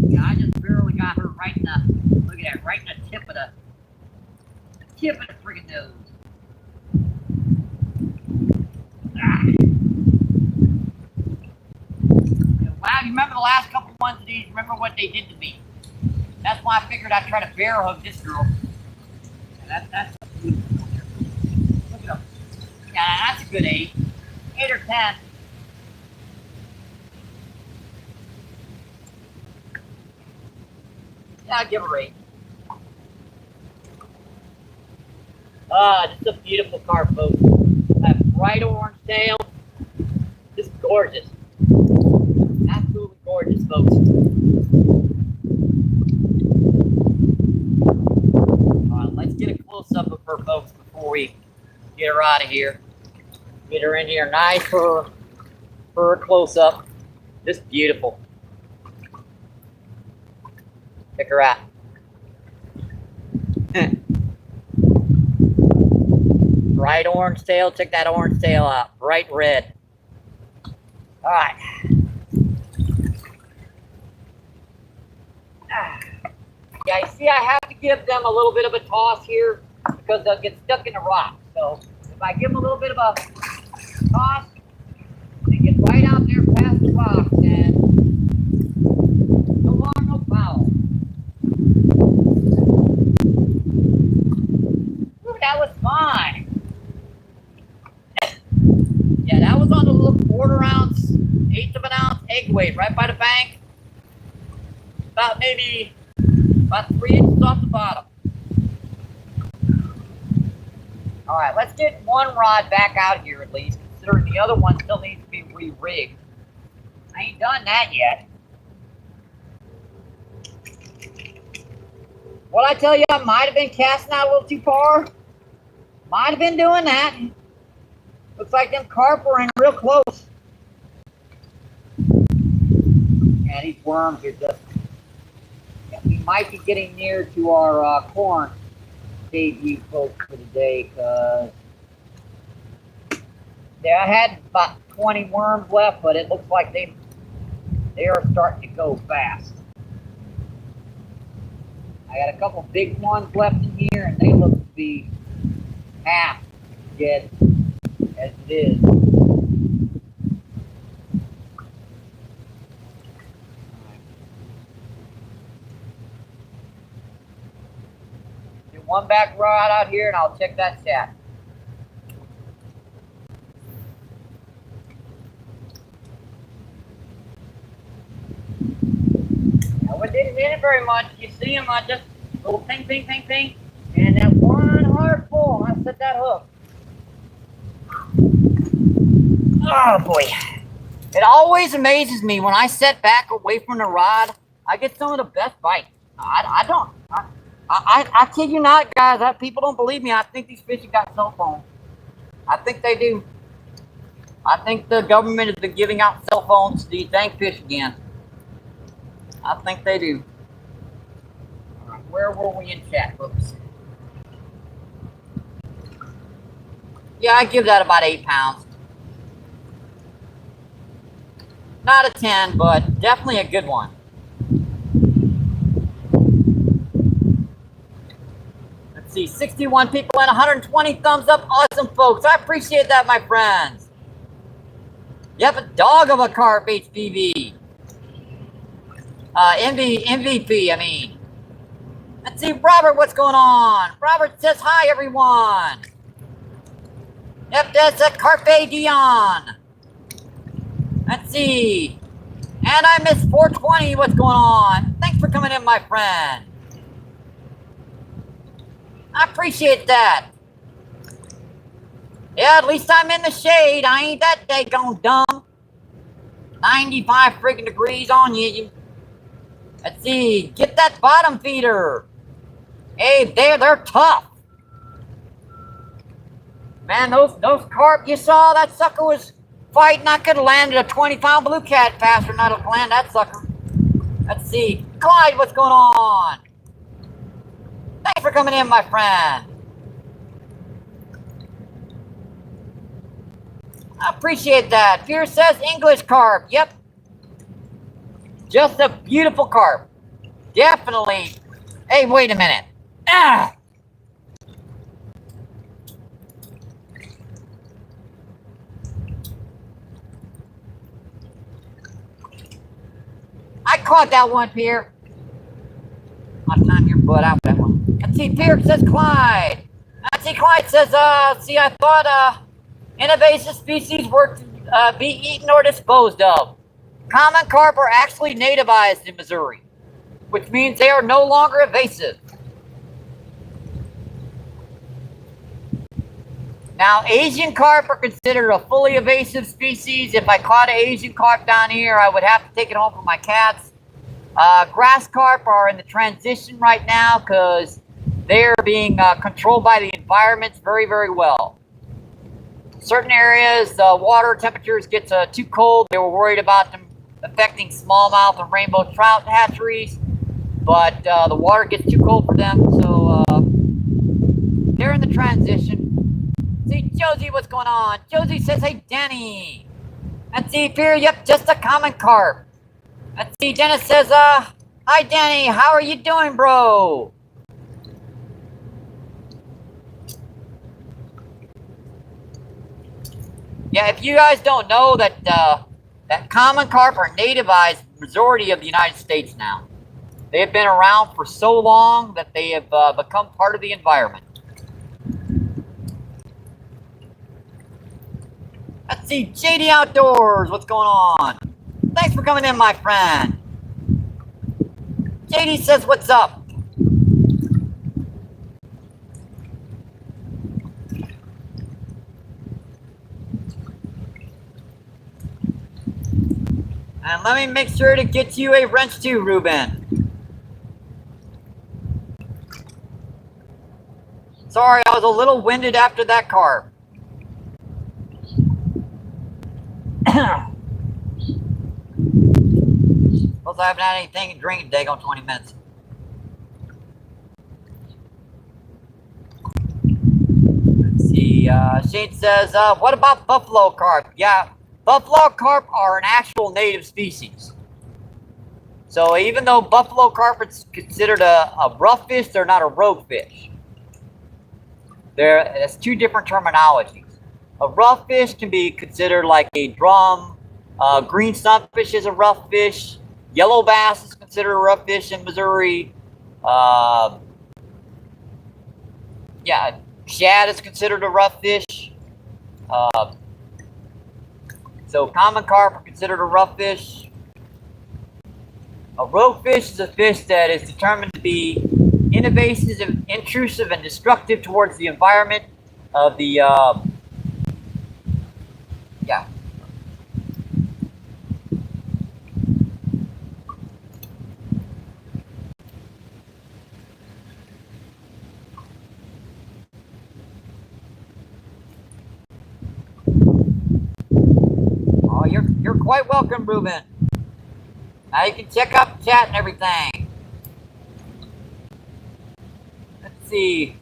Yeah, I just barely got her right in the, look at that, right in the tip of the friggin' nose. Ah. Wow, you remember the last couple ones of these? Remember what they did to me? That's why I figured I'd try to bear hug this girl. Yeah, that's a beautiful one there. Look at her. Yeah, that's a good 8. 8 or 10. Yeah, I'll give her 8. Just a beautiful carp, folks. That bright orange tail. Just gorgeous. Absolutely gorgeous, folks. Let's get a close-up of her, folks, before we get her out of here. Get her in here nice for a close-up. Just beautiful. Check her out. Bright orange tail. Check that orange tail out. Bright red. All right. Yeah, you see, I have to give them a little bit of a toss here because they'll get stuck in the rock. So if I give them a little bit of a toss, they get right out there past the rock, and no harm, no foul. Ooh, that was fine. Yeah, that was on the little 1/4 ounce, 1/8 of an ounce egg weight right by the bank. About maybe about 3 inches off the bottom. All right, let's get one rod back out here at least, considering the other one still needs to be re-rigged. I ain't done that yet. What I tell you, I might have been casting out a little too far. Might have been doing that. Looks like them carp were in real close. Yeah, these worms are just... We might be getting near to our corn debut, folks, for today, because I had about 20 worms left, but it looks like they are starting to go fast. I got a couple big ones left in here, and they look to be half dead as it is. One back rod out here, and I'll check that chat. Now, it didn't hit it very much. You see him, I just little ping, ping, ping, ping, and that one hard pull. I set that hook. Oh boy! It always amazes me when I set back away from the rod. I get some of the best bites. I kid you not, guys. People don't believe me. I think these fish have got cell phones. I think they do. I think the government has been giving out cell phones to these dang fish again. I think they do. All right, where were we in chat, folks? Yeah, I give that about 8 pounds. Not a 10, but definitely a good one. Let's see, 61 people and 120 thumbs up. Awesome, folks. I appreciate that, my friends. Yep, a dog of a carp, HPV. MVP, I mean. Let's see, Robert, what's going on? Robert says, hi, everyone. Yep, that's a Carpe Diem. Let's see. And I missed 420, what's going on? Thanks for coming in, my friend. I appreciate that. Yeah, at least I'm in the shade. I ain't that daggone dumb. 95 friggin' degrees on you. Let's see. Get that bottom feeder. Hey, they're tough. Man, those carp you saw, that sucker was fighting. I could have landed a 20-pound blue cat faster than I'd have landed that sucker. Let's see. Clyde, what's going on? Thanks for coming in, my friend. I appreciate that. Fear says English carp. Yep. Just a beautiful carp. Definitely. Hey, wait a minute. Ah! I caught that one, Pierre. I'll time your butt out with that one. Let's see, Pierre says Clyde. Let's see, Clyde says, see, I thought, invasive species were to be eaten or disposed of. Common carp are actually nativized in Missouri, which means they are no longer invasive. Now, Asian carp are considered a fully invasive species. If I caught an Asian carp down here, I would have to take it home for my cats. Grass carp are in the transition right now because they're being controlled by the environments very, very well. Certain areas, the water temperatures get too cold. They were worried about them affecting smallmouth and rainbow trout hatcheries, but the water gets too cold for them, so they're in the transition. See, Josie, what's going on? Josie says, hey, Danny. Let's see, Pierre, yep, just a common carp. Let's see, Dennis says, hi, Danny, how are you doing, bro? Yeah, if you guys don't know that that common carp are nativized majority of the United States now. They have been around for so long that they have become part of the environment. Let's see, JD Outdoors, what's going on? Thanks for coming in, my friend. JD says, what's up? And let me make sure to get you a wrench too, Ruben. Sorry, I was a little winded after that carp. Suppose I haven't had anything to drink today on 20 minutes. Let's see, Shane says, what about buffalo carp? Yeah, buffalo carp are an actual native species. So even though buffalo carp is considered a rough fish, they're not a rogue fish. That's two different terminologies. A rough fish can be considered like a drum. Green sunfish is a rough fish. Yellow bass is considered a rough fish in Missouri. Yeah, shad is considered a rough fish. So common carp are considered a rough fish. A rogue fish is a fish that is determined to be invasive, intrusive, and destructive towards the environment of the, yeah. Oh, you're quite welcome, Ruben. Now you can check out the chat and everything. Let's see.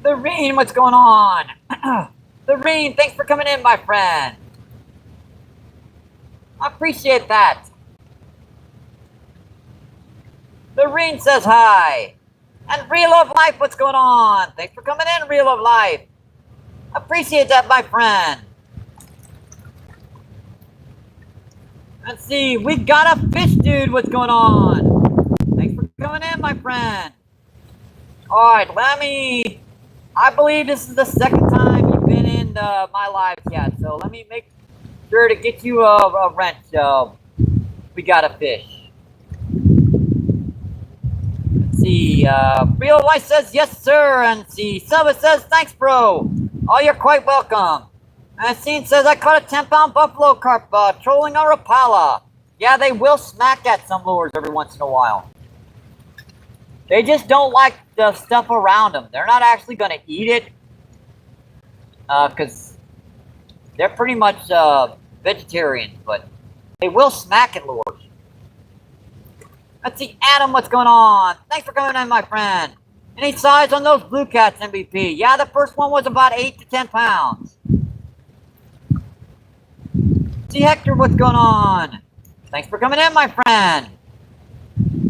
Lorene, what's going on? Lorene, thanks for coming in, my friend. I appreciate that. Lorene says hi. And Real of Life, what's going on? Thanks for coming in, Real of Life. I appreciate that, my friend. Let's see, we got a fish dude, what's going on? Thanks for coming in, my friend. All right, I believe this is the second time you've been in my live chat, so let me make sure to get you a wrench. We got a fish. Let's see, Real Life says yes, sir, and see, Suba says thanks, bro. Oh, you're quite welcome. And Scene says I caught a 10-pound buffalo carp trolling a Rapala. Yeah, they will smack at some lures every once in a while. They just don't like the stuff around them. They're not actually going to eat it because they're pretty much vegetarians, but they will smack at lures. Let's see, Adam, what's going on? Thanks for coming in, my friend. Any size on those blue cats, MVP? Yeah, the first one was about 8 to 10 pounds. See, Hector, what's going on? Thanks for coming in, my friend.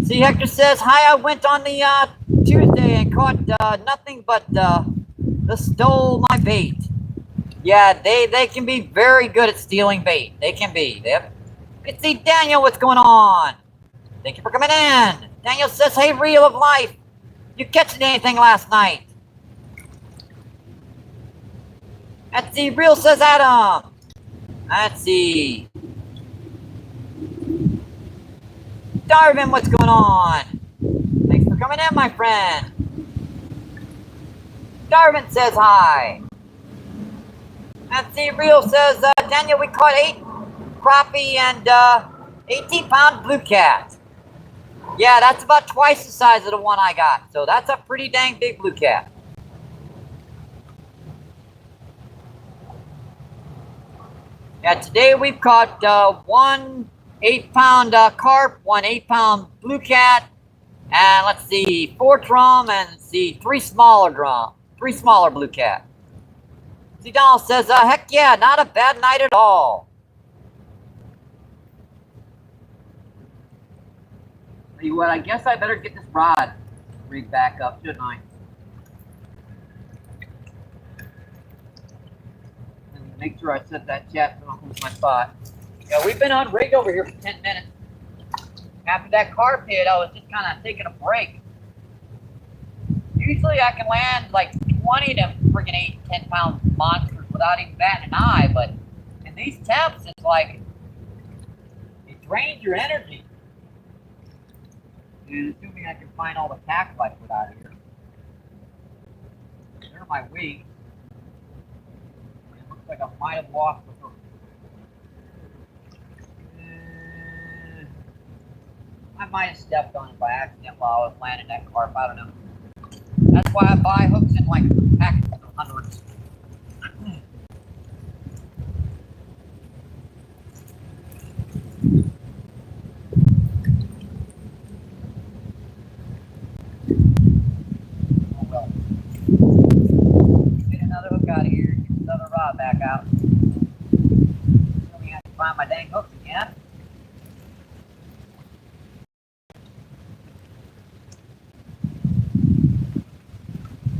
See, Hector says, hi, I went on the Tuesday and caught nothing but stole my bait. Yeah, they can be very good at stealing bait. They can be. Let's see, Daniel, what's going on? Thank you for coming in. Daniel says, hey, Real of Life, you catching anything last night? Let's see, Real says Adam. Let's see. Darvin, what's going on? Thanks for coming in, my friend. Darvin says hi. Let's see, Real says, Daniel, we caught 8 crappie and 18-pound blue cat. Yeah, that's about twice the size of the one I got. So that's a pretty dang big blue cat. Yeah, today we've caught 1 8-pound carp, 1 8-pound blue cat, and let's see, 4 drum, and let's see, 3 smaller blue cat. See, Donald says, heck yeah, not a bad night at all. Tell you what, I guess I better get this rod rigged back up, shouldn't I? And make sure I set that chat so I don't lose my spot. Yeah, we've been on rig over here for 10 minutes. After that carp hit, I was just kind of taking a break. Usually I can land like 20 of them friggin' 8, 10-pound monsters without even batting an eye, but in these temps, it's like, it drains your energy. And assuming I can find all the tackle I put out of here. There are my weights. It looks like I might have lost the hook. I might have stepped on it by accident while I was landing that carp. I don't know. That's why I buy hooks in like packets of hundreds. Oh well. Get another hook out of here. Get another rod back out. Then we have to find my dang hooks again.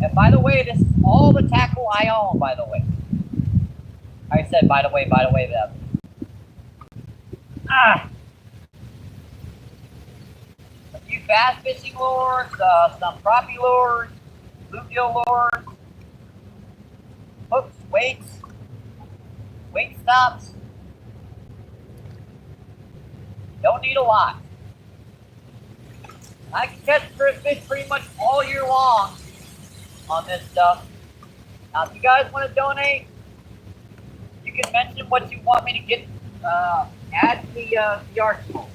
And by the way, this is all the tackle I own, by the way. I said, by the way, that. A few bass fishing lures, some crappie lures, bluegill lures, hooks, weights, weight stops. Don't need a lot. I can catch fish pretty much all year long on this stuff. Now, if you guys want to donate, you can mention what you want me to get, add to the arsenal.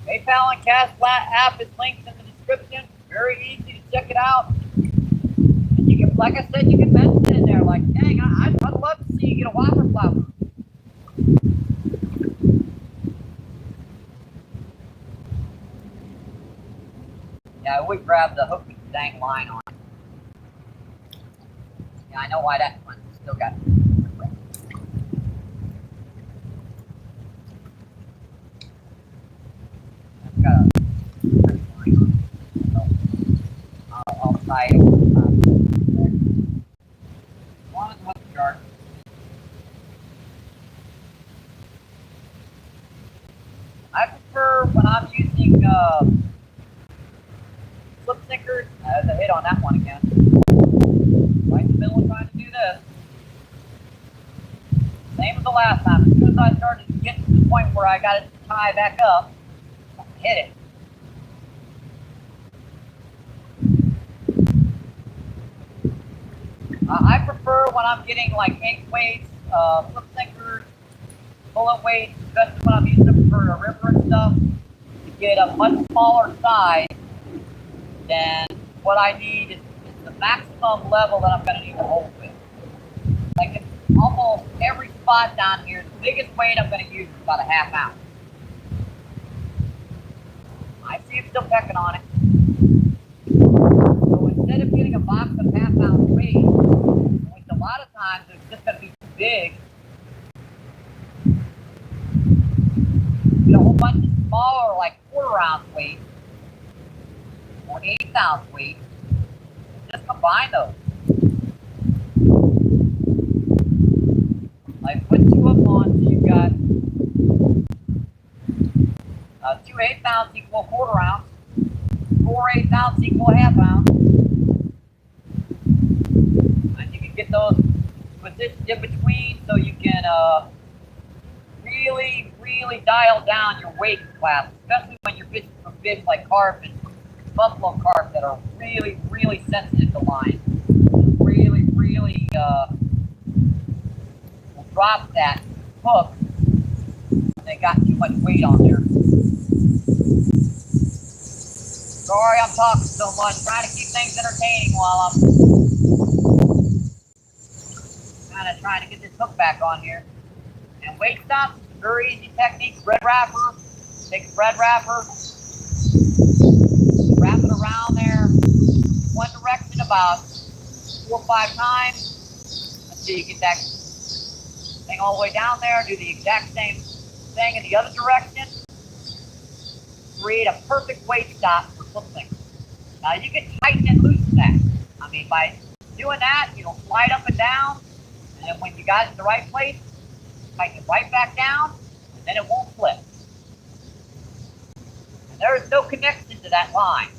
PayPal and Cash app is linked in the description. Very easy to check it out. And you can, like I said, you can mention it in there. Like, dang, I'd love to see you get a whopper flower. Yeah, I would grab the hook with the dang line on it. Yeah, I know why that one still got. I've got a line on it. So I'll tie it over the top. As long as the hook's sharp. I prefer when I'm using slip sinkers. There's a hit on that one again. Right in the middle of trying to do this. Same as the last time. As soon as I started to get to the point where I got it to tie back up, hit it. I prefer when I'm getting like 8 weights, flip sinkers, bullet weights, especially when I'm using them for a river and stuff, to get a much smaller size than what I need is the maximum level that I'm going to need to hold with. Like in almost every spot down here, the biggest weight I'm going to use is about a ½ ounce. I see him still pecking on it. So instead of getting a box of ½ ounce weight, which a lot of times it's just going to be too big, get a whole bunch of smaller, like 1/4 ounce weight or 1/8 ounce weight, just combine those. Like put 2 of them on, so you've got 2 1/8 ounce equal 1/4 ounce, 4 1/8 ounce equal a ½ ounce. And you can get those positioned in between so you can really dial down your weight class, especially when you're fishing for fish like carp and buffalo carp that are really sensitive to line. Really will drop that hook when they got too much weight on there. Sorry I'm talking so much, trying to keep things entertaining while I'm kind of trying to get this hook back on here. And weight stops is a very easy technique. Bread wrapper, take a bread wrapper, wrap it around there, one direction about 4 or 5 times until you get that thing all the way down there. Do the exact same thing in the other direction. Create a perfect weight stop for slip sinkers. Now you can tighten and loosen that. I mean, by doing that, you'll slide up and down, and then when you got it in the right place, tighten it right back down, and then it won't flip. And there is no connection to that line.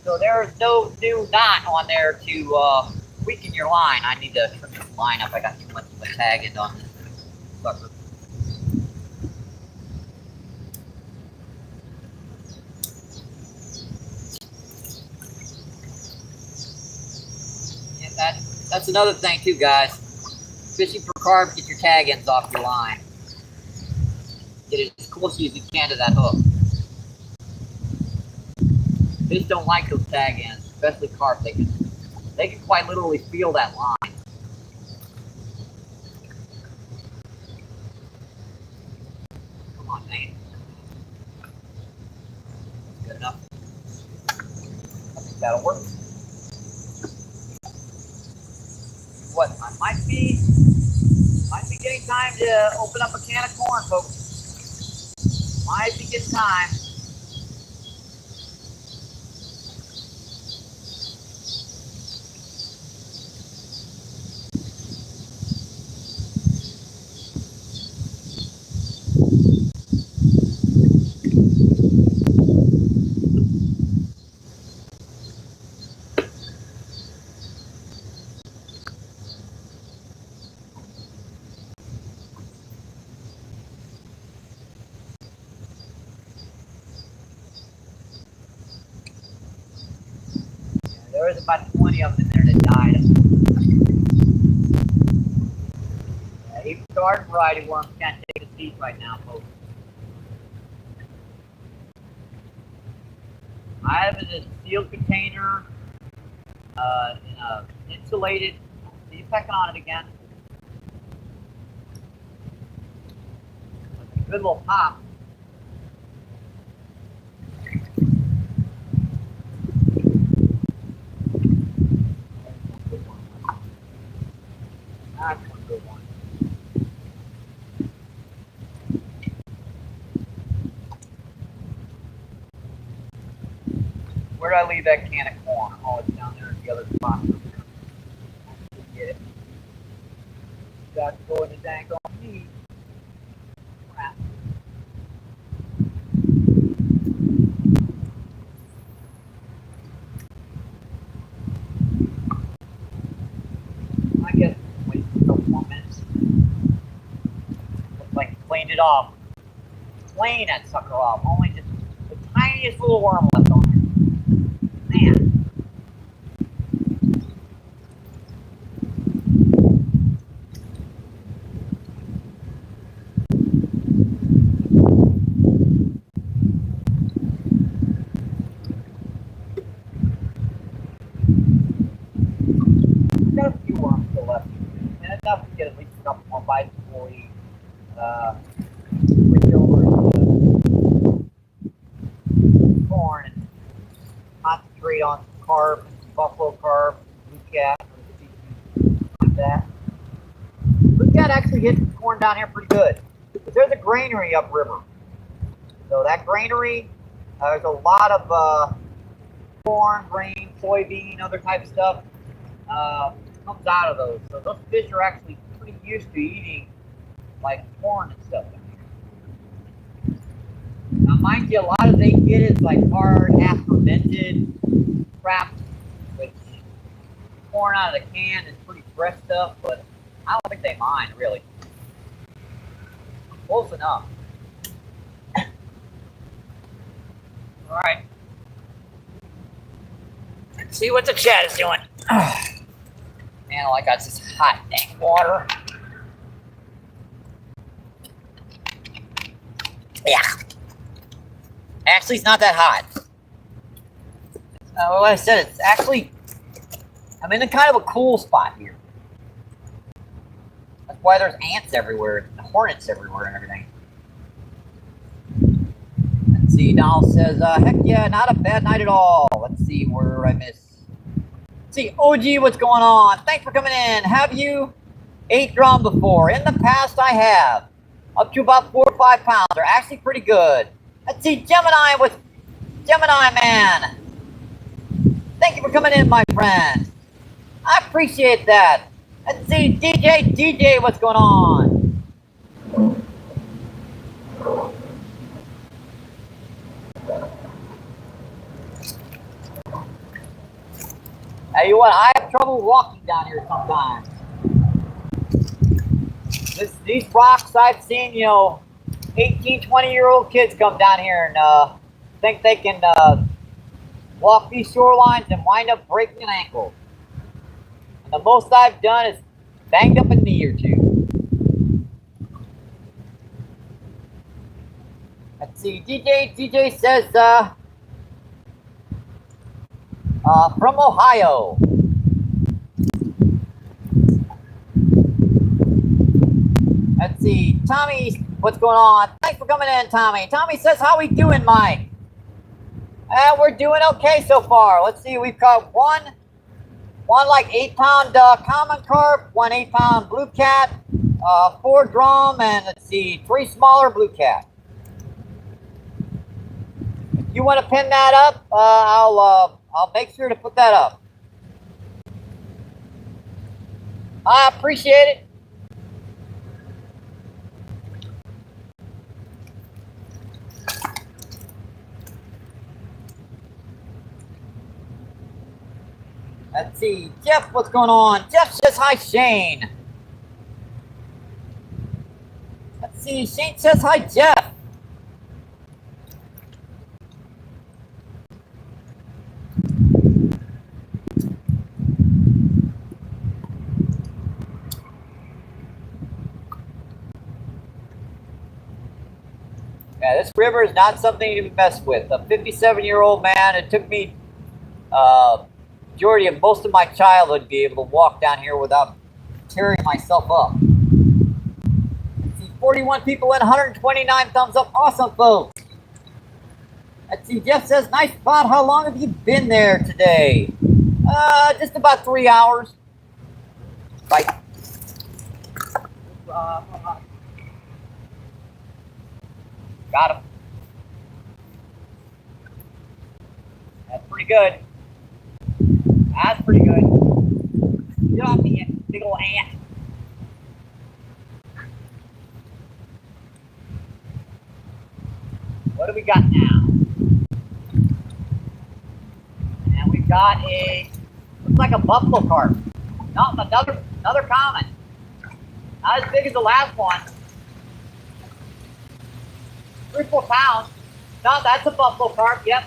So there is no new knot on there to weaken your line. I need to trim this line up. I got too much of a tag in on this sucker. And that's another thing too, guys. Fishing for carp, get your tag ends off your line. Get it as close as you can to that hook. Fish don't like those tag ends, especially carp. They can quite literally feel that line. Come on, man. Good enough. I think that'll work. What? I might be getting time to open up a can of corn, folks. Might be getting time. There was about 20 of them in there that died. Even garden variety worms can't take a seat right now, folks. I have it in a sealed container, in a insulated. See you pecking on it again. Good little pop. That's one good one. Where did I leave that can of corn? Oh, it's down there in the other spot. Get it. Got to go in the dang on me. Crap. it off. Playing that sucker off. Only just the tiniest little worm left on it. Man. Got a few worms still left. And enough to get at least a couple more bites before we switch over to corn and concentrate on some carp and some buffalo carp, blue cat, like that. Blue cat actually hits the corn down here pretty good. Because there's a granary upriver. So that granary, there's a lot of corn, grain, soybean, other type of stuff comes out of those. So those fish are actually pretty used to eating like corn and stuff in here. Now mind you, a lot of they get is like hard, half fermented crap, which corn out of the can is pretty fresh stuff, but I don't think they mind really. Close enough. Alright. Let's see what the chat is doing. Man, all I got is this hot dang water. Yeah. Actually, it's not that hot. Like I said, it's actually, I'm in a kind of a cool spot here. That's why there's ants everywhere, and hornets everywhere and everything. Let's see, Donald says, heck yeah, not a bad night at all. Let's see, where did I miss? See, OG, what's going on? Thanks for coming in. Have you ate drum before? In the past, I have. Up to about 4 or 5 pounds. They're actually pretty good. Let's see, Gemini, what's Gemini, man? Thank you for coming in, my friend. I appreciate that. Let's see, DJ, what's going on? Hey, you what? I have trouble walking down here sometimes. These rocks, I've seen, 18, 20-year-old kids come down here and think they can walk these shorelines and wind up breaking an ankle. And the most I've done is banged up a knee or two. Let's see, DJ says, from Ohio. Let's see, Tommy, what's going on? Thanks for coming in, Tommy. Tommy says, how we doing, Mike? We're doing okay so far. Let's see, we've caught one like 8-pound common carp, 1 8-pound blue cat, 4 drum, and let's see, 3 smaller blue cat. If you want to pin that up, I'll make sure to put that up. I appreciate it. Let's see, Jeff, what's going on? Jeff says hi, Shane. Let's see, Shane says hi, Jeff. Yeah, this river is not something to mess with. A 57-year-old man, it took me majority of most of my childhood to be able to walk down here without tearing myself up. Let's see, 41 people in, 129 thumbs up. Awesome, folks. Let's see, Jeff says, nice spot. How long have you been there today? Just about 3 hours. Bye. Got him. That's pretty good. That's pretty good. Get off me, you big old ant. What do we got now? And we've got looks like a buffalo carp. No, another common. Not as big as the last one. 3 or 4 pounds. No, that's a buffalo carp. Yep,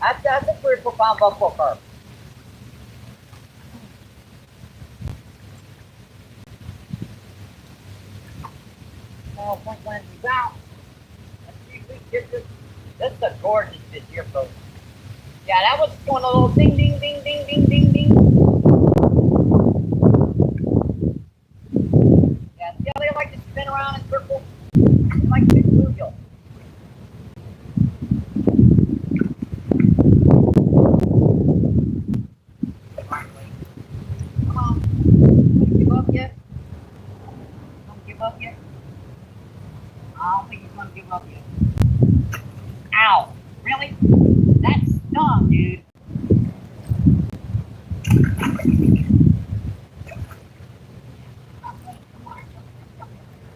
that's a 3 or 4 pound buffalo carp. Oh, point lenses out. Let's see if we can get this. This is a gorgeous fish here, folks. Yeah, that was going a little ding, ding, ding, ding, ding, ding, ding. Yeah, see how they like to spin around in circles? They like big bluegill. Come on. Don't give up yet. Don't give up yet. I don't think he's going to give up yet. Ow. Really? That stung, dude.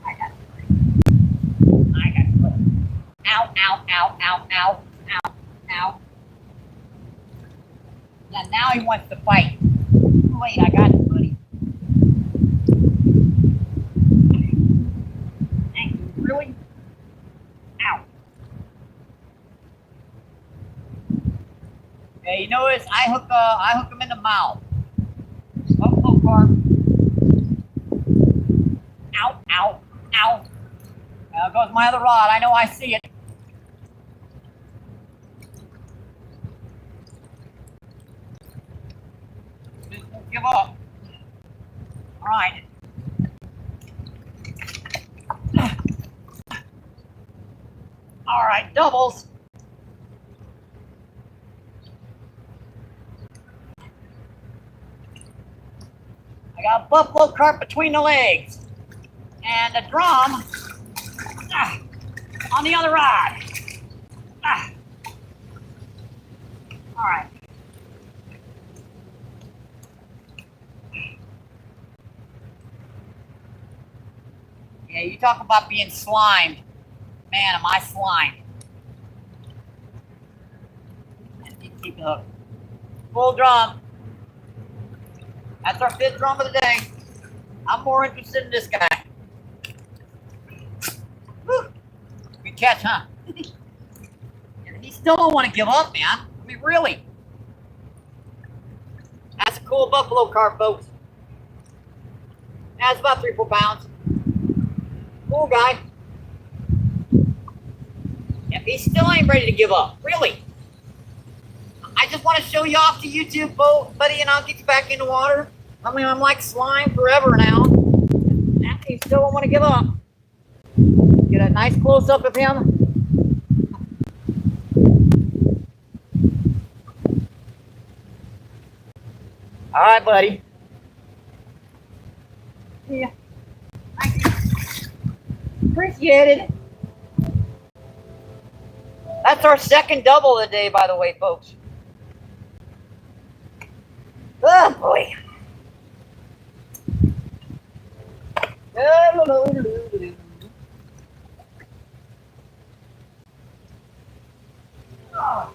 I got it. Ow, ow, ow, ow, ow, ow, ow. Yeah, now he wants to fight. Wait, I got you, buddy. Hey, really? Ow. Hey, you notice I hook him in the mouth. Buffalo carp. Ow, ow, ow. There goes my other rod. I know I see it. Just don't give up. All right. All right, doubles. I got a buffalo carp between the legs and a drum on the other rod. All right. Yeah, you talk about being slimed. Man, am I slimed. Keep the hook. Full drum. That's our 5th drum of the day. I'm more interested in this guy. Whew. Good catch, huh? He still don't want to give up, man. I mean, really. That's a cool buffalo carp, folks. That's about 3 or 4 pounds. Cool guy. If he still ain't ready to give up, really. I just want to show you off to YouTube, buddy, and I'll get you back in the water. I mean, I'm like slime forever now. And he still don't want to give up. Get a nice close-up of him. All right, buddy. Yeah. Thank you. Appreciate it. That's our 2nd double of the day, by the way, folks. Oh, boy. Oh.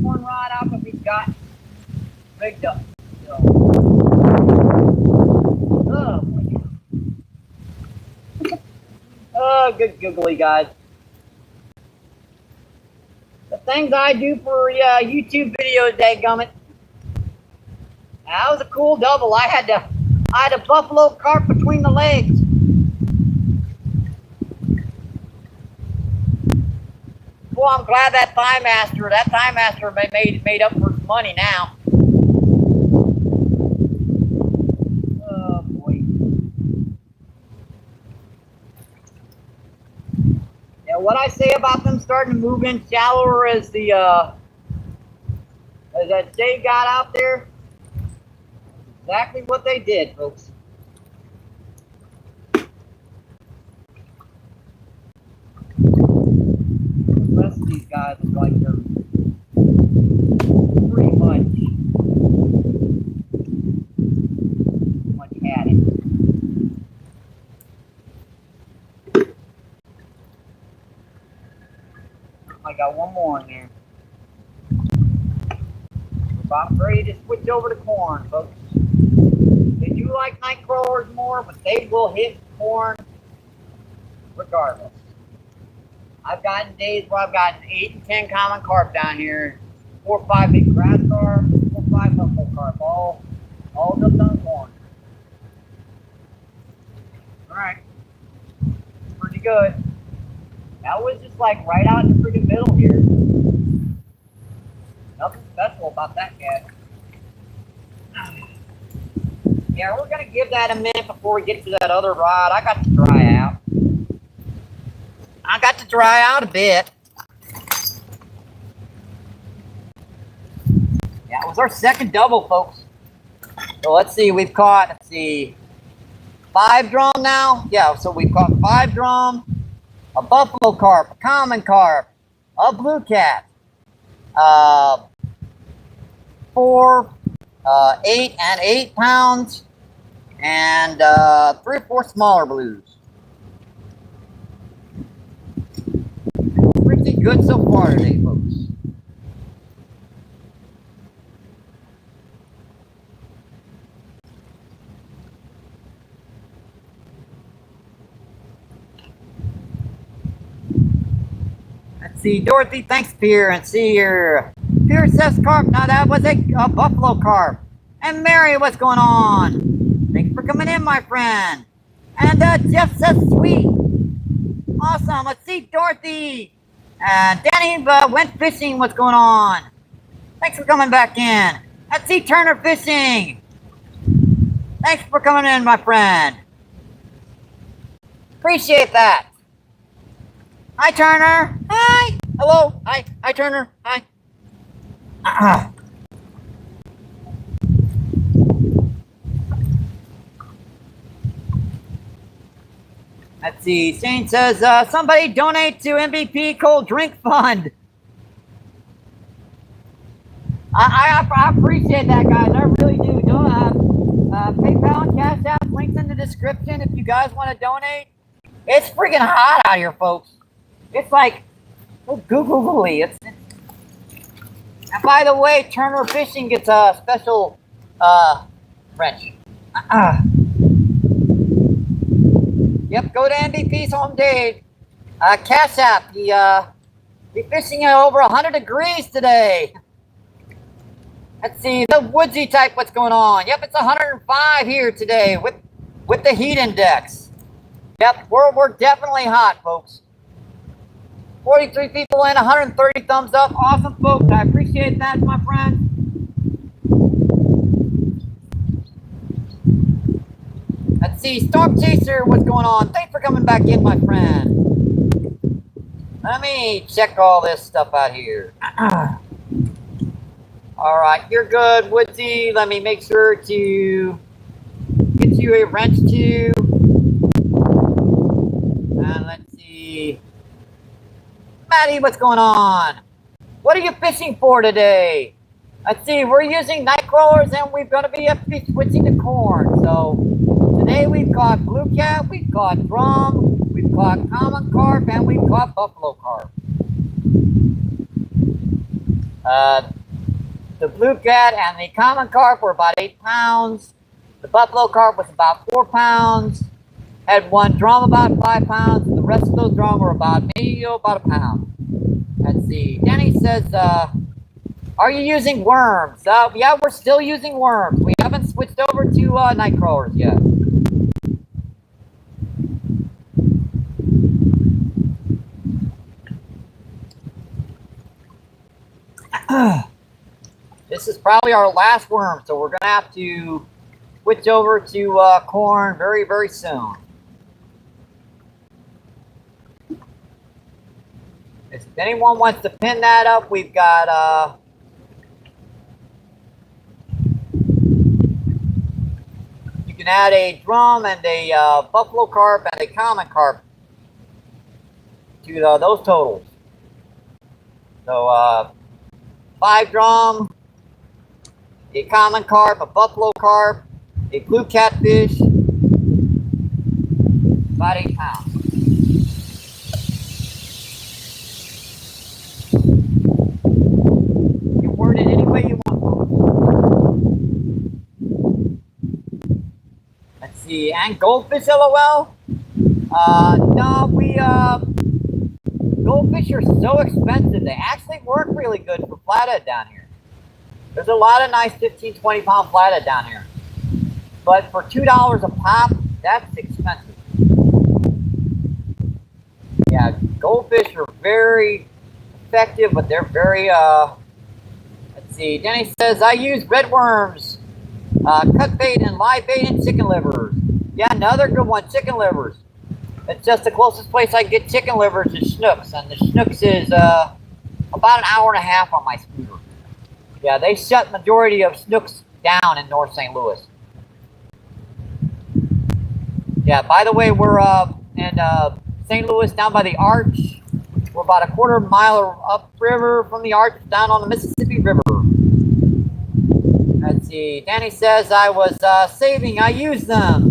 Rod out if he's got rigged up. So. Oh, boy. Oh, good googly, guys. The things I do for YouTube videos, dadgummit. That was a cool double. I had a buffalo carp between the legs. Well, I'm glad that Thigh Master made up for his money now. Oh boy. Yeah, what I say about them starting to move in shallower as that day got out there, exactly what they did, folks. The rest of these guys look like they're pretty much had it. I got one more in there. about ready to switch over to corn, folks. They do like night crawlers more, but they will hit corn regardless. I've gotten days where I've gotten 8 and 10 common carp down here, 4 or 5 big grass carp, 4 or 5 buffalo carp, all just on corn. All right, pretty good. That was just like right out in the freaking middle here. Nothing special about that cat. Yeah, we're gonna give that a minute before we get to that other rod. I got to dry out. A bit. Yeah, it was our second double, folks. So let's see, we've caught, 5 drum now. Yeah, so we've caught 5 drum, a buffalo carp, a common carp, a blue cat, 4, 8 and 8 pounds, and 3 or 4 smaller blues. Pretty good so far today, folks. Let's see, Dorothy, thanks, Pierre, and see here. Pierre says carp. Now that was a buffalo carp. And Mary, what's going on? Thanks for coming in, my friend. And Jeff says sweet. Awesome. Let's see, Dorothy. And Danny went fishing. What's going on? Thanks for coming back in. Let's see, Turner Fishing. Thanks for coming in, my friend. Appreciate that. Hi, Turner. Hi. Hello. Hi. Hi, Turner. Hi. Let's see. Shane says, somebody donate to MBP Cold Drink Fund. I appreciate that, guys. I really do. PayPal and Cash App, links in the description if you guys want to donate. It's freaking hot out here, folks. It's like, googly. And by the way, Turner Fishing gets a special wrench. Yep, go to MBP's home day. Cash App. Be fishing at over 100 degrees today. Let's see, the woodsy type, what's going on? Yep, it's 105 here today with the heat index. Yep, we're definitely hot, folks. 43 people in, 130 thumbs up. Awesome, folks. I appreciate that, my friend. Let's see, Storm Chaser, what's going on? Thanks for coming back in, my friend. Let me check all this stuff out here. All right, you're good, Woodsy. Let me make sure to get you a wrench too. And let's see. Maddie, what's going on? What are you fishing for today? Let's see, we're using night crawlers and we're going to be switching to corn. So today we've caught blue cat, we've caught drum, we've caught common carp, and we've caught buffalo carp. The blue cat and the common carp were about 8 pounds. The buffalo carp was about 4 pounds. Had one drum about 5 pounds. And the rest of those drum were about a pound. Let's see. Danny says, are you using worms? Yeah, we're still using worms. We haven't switched over to night crawlers yet. This is probably our last worm, so we're going to have to switch over to corn very, very soon. If anyone wants to pin that up, we've got you can add a drum and a buffalo carp and a common carp to those totals. So 5 drum, a common carp, a buffalo carp, a blue catfish, about 8 pounds. You can word it any way you want. and goldfish, LOL. No, goldfish are so expensive. They actually work really good for flathead down here. There's a lot of nice 15, 20 pound flathead down here. But for $2 a pop, that's expensive. Yeah, goldfish are very effective, but they're very, let's see. Denny says, I use red worms, cut bait and live bait and chicken livers. Yeah, another good one, chicken livers. It's just the closest place I can get chicken livers is Schnucks, and the Schnucks is about an hour and a half on my scooter. Yeah, they shut majority of Schnucks down in North St. Louis. Yeah, by the way, we're in St. Louis down by the Arch. We're about a quarter mile upriver from the Arch down on the Mississippi River. Let's see, Danny says I was saving, I used them.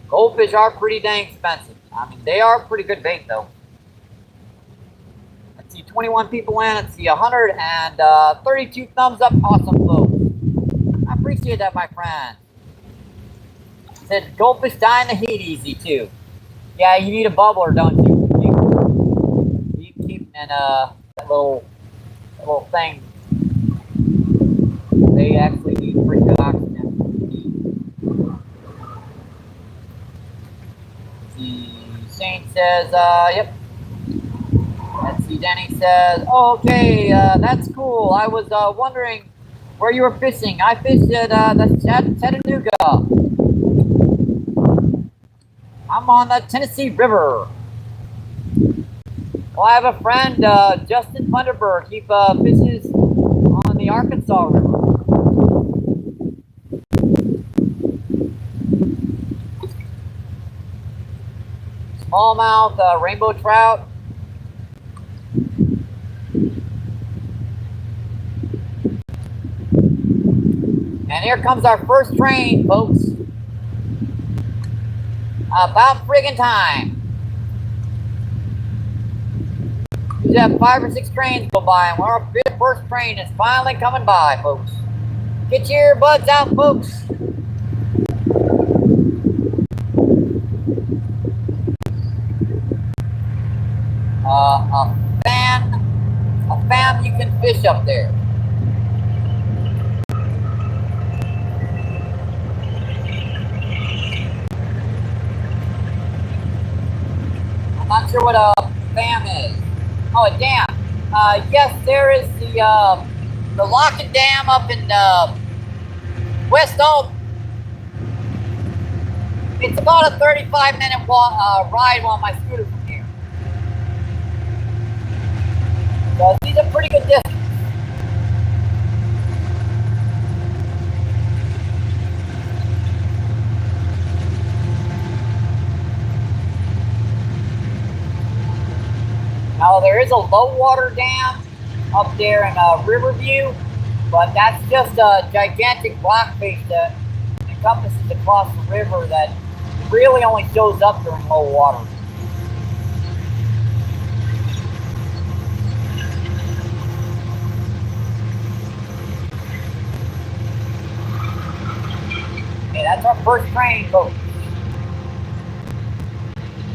Goldfish are pretty dang expensive. I mean, they are pretty good bait though. Let's see, 21 people in. Let's see, 132 thumbs up. Awesome, folks. I appreciate that, my friend. Said goldfish die in the heat easy too. Yeah, you need a bubbler, don't you? You keep in that little thing. They actually need pretty good oxygen. Shane says, yep. Let's see, Danny says, oh, okay, that's cool. I was wondering where you were fishing. I fished at the Chattanooga. I'm on the Tennessee River. Well, I have a friend, Justin Funderburg. He fishes on the Arkansas River. Smallmouth, rainbow trout. And here comes our first train, folks. About friggin' time. We have 5 or 6 trains go by, and our first train is finally coming by, folks. Get your earbuds out, folks. A fan you can fish up there. I'm not sure what a fam is. Oh, a dam. Yes, there is the Locken Dam up in West Oak. It's about a 35-minute ride on my scooter from here. So these are pretty good distance. Now there is a low water dam up there in Riverview, but that's just a gigantic rock face that encompasses across the river that really only shows up during low water. Okay, that's our first train, folks.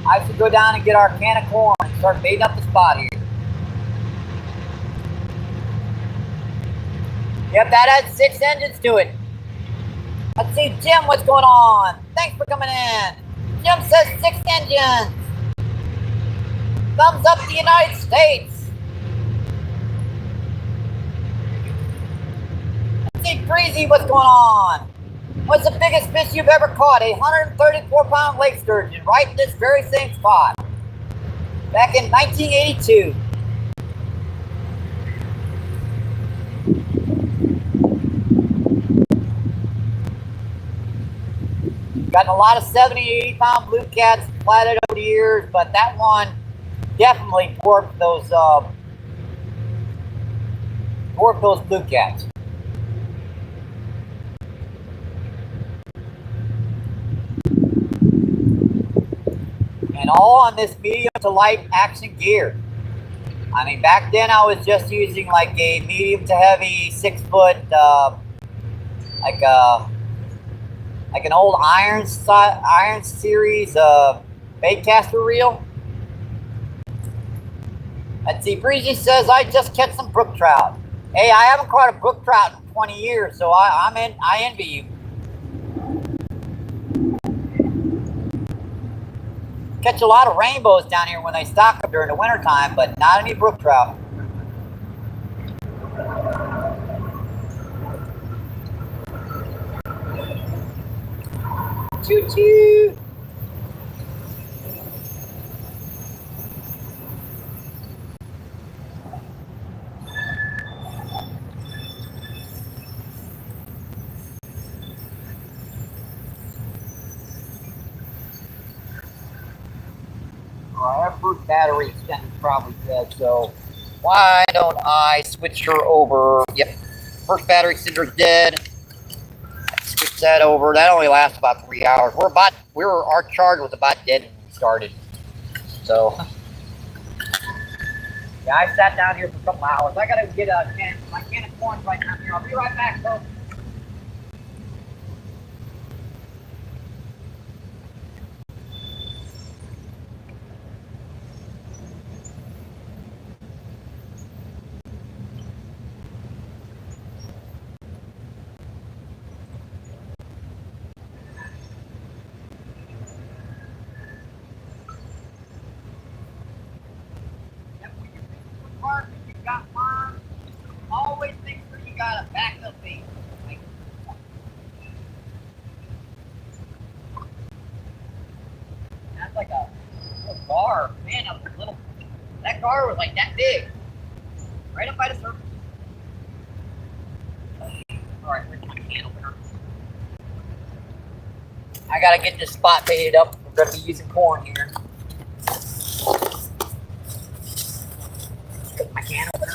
I should go down and get our can of corn and start baiting up the spot here. Yep, that had 6 engines to it. Let's see, Jim, what's going on? Thanks for coming in. Jim says 6 engines. Thumbs up the United States. Let's see, Breezy, what's going on? What's the biggest fish you've ever caught? A 134-pound lake sturgeon, right in this very same spot. Back in 1982. Gotten a lot of 70, 80-pound blue cats flathead over the years, but that one definitely dwarfed those blue cats. And all on this medium to light action gear. I mean, back then I was just using like a medium to heavy 6 foot, like an old iron series bait caster reel. Let's see, Breezy says I just catch some brook trout. Hey, I haven't caught a brook trout in 20 years, so I envy you. Catch a lot of rainbows down here when they stock them during the wintertime, but not any brook trout. Choo choo! Our first battery extender's probably dead, so why don't I switch her over? Yep, first battery extender's dead. Switch that over. That only lasts about 3 hours. Our charge was about dead when we started. So yeah, I sat down here for a couple hours. I gotta get my can of corn right down here. I'll be right back, folks. You got worms, always make sure you got a backup bait. That's like a little gar. Man, that gar was like that big. Right up by the surface. Alright, where's my can opener? I gotta get this spot baited up. We're gonna be using corn here. My can opener.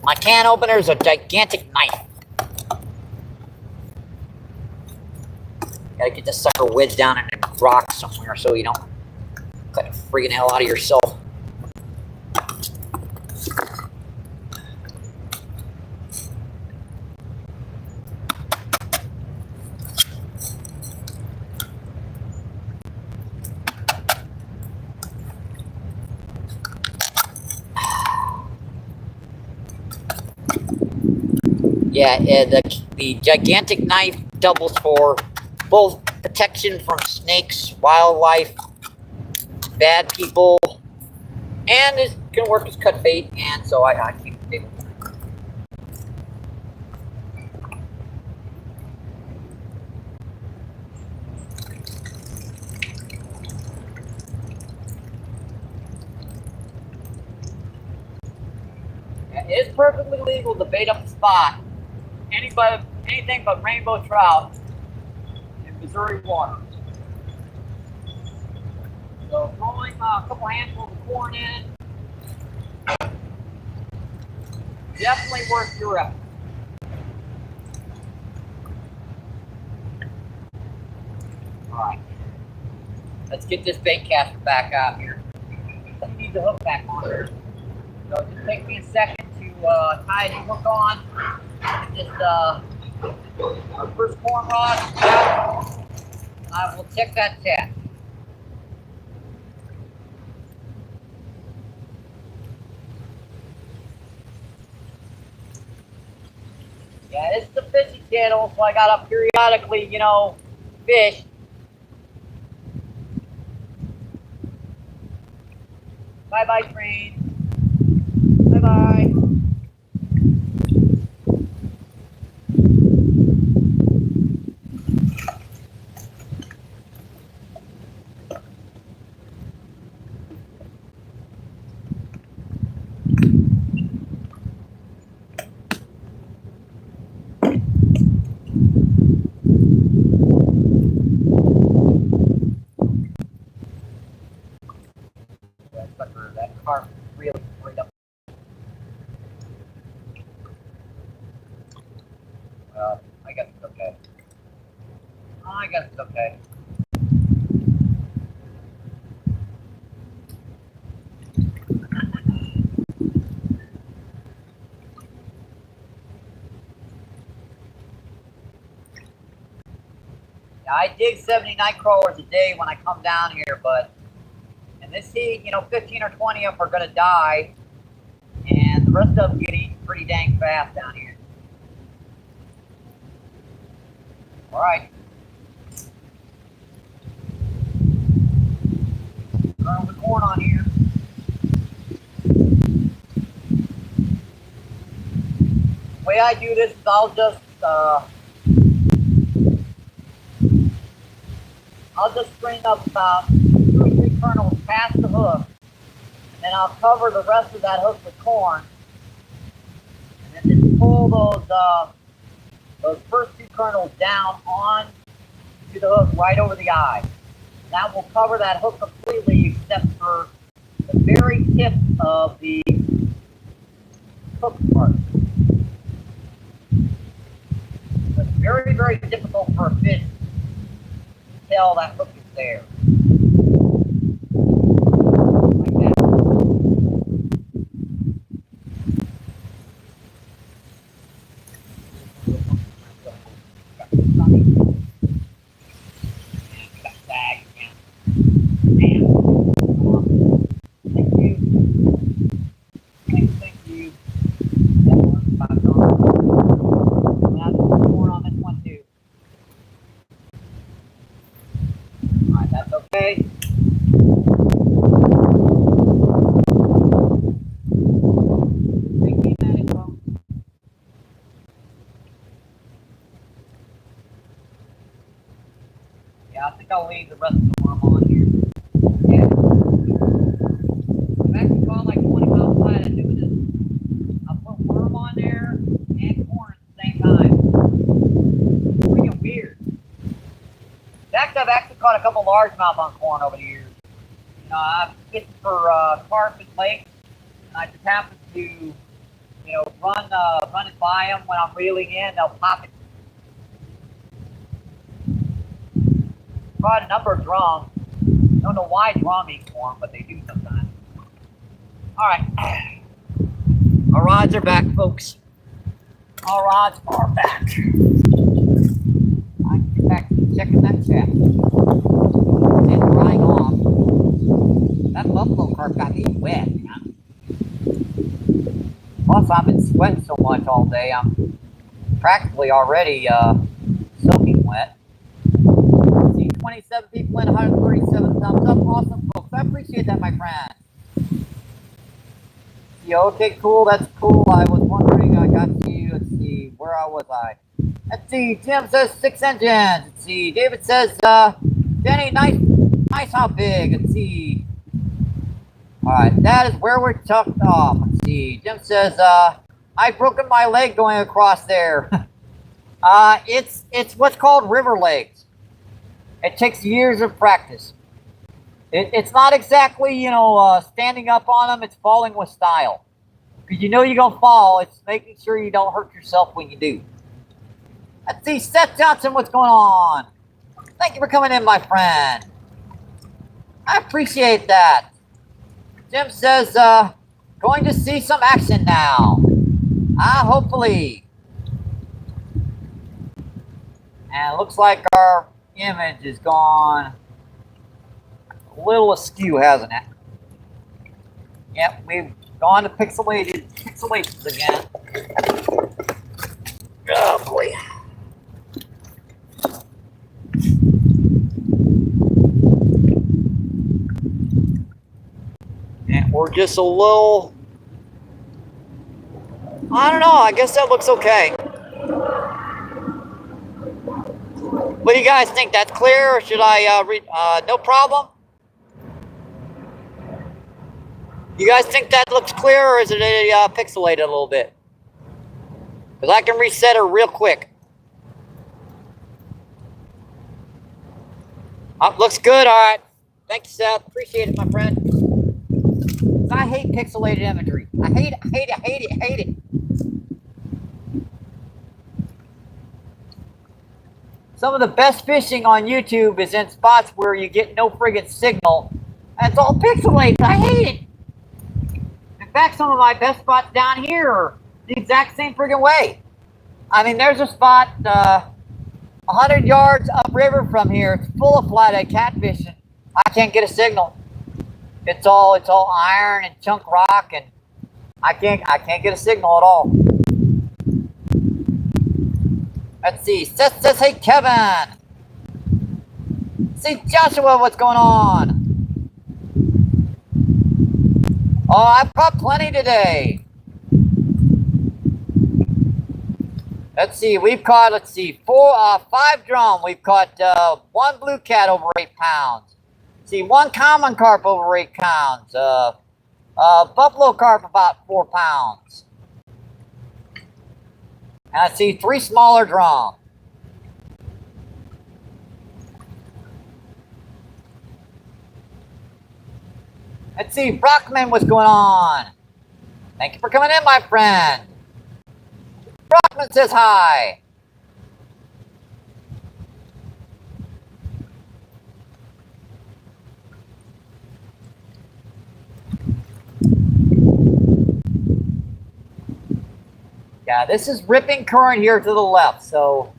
My can opener is a gigantic knife. Gotta get this sucker wedged down in a rock somewhere so you don't cut the freaking hell out of yourself. Yeah, the gigantic knife doubles for both protection from snakes, wildlife, bad people, and it can work as cut bait, and so I keep it big. It is perfectly legal to bait up the spot. Anything but rainbow trout in Missouri waters. So throwing a couple handfuls of corn in, definitely worth your effort. Alright, let's get this bait caster back out here. Let me need the hook back on here. So just take me a second to tie a new hook on. Just our first corn rod out. I will check that tap. Yeah, this is a fishing channel, so I gotta periodically, fish. Bye-bye, train. Bye-bye. That carp really right up. I guess it's okay. I guess it's okay. I dig 70 night crawlers a day when I come down here, but in this heat, you know, 15 or 20 of them are going to die, and the rest of them get eaten pretty dang fast down here. All right. Kernel the corn on here. The way I do this is I'll just string up about 2 or 3 kernels past the hook, and then I'll cover the rest of that hook with corn, and then just pull those first 2 kernels down on to the hook right over the eye. And that will cover that hook completely except for the very tip of the hook part. So it's very, very difficult for a fish to tell that hook is there. Like that. Okay. Yeah, I think I'll leave the rest of the worm on here. Yeah. I've actually gone like 20 miles flat and doing this. I'll put worm on there and corn at the same time. Freaking weird. In fact, I've actually caught a couple largemouth on corn over the years. You know, I've fished for carp and lakes, and I just happen to, you know, run it by them when I'm reeling in. They'll pop it. Caught a number of drums. Don't know why drum eat corn, but they do sometimes. All right, our rods are back, folks. Our rods are back. I can get back to checking that check and drying off. That buffalo carp got me wet, man. Plus, I've been sweating so much all day, I'm practically already soaking wet. See, 27 people in, 137 thumbs up. Awesome, folks. I appreciate that, my friend. Yeah, okay, cool. That's cool. I was wondering, I got you. Let's see, where was I? Let's see, Tim says 6 engines. Let's see, David says, Jenny, nice how big. Let's see. All right, that is where we're tucked off. Let's see, Jim says, I've broken my leg going across there. It's what's called river legs. It takes years of practice. It's not exactly, you know, standing up on them. It's falling with style. Because you know you're going to fall. It's making sure you don't hurt yourself when you do. Let's see, Seth Johnson, what's going on? Thank you for coming in, my friend. I appreciate that. Jim says, going to see some action now. Hopefully. And it looks like our image is gone a little askew, hasn't it? Yep, we've gone to pixelations again. Oh boy. And we're just a little, I don't know, I guess that looks okay. What do you guys think? That's clear, or should I read? No problem. You guys think that looks clear, or is it pixelated a little bit? Because I can reset her real quick. Looks good. All right. Thank you, Seth. Appreciate it, my friend. I hate pixelated imagery. I hate it. Some of the best fishing on YouTube is in spots where you get no friggin' signal, and it's all pixelated. I hate it. In fact, some of my best spots down here are the exact same friggin' way. I mean, there's a spot, 100 yards upriver from here. It's full of flathead catfish, and I can't get a signal. It's all iron and chunk rock, and I can't get a signal at all. Let's see. Says hey Kevin. See Joshua, what's going on? Oh, I've caught plenty today. Let's see, we've caught, 5 drum. We've caught 1 blue cat over 8 pounds. See, 1 common carp over 8 pounds. Buffalo carp about 4 pounds. And I see 3 smaller drum. Let's see, Brockman, what's going on? Thank you for coming in, my friend. Brockman says hi. Yeah, this is ripping current here to the left. So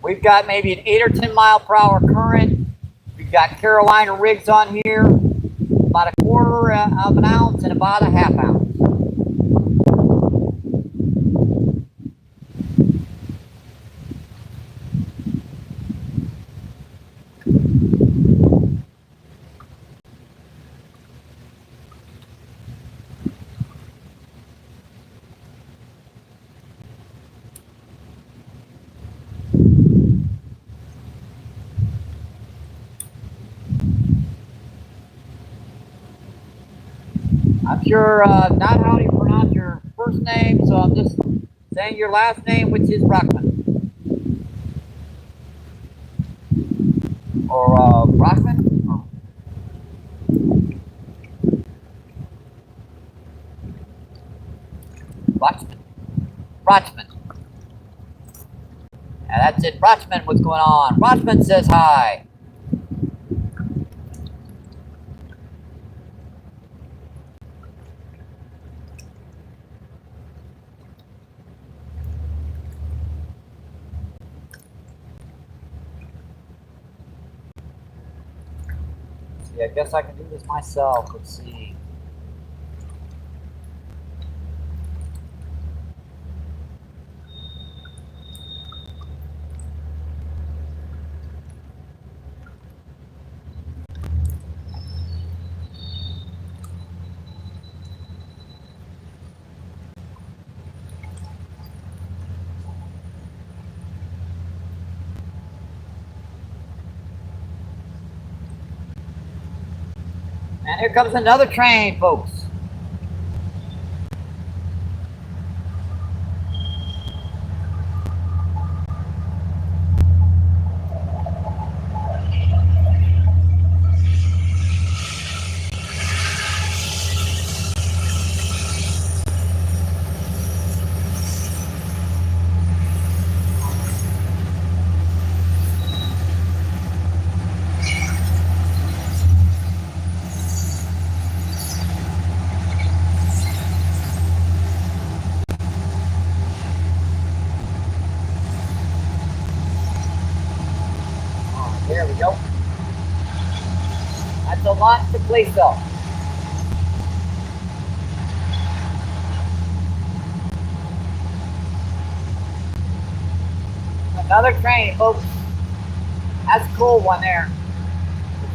we've got maybe an 8 or 10 mile per hour current. We've got Carolina rigs on here, about 1/4 of an ounce and about a 1/2 ounce. I'm sure not how you pronounce your first name, so I'm just saying your last name, which is Brockman. Or Brockman? Oh. Rochman. Yeah, that's it. Rochman, what's going on? Rochman says hi. I guess I can do this myself. Let's see. And here comes another train, folks. There we go. That's a lot to place up. Another train, folks. That's a cool one there.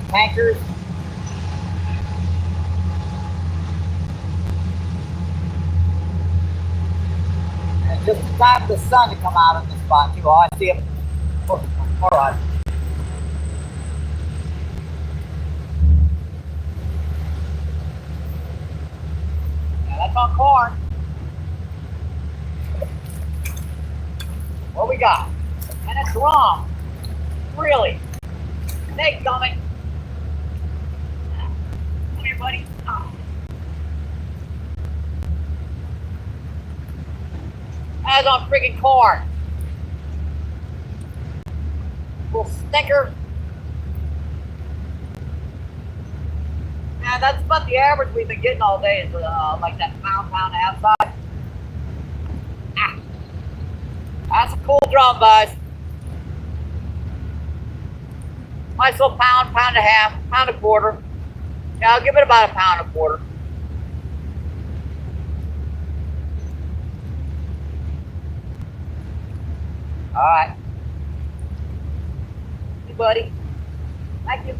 Tankers. And just in time for the sun to come out in this spot too. Oh, I see it. All right. That's on corn. What we got? And it's wrong. Really? Snake coming. Come here, buddy. Oh. That's on freaking corn. Little stinker. Yeah, that's about the average we've been getting all day is like that pound and a half size. Ah. That's a cool drum, guys. Nice little pound, pound and a half, pound and a quarter. Yeah, I'll give it about a pound and a quarter. All right. Hey, buddy. Thank you.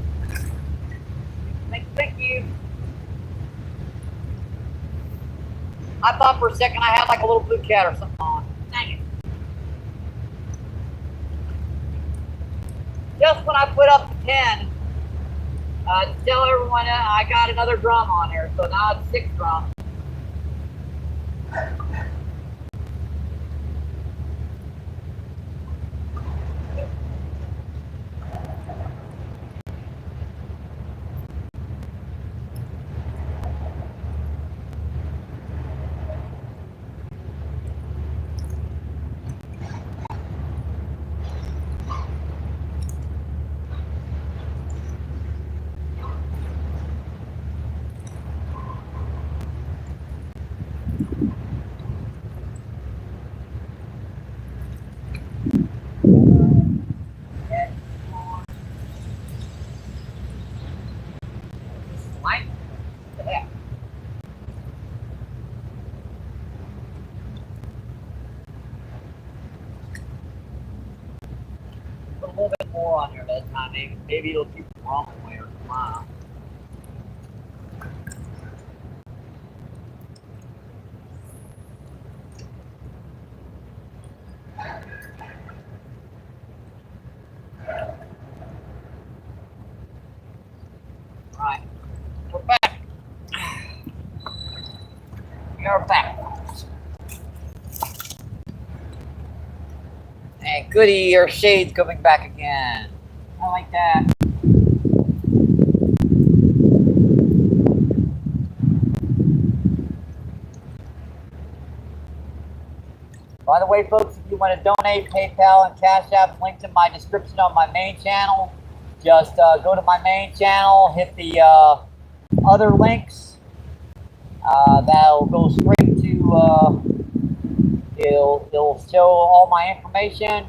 Thank you. I thought for a second I had like a little blue cat or something on. Dang it. Just when I put up the 10, to tell everyone I got another drum on here, so now it's 6 drums. Put a little bit more on there that time. Maybe it'll keep the wrong way or tomorrow. Right, we're back. We are back. And goody, your shade's coming back again. I like that. By the way, folks, if you want to donate, PayPal and Cash App, linked in my description on my main channel. Just go to my main channel, hit the other links. That'll go straight to, it'll show all my information.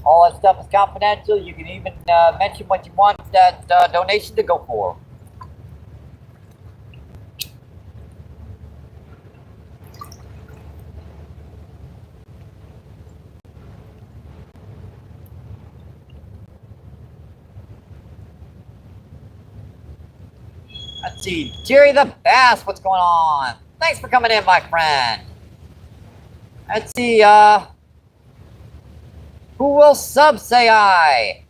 All that stuff is confidential. You can even mention what you want that donation to go for. Let's see, Jerry the Bass, what's going on? Thanks for coming in, my friend. Let's see, who will sub say aye?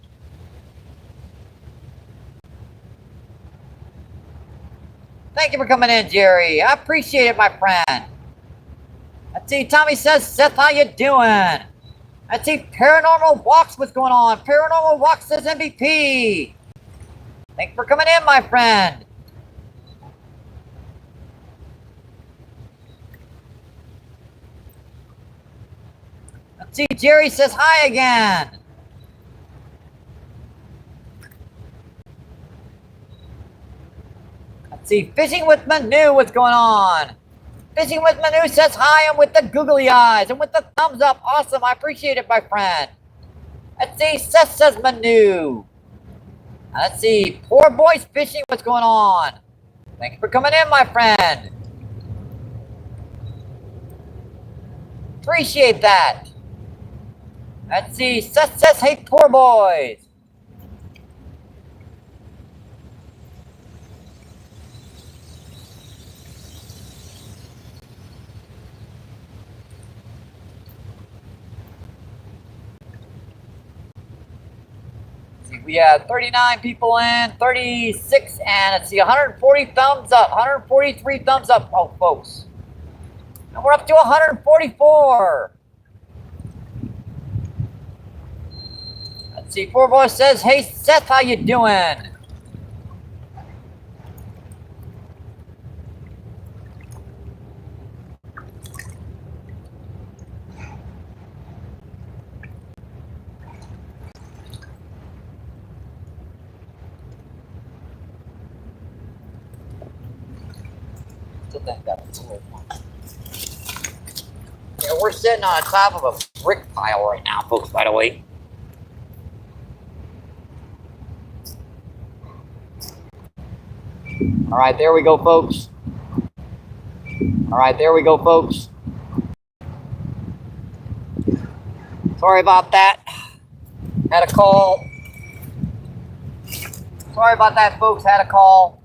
Thank you for coming in, Jerry. I appreciate it, my friend. Let's see, Tommy says, Seth, how you doing? Let's see, Paranormal Walks, what's going on? Paranormal Walks says MVP. Thanks for coming in, my friend. Let's see, Jerry says hi again. Let's see, Fishing with Manu, what's going on? Fishing with Manu says hi, and with the googly eyes, and with the thumbs up. Awesome, I appreciate it, my friend. Let's see, Seth says Manu. Let's see, Poor Boys Fishing, what's going on? Thank you for coming in, my friend. Appreciate that. Let's see, Seth says, hey, Poor Boys. We have 39 people in, 36, and let's see, 140 thumbs up, 143 thumbs up, oh, folks. And we're up to 144. Let's see, Poor Boy says, hey, Seth, how you doing? Yeah, we're sitting on top of a brick pile right now, folks, by the way. All right, there we go, folks. All right, there we go, folks. Sorry about that. Had a call. Sorry about that, folks. Had a call.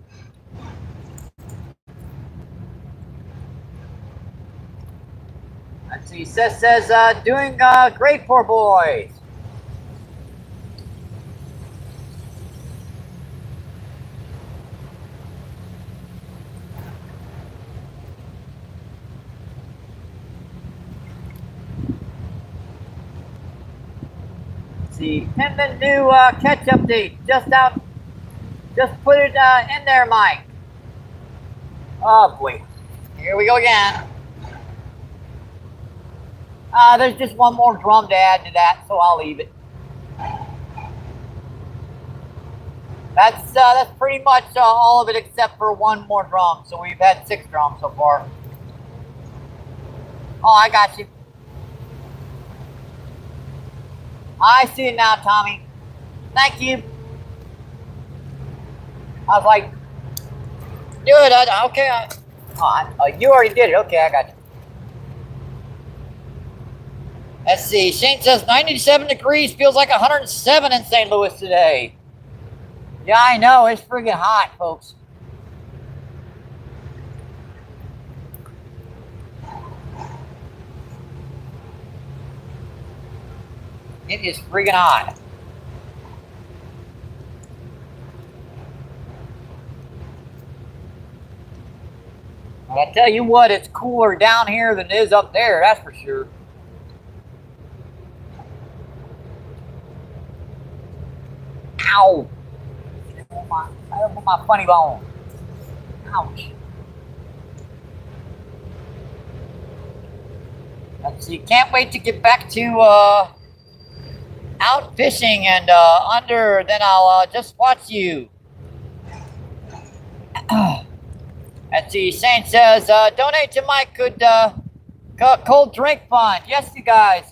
Let's see. Says doing great, poor boys. See, and the new catch update just out. Just put it in there, Mike. Oh boy, here we go again. There's just one more drum to add to that, so I'll leave it. That's pretty much all of it except for one more drum. So we've had 6 drums so far. Oh, I got you. I see it now, Tommy. Thank you. I was like, do it. Okay. You already did it. Okay, I got you. Let's see. Shane says 97 degrees feels like 107 in St. Louis today. Yeah, I know. It's friggin' hot, folks. It is friggin' hot. I tell you what, it's cooler down here than it is up there, that's for sure. Ow! I don't want my funny bone. Ouch. Let's see, can't wait to get back to out fishing and under, then I'll just watch you. Let's see, Shane says, donate to my good cold drink fund. Yes, you guys.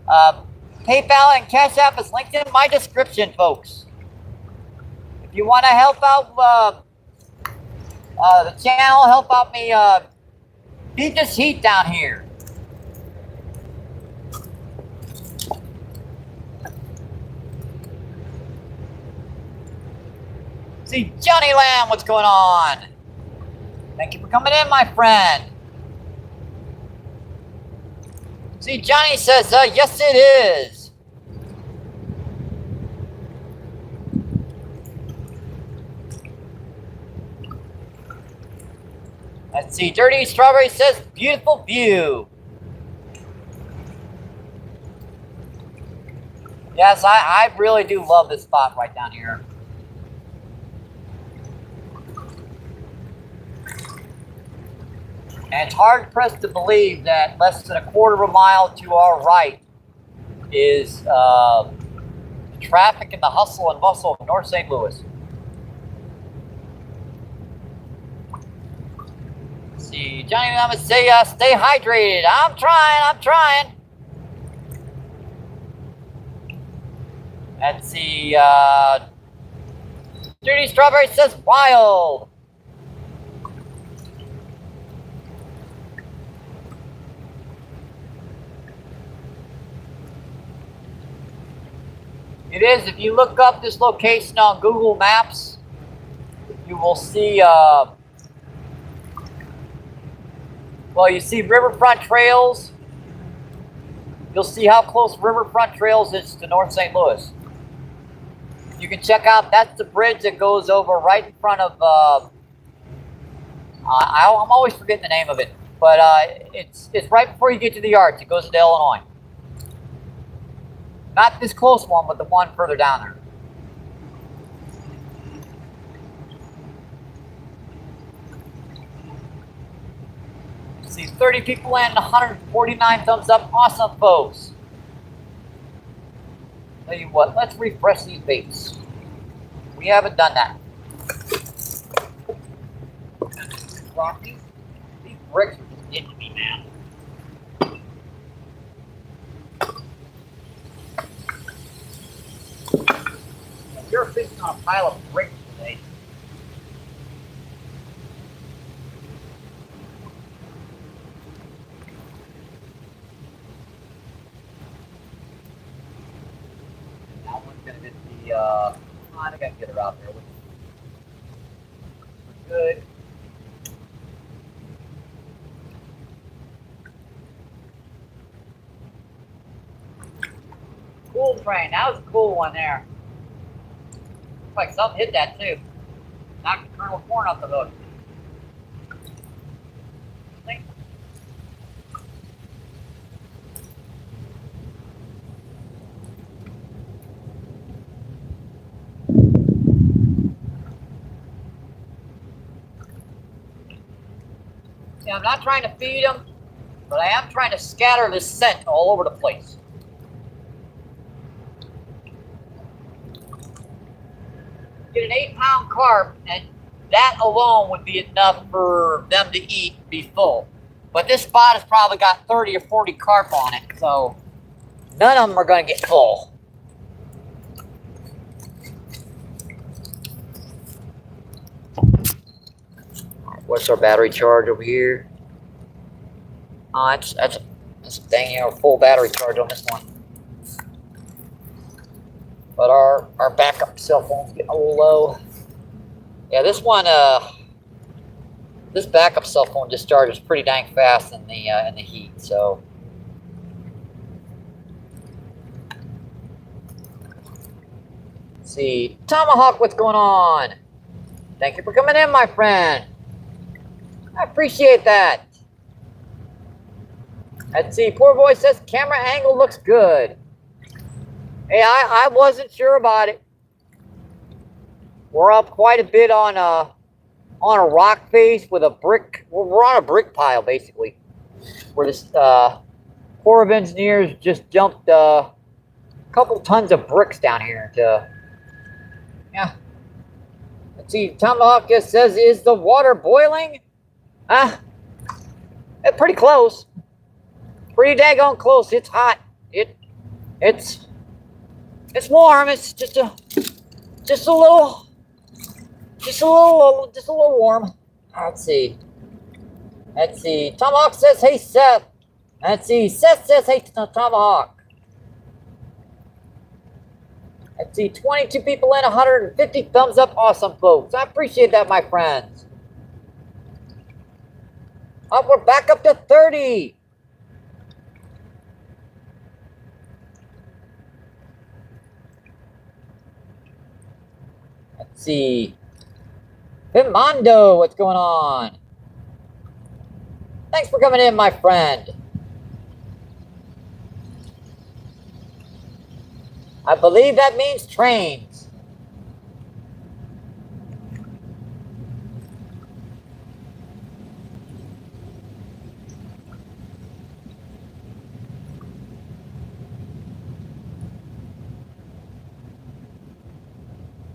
PayPal and Cash App is linked in my description, folks. If you want to help out the channel, help out me beat this heat down here. See, Johnny Lamb, what's going on? Thank you for coming in, my friend. See, Johnny says, yes, it is. Let's see, Dirty Strawberry says, beautiful view. Yes, I really do love this spot right down here. And it's hard-pressed to believe that less than a quarter of a mile to our right is traffic and the hustle and bustle of North St. Louis. Let's see, Johnny, I'm going to say stay hydrated. I'm trying. Let's see, Dirty Strawberry says wild. It is. If you look up this location on Google Maps, you will see, well, you see Riverfront Trails. You'll see how close Riverfront Trails is to North St. Louis. You can check out, that's the bridge that goes over right in front of, I'm always forgetting the name of it, but it's right before you get to the yards. It goes into Illinois. Not this close one, but the one further down there. See, 30 people and 149 thumbs up. Awesome, folks. Tell you what, let's refresh these baits. We haven't done that. Rocky, these bricks are just getting me, man. You're fishing on a pile of bricks today. on, I gotta get her out there. We're good. Cool train. That was a cool one there. Looks like something hit that too. Knocked the kernel of corn off the hook. See, I'm not trying to feed them, but I am trying to scatter this scent all over the place. Get an 8-pound carp, and that alone would be enough for them to eat and be full. But this spot has probably got 30 or 40 carp on it, so none of them are going to get full. What's our battery charge over here? Oh, that's a dang near full battery charge on this one. But our backup cell phone's getting a little low. Yeah, this one, this backup cell phone just charges pretty dang fast in the heat. So, let's see, Tomahawk, what's going on? Thank you for coming in, my friend. I appreciate that. Let's see, poor boy says camera angle looks good. Hey, I wasn't sure about it. We're up quite a bit on a rock face with a brick. We're on a brick pile basically. Where this Corps of Engineers just dumped a couple tons of bricks down here to. Yeah. Let's see. Tomahawk just says, "Is the water boiling?" Pretty close. Pretty daggone close. It's hot. It's warm. It's just a little warm. Let's see. Tomahawk says, "Hey Seth." Let's see. Seth says, "Hey Tomahawk." Let's see. 22 people in, 150 thumbs up. Awesome, folks. I appreciate that, my friends. We're back up to 30. Let's see. Himondo, what's going on? Thanks for coming in, my friend. I believe that means trains.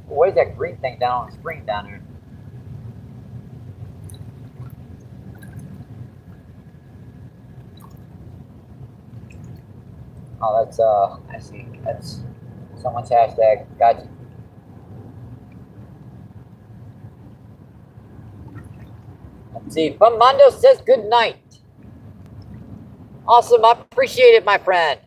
What is that green thing down on the screen down there? Oh, that's I see. That's someone's hashtag. Gotcha. Let's see. Bumando says good night. Awesome. I appreciate it, my friend.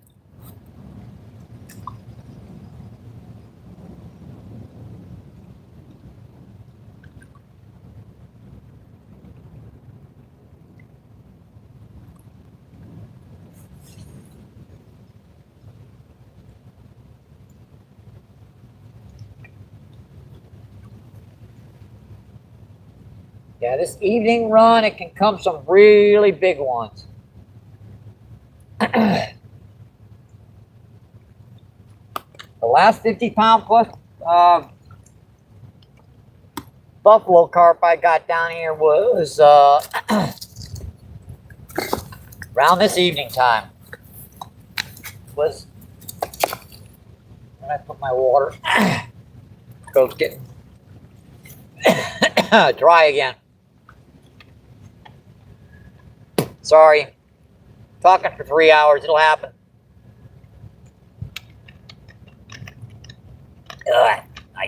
Yeah, this evening run, it can come some really big ones. The last 50-pound plus buffalo carp I got down here was around this evening time. Was when I put my water. Goes getting dry again. Sorry. Talking for 3 hours. It'll happen.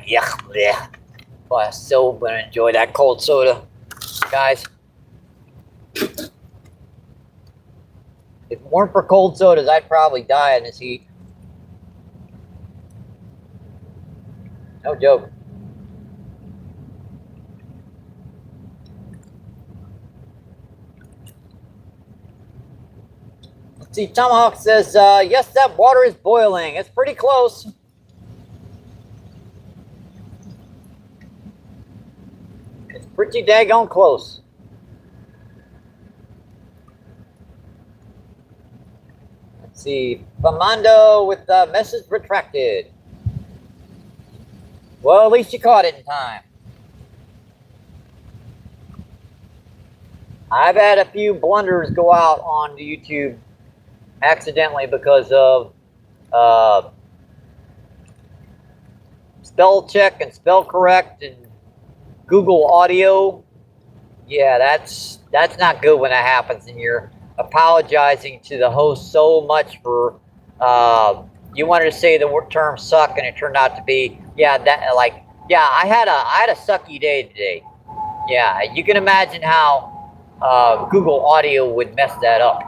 Yeah. Well, I'm still going to enjoy that cold soda, guys. If it weren't for cold sodas, I'd probably die in this heat. No joke. Let's see, Tomahawk says, yes, that water is boiling. It's pretty close. It's pretty daggone close. Let's see, Famando with the message retracted. Well, at least you caught it in time. I've had a few blunders go out on YouTube accidentally because of spell check and spell correct and Google audio. Yeah, that's not good when that happens, and you're apologizing to the host so much for you wanted to say the term suck and it turned out to be I had a sucky day today. Yeah, you can imagine how Google audio would mess that up.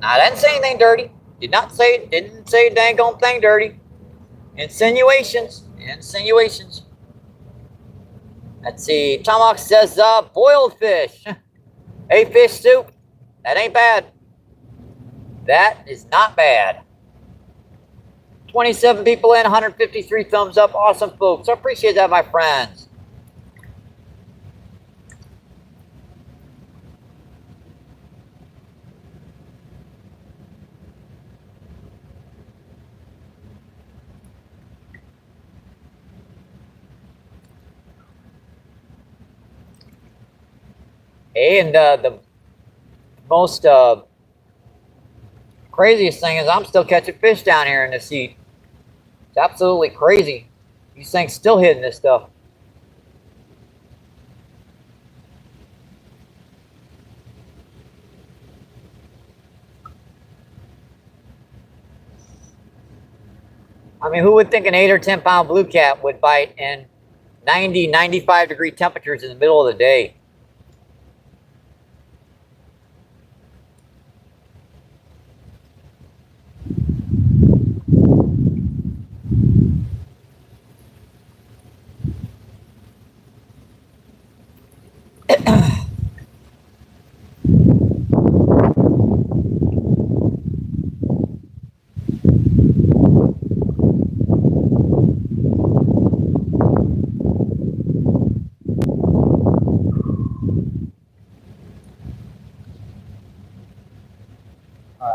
I didn't say anything dirty. Didn't say a dang on thing dirty. Insinuations. Let's see. Tomahawk says boiled fish. Hey, fish soup. That ain't bad. That is not bad. 27 people in, 153 thumbs up. Awesome, folks. I appreciate that, my friends. And the most craziest thing is I'm still catching fish down here in this heat. It's absolutely crazy. These things still hitting this stuff. I mean, who would think an 8 or 10 pound blue cat would bite in 90, 95 degree temperatures in the middle of the day?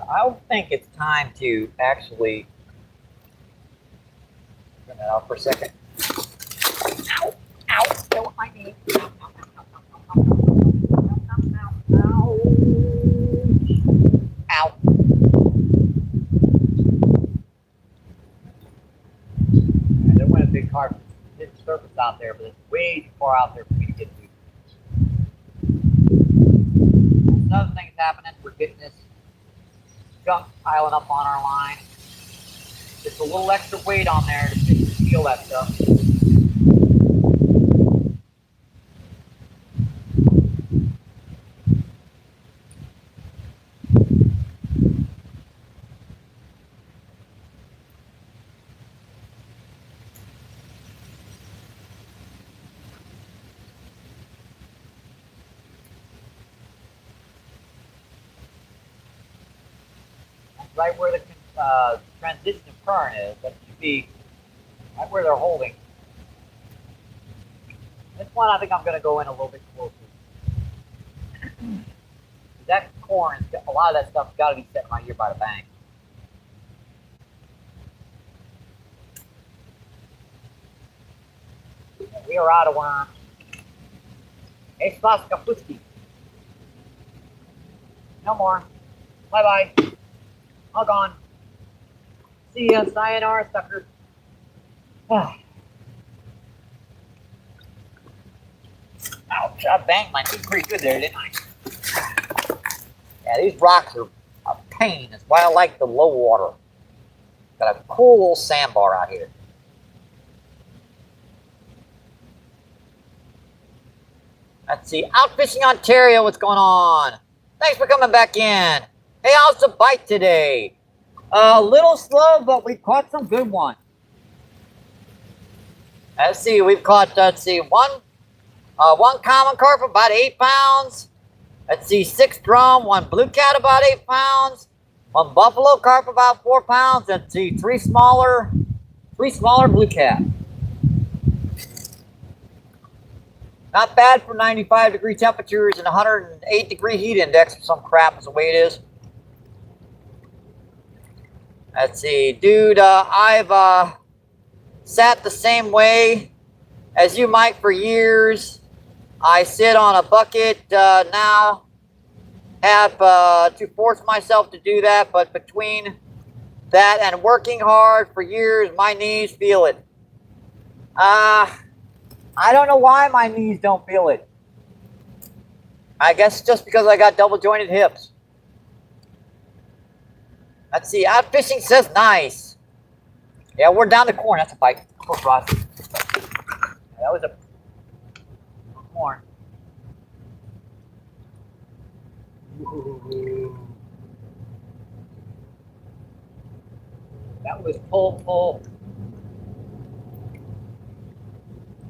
I think it's time to actually turn that off for a second. Ow! Ow! Don't mind me. Ow! Ow! Ow! Ow! Ow! Ow! I don't want a big carp hit the surface out there, but it's way too far out there for me to get to. Another thing's happening. We're getting this gunk piling up on our line. Just a little extra weight on there to seal that stuff. Right where the transition of current is, that should be right where they're holding. This one, I think I'm going to go in a little bit closer. That corn, a lot of that stuff's got to be sitting right here by the bank. We are out of worms. Hey, Spaskapuski. No more. Bye-bye. All gone. See ya. Sayonara, suckers. Ouch. I banged my knee pretty good there, didn't I? Yeah, these rocks are a pain. That's why I like the low water. Got a cool little sandbar out here. Let's see. Out Fishing Ontario, what's going on? Thanks for coming back in. Hey, how's the bite today? A little slow, but we caught some good ones. Let's see. We've caught, one common carp, about 8 pounds. Let's see, 6 drum, 1 blue cat, about 8 pounds. 1 buffalo carp, about 4 pounds. Let's see, 3 smaller blue cat. Not bad for 95-degree temperatures and 108-degree heat index or some crap is the way it is. Let's see, dude, I've sat the same way as you, Mike, for years. I sit on a bucket now. Have to force myself to do that, but between that and working hard for years, my knees feel it. I don't know why my knees don't feel it. I guess just because I got double jointed hips. Let's see, Out Fishing says nice. Yeah, we're down to corn. That's a bite. That was a corn. Ooh. That was pull.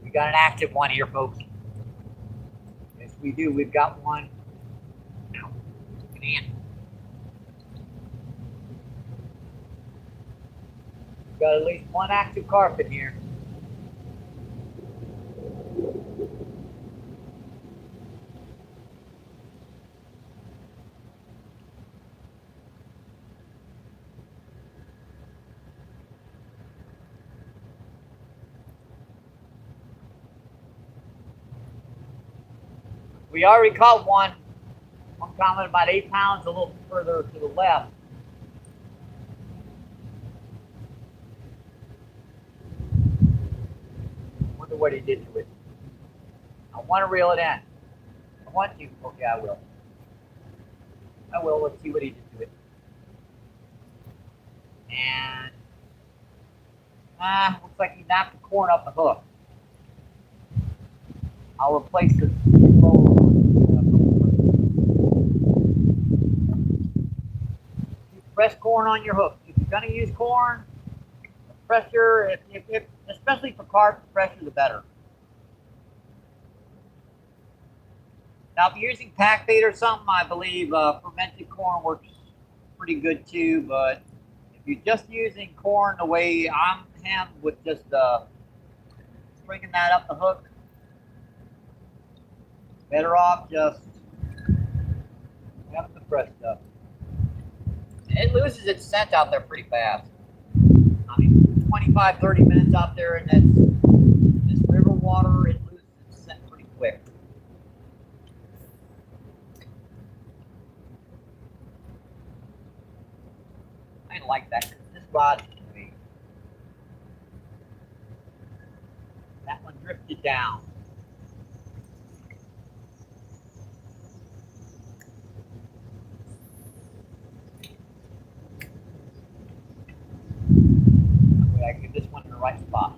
We got an active one here, folks. Yes, we do. We've got one. Now, get in. We've got at least one active carp in here. We already caught one common about 8 pounds, a little further to the left. Wonder what he did to it. I want to reel it in. I want to. Okay, I will. Let's see what he did to it. And looks like he knocked the corn off the hook. I'll replace the fresh corn on your hook. If you're going to use corn, the fresher, especially for carp, the fresher the better. Now, if you're using pack bait or something, I believe fermented corn works pretty good too. But if you're just using corn the way I'm with just bringing that up the hook, better off just having the fresh stuff. It loses its scent out there pretty fast. I mean, 25, 30 minutes out there in this river water, it loses its scent pretty quick. I didn't like that because this rod, that one drifted down. I can get this one in the right spot.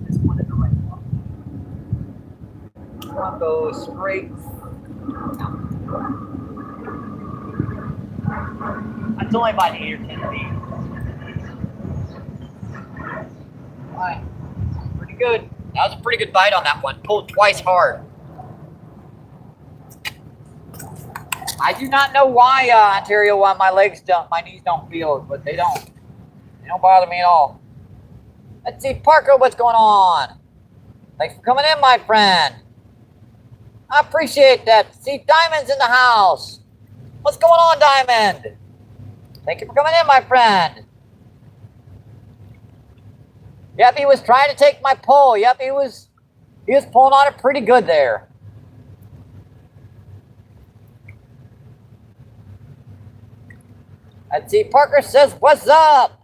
This one in the right spot. This one goes straight. That's only about 8 or 10 feet. Alright. Pretty good. That was a pretty good bite on that one. Pulled twice hard. I do not know why, Ontario, why my knees don't feel it, but they don't. They don't bother me at all. Let's see, Parker, what's going on? Thanks for coming in, my friend. I appreciate that. See, Diamond's in the house. What's going on, Diamond? Thank you for coming in, my friend. Yep, he was trying to take my pole. Yep, he was pulling on it pretty good there. Let's see, Parker says, what's up?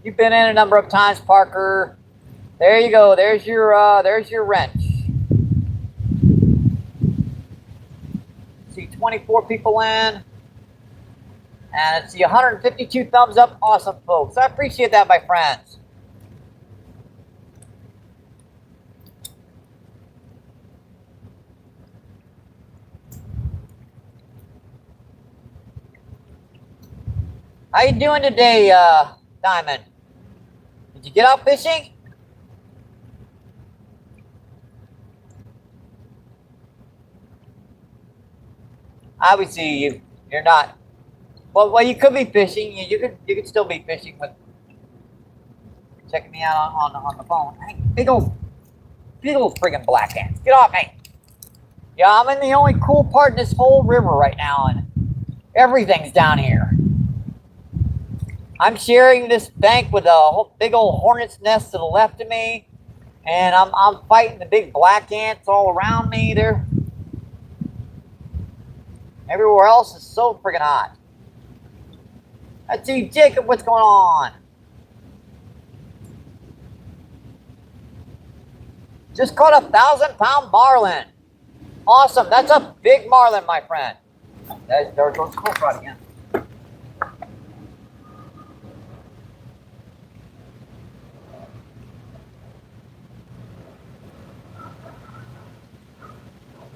You've been in a number of times, Parker. There you go. There's your wrench. 24 people in. And let's see, 152 thumbs up. Awesome, folks. I appreciate that, my friends. How you doing today, Diamond? Did you get out fishing? Obviously, you're not. Well, you could be fishing. You could still be fishing with checking me out on the phone. Hey, big old friggin' black ants. Get off me. Yeah, I'm in the only cool part in this whole river right now, and everything's down here. I'm sharing this bank with a big old hornet's nest to the left of me, and I'm fighting the big black ants all around me. There. Everywhere else is so friggin' hot. Let's see, Jacob, what's going on? Just caught a 1,000-pound marlin. Awesome, that's a big marlin, my friend. There goes Cold Rod again.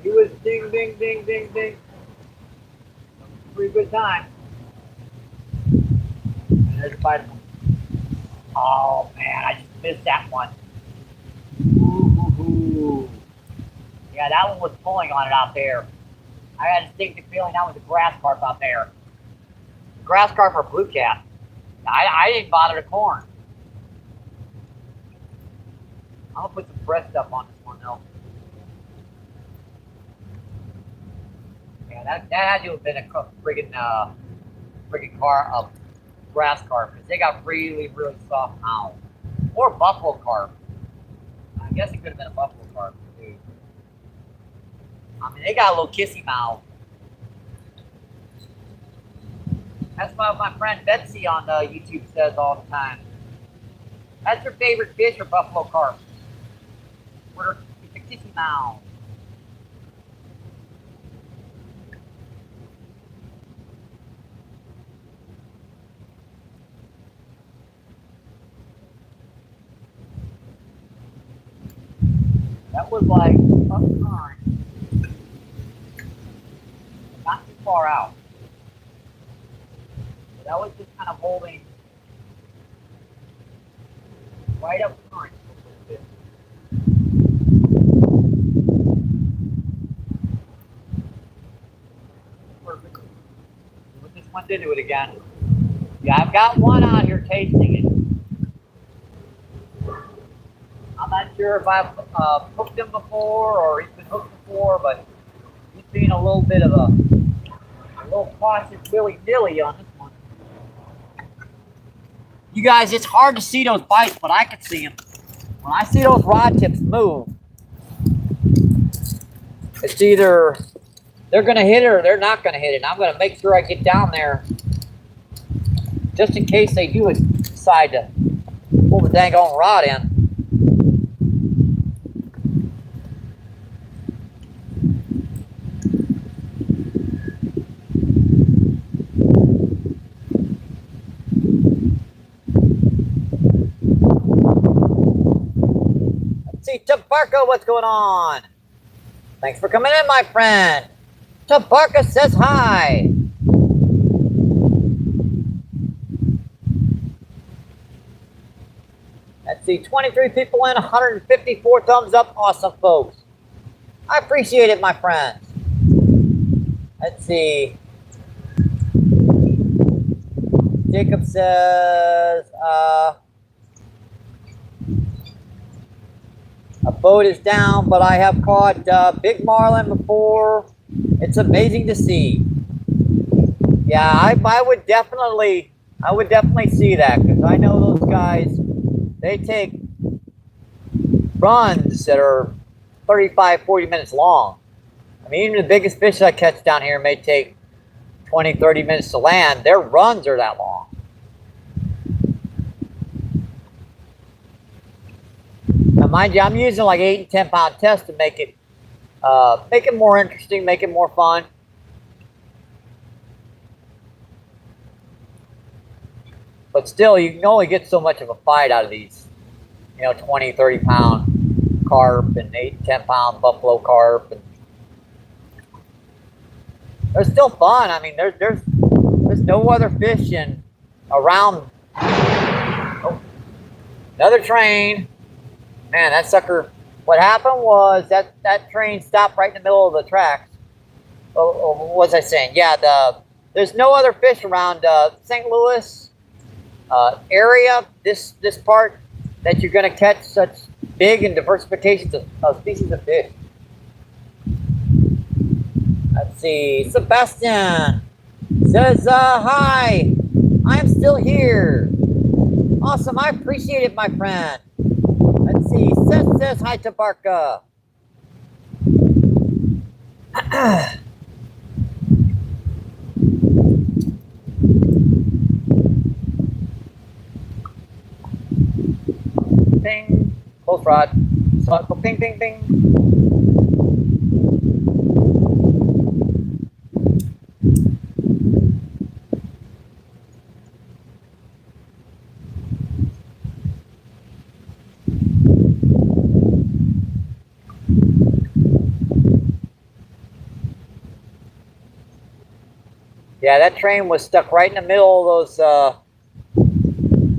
He was ding, ding, ding, ding, ding. Pretty good time. And there's a bite of him. Oh man, I just missed that one. Ooh. Yeah, that one was pulling on it out there. I had a distinct feeling that was a grass carp out there. Grass carp or blue cat. I didn't bother the corn. I'm gonna put some fresh stuff on this one though. Yeah, that had to have been a friggin' grass carp, because they got really, really soft mouths. Or buffalo carp. I guess it could have been a buffalo carp too. I mean, they got a little kissy mouth. That's what my friend Betsy on YouTube says all the time. That's her favorite fish, or buffalo carp. It's a kissy mouth. That was like up current, not too far out. So that was just kind of holding right up current a little bit. Perfect. We'll just want to do it again. Yeah, I've got one out here tasting it. I'm not sure if I've hooked him before or he's been hooked before, but he's being a little bit of a little cautious willy-nilly on this one. You guys, it's hard to see those bites, but I can see them. When I see those rod tips move, it's either they're going to hit it or they're not going to hit it. And I'm going to make sure I get down there just in case they do decide to pull the dang on rod in. Tabarka, what's going on? Thanks for coming in, my friend. Tabarka says hi. Let's see, 23 people in, 154 thumbs up. Awesome, folks. I appreciate it, my friends. Let's see. Jacob says, a boat is down, but I have caught big marlin before. It's amazing to see. Yeah, I would definitely see that, because I know those guys. They take runs that are 35, 40 minutes long. I mean, even the biggest fish I catch down here may take 20, 30 minutes to land. Their runs are that long. Now, mind you, I'm using like 8 and 10 pound tests to make it more interesting, make it more fun. But still, you can only get so much of a fight out of these, 20, 30 pound carp and 8, 10 pound buffalo carp. And they're still fun. I mean, there's no other fish around. Oh, another train. Man, that sucker. What happened was that train stopped right in the middle of the tracks. What was I saying? Yeah, there's no other fish around St. Louis area. This part that you're going to catch such big and diversifications of species of fish. Let's see. Sebastian says, hi, I'm still here. Awesome. I appreciate it, my friend. Let's see. Seth says hi to Barca. Ping. Close rod. Ping, ping, ping. Yeah, that train was stuck right in the middle of those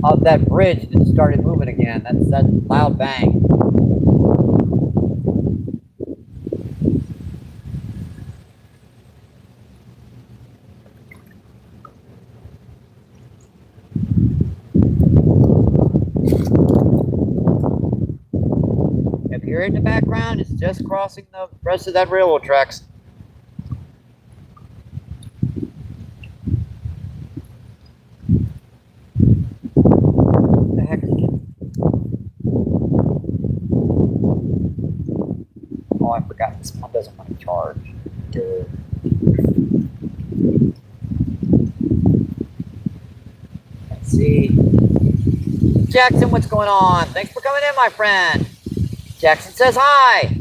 of that bridge and it started moving again. That's that loud bang. If you're in the background, it's just crossing the rest of that railroad tracks. Oh, I forgot this one doesn't want to charge. Let's see. Jackson, what's going on? Thanks for coming in, my friend. Jackson says hi.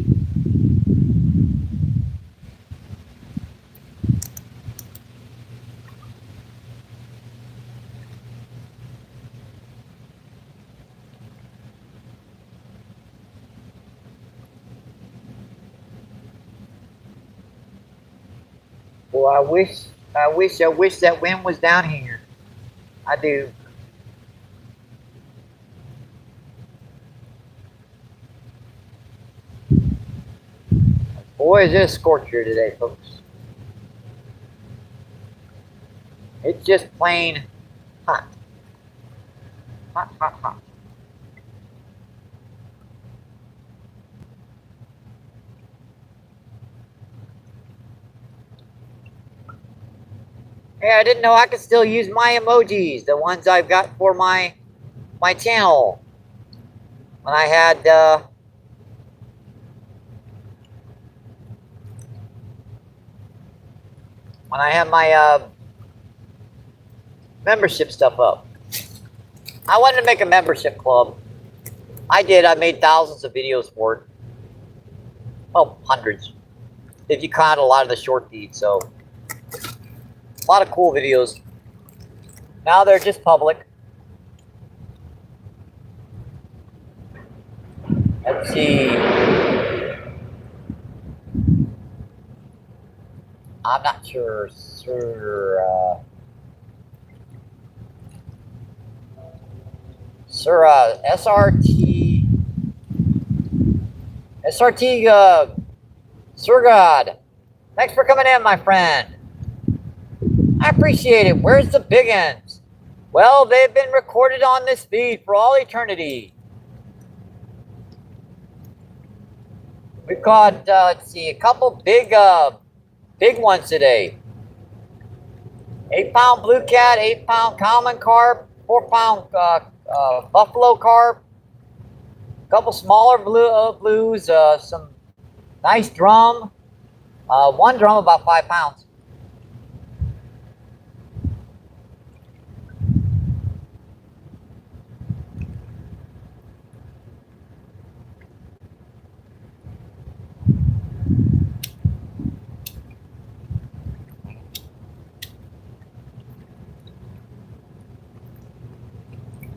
Well, I wish that wind was down here. I do. Boy, is it a scorcher today, folks. It's just plain hot. Hot, hot, hot. Hey, I didn't know I could still use my emojis, the ones I've got for my channel. When I had my membership stuff up. I wanted to make a membership club. I did. I made thousands of videos for it. Well, hundreds. If you count a lot of the short feeds, so a lot of cool videos. Now they're just public. Let's see. I'm not sure, sir. SRT, Sir God. Thanks for coming in, my friend. I appreciate it. Where's the big ends? Well, they've been recorded on this feed for all eternity. We've got, let's see, a couple big ones today. 8-pound blue cat, 8-pound common carp, 4-pound buffalo carp, a couple smaller blues, some nice drum, one drum about 5 pounds.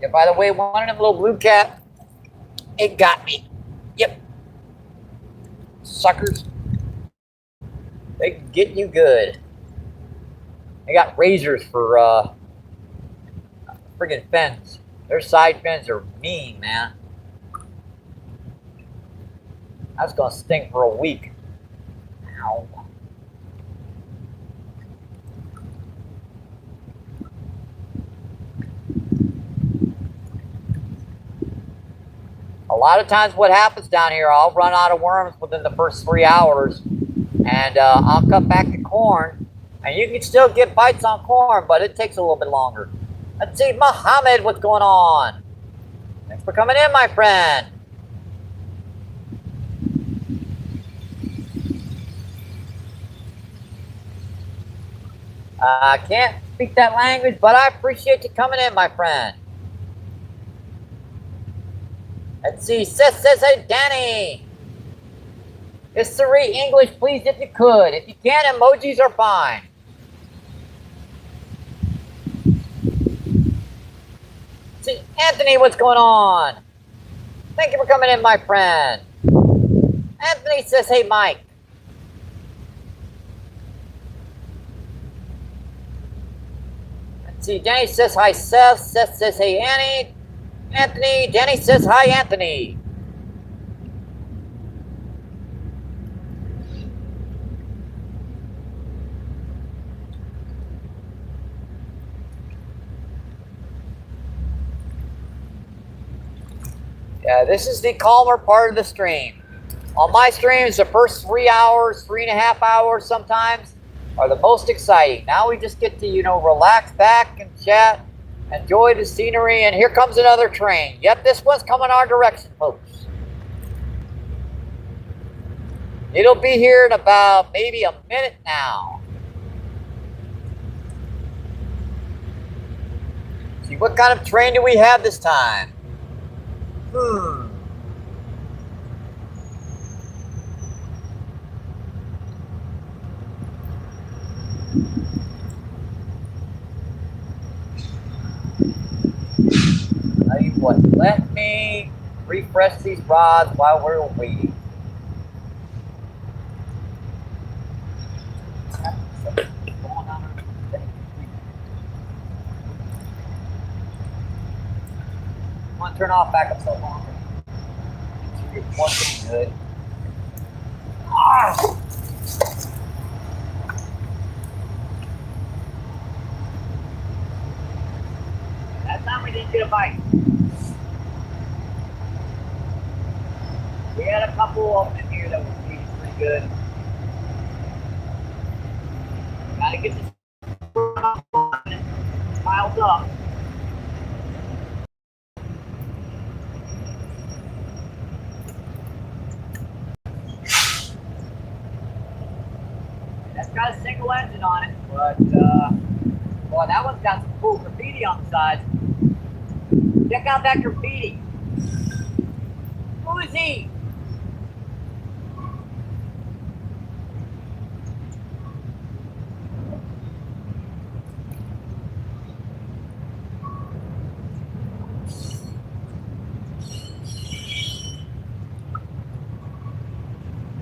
And by the way, one of them little blue cat, it got me. Yep. Suckers. They can get you good. They got razors for friggin' fins. Their side fins are mean, man. That's gonna sting for a week. Ow. A lot of times what happens down here, I'll run out of worms within the first 3 hours, and I'll cut back to corn, and you can still get bites on corn, but it takes a little bit longer. Let's see, Mohammed, what's going on? Thanks for coming in, my friend. I can't speak that language, but I appreciate you coming in, my friend. Let's see, says hey, Danny. History English, please, if you could. If you can't, emojis are fine. See, Anthony, what's going on? Thank you for coming in, my friend. Anthony says, hey, Mike. Let's see, Danny says, hi, Seth. Seth says, hey, Annie. Anthony, Danny says, hi, Anthony. Yeah, this is the calmer part of the stream. On my streams, the first 3 hours, 3.5 hours sometimes, are the most exciting. Now we just get to, relax back and chat, enjoy the scenery, and here comes another train. Yep, this one's coming our direction, folks. It'll be here in about maybe a minute now. See, what kind of train do we have this time? Tell you what, let me refresh these rods while we're waiting. I want to turn off backup so long. You're working good. That time we didn't get a bite. We had a couple of them in here that were feeding pretty good. Gotta get this piled up. That's got a single engine on it, but boy, that one's got some cool graffiti on the side. Check out that graffiti. Who is he?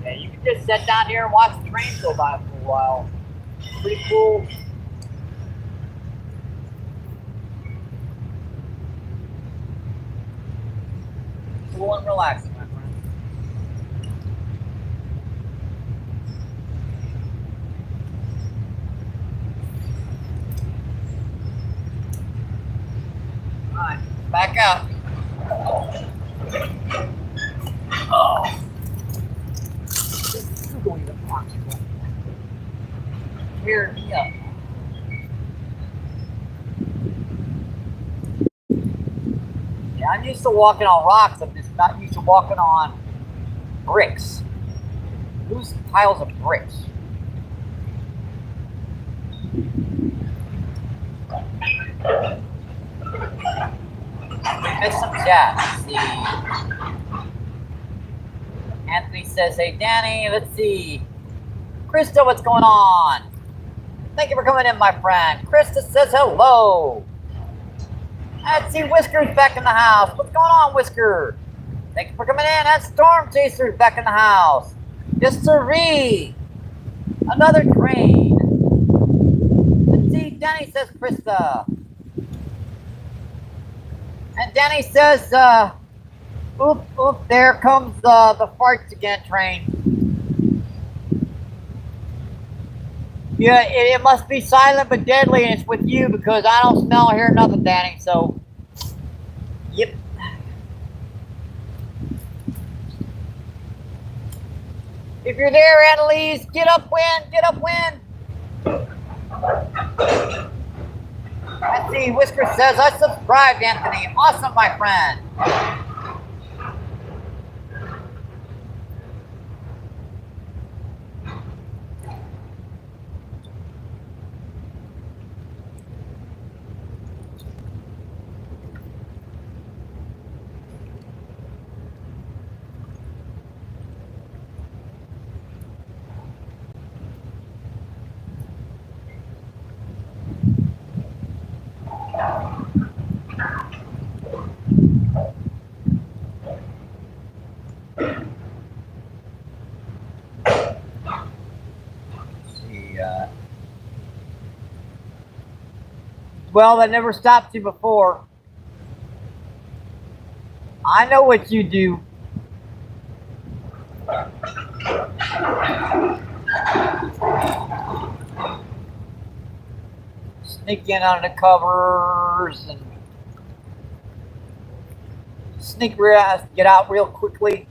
Yeah, you can just sit down here and watch the trains go by for a while. Pretty cool. Cool and relaxing, my friend. Alright, back out. Oh. You're going to the box. Here, yeah. Yeah, I'm used to walking on rocks. I'm just not used to walking on bricks. Loose piles of bricks. Missed some chat. Let's see. Anthony says, hey, Danny, let's see. Krista, what's going on? Thank you for coming in, my friend. Krista says hello. Let's see, Whisker's back in the house. What's going on, Whisker? Thank you for coming in. That Storm Chaser's back in the house. Yes, sirree. Another train. Let's see, Danny says Krista. And Danny says, oop, there comes the farts again train. Yeah, it must be silent but deadly, and it's with you because I don't smell or hear nothing, Danny, so. Yep. If you're there, Annalise, get upwind, get upwind. Let's see, Whisker says, I subscribed, Anthony. Awesome, my friend. Well, that never stopped you before. I know what you do. Sneak in under the covers and get out real quickly.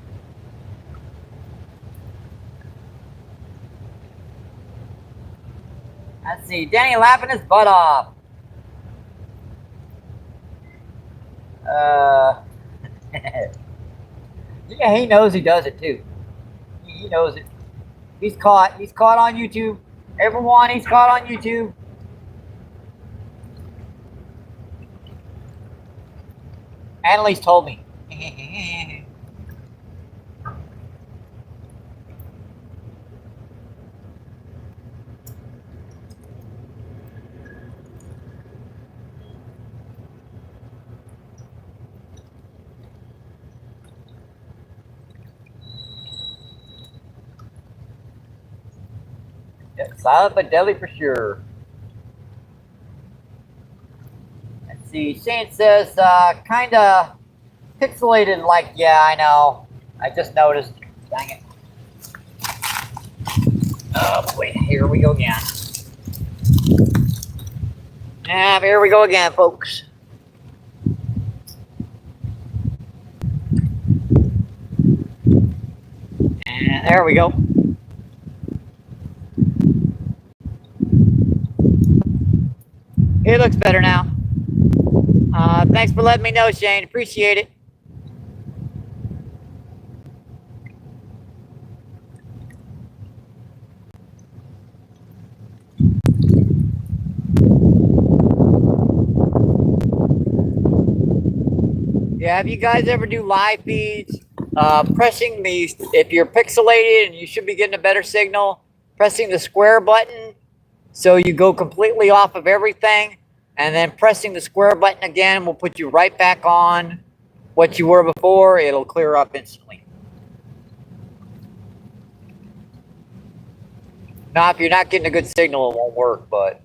Let's see, Danny laughing his butt off. Yeah, he knows he does it too. He knows it. He's caught. He's caught on YouTube. Everyone, he's caught on YouTube. Annalise told me. Yeah, silent but deadly for sure. Let's see. Shane says, kind of pixelated. Like, yeah, I know. I just noticed. Dang it. Oh boy, here we go again. Yeah, here we go again, folks. And there we go. It looks better now. Thanks for letting me know, Shane. Appreciate it. Yeah, have you guys ever do live feeds? Pressing the, if you're pixelated and you should be getting a better signal, pressing the square button so you go completely off of everything, and then pressing the square button again will put you right back on what you were before. It'll clear up instantly. Now, if you're not getting a good signal, it won't work, but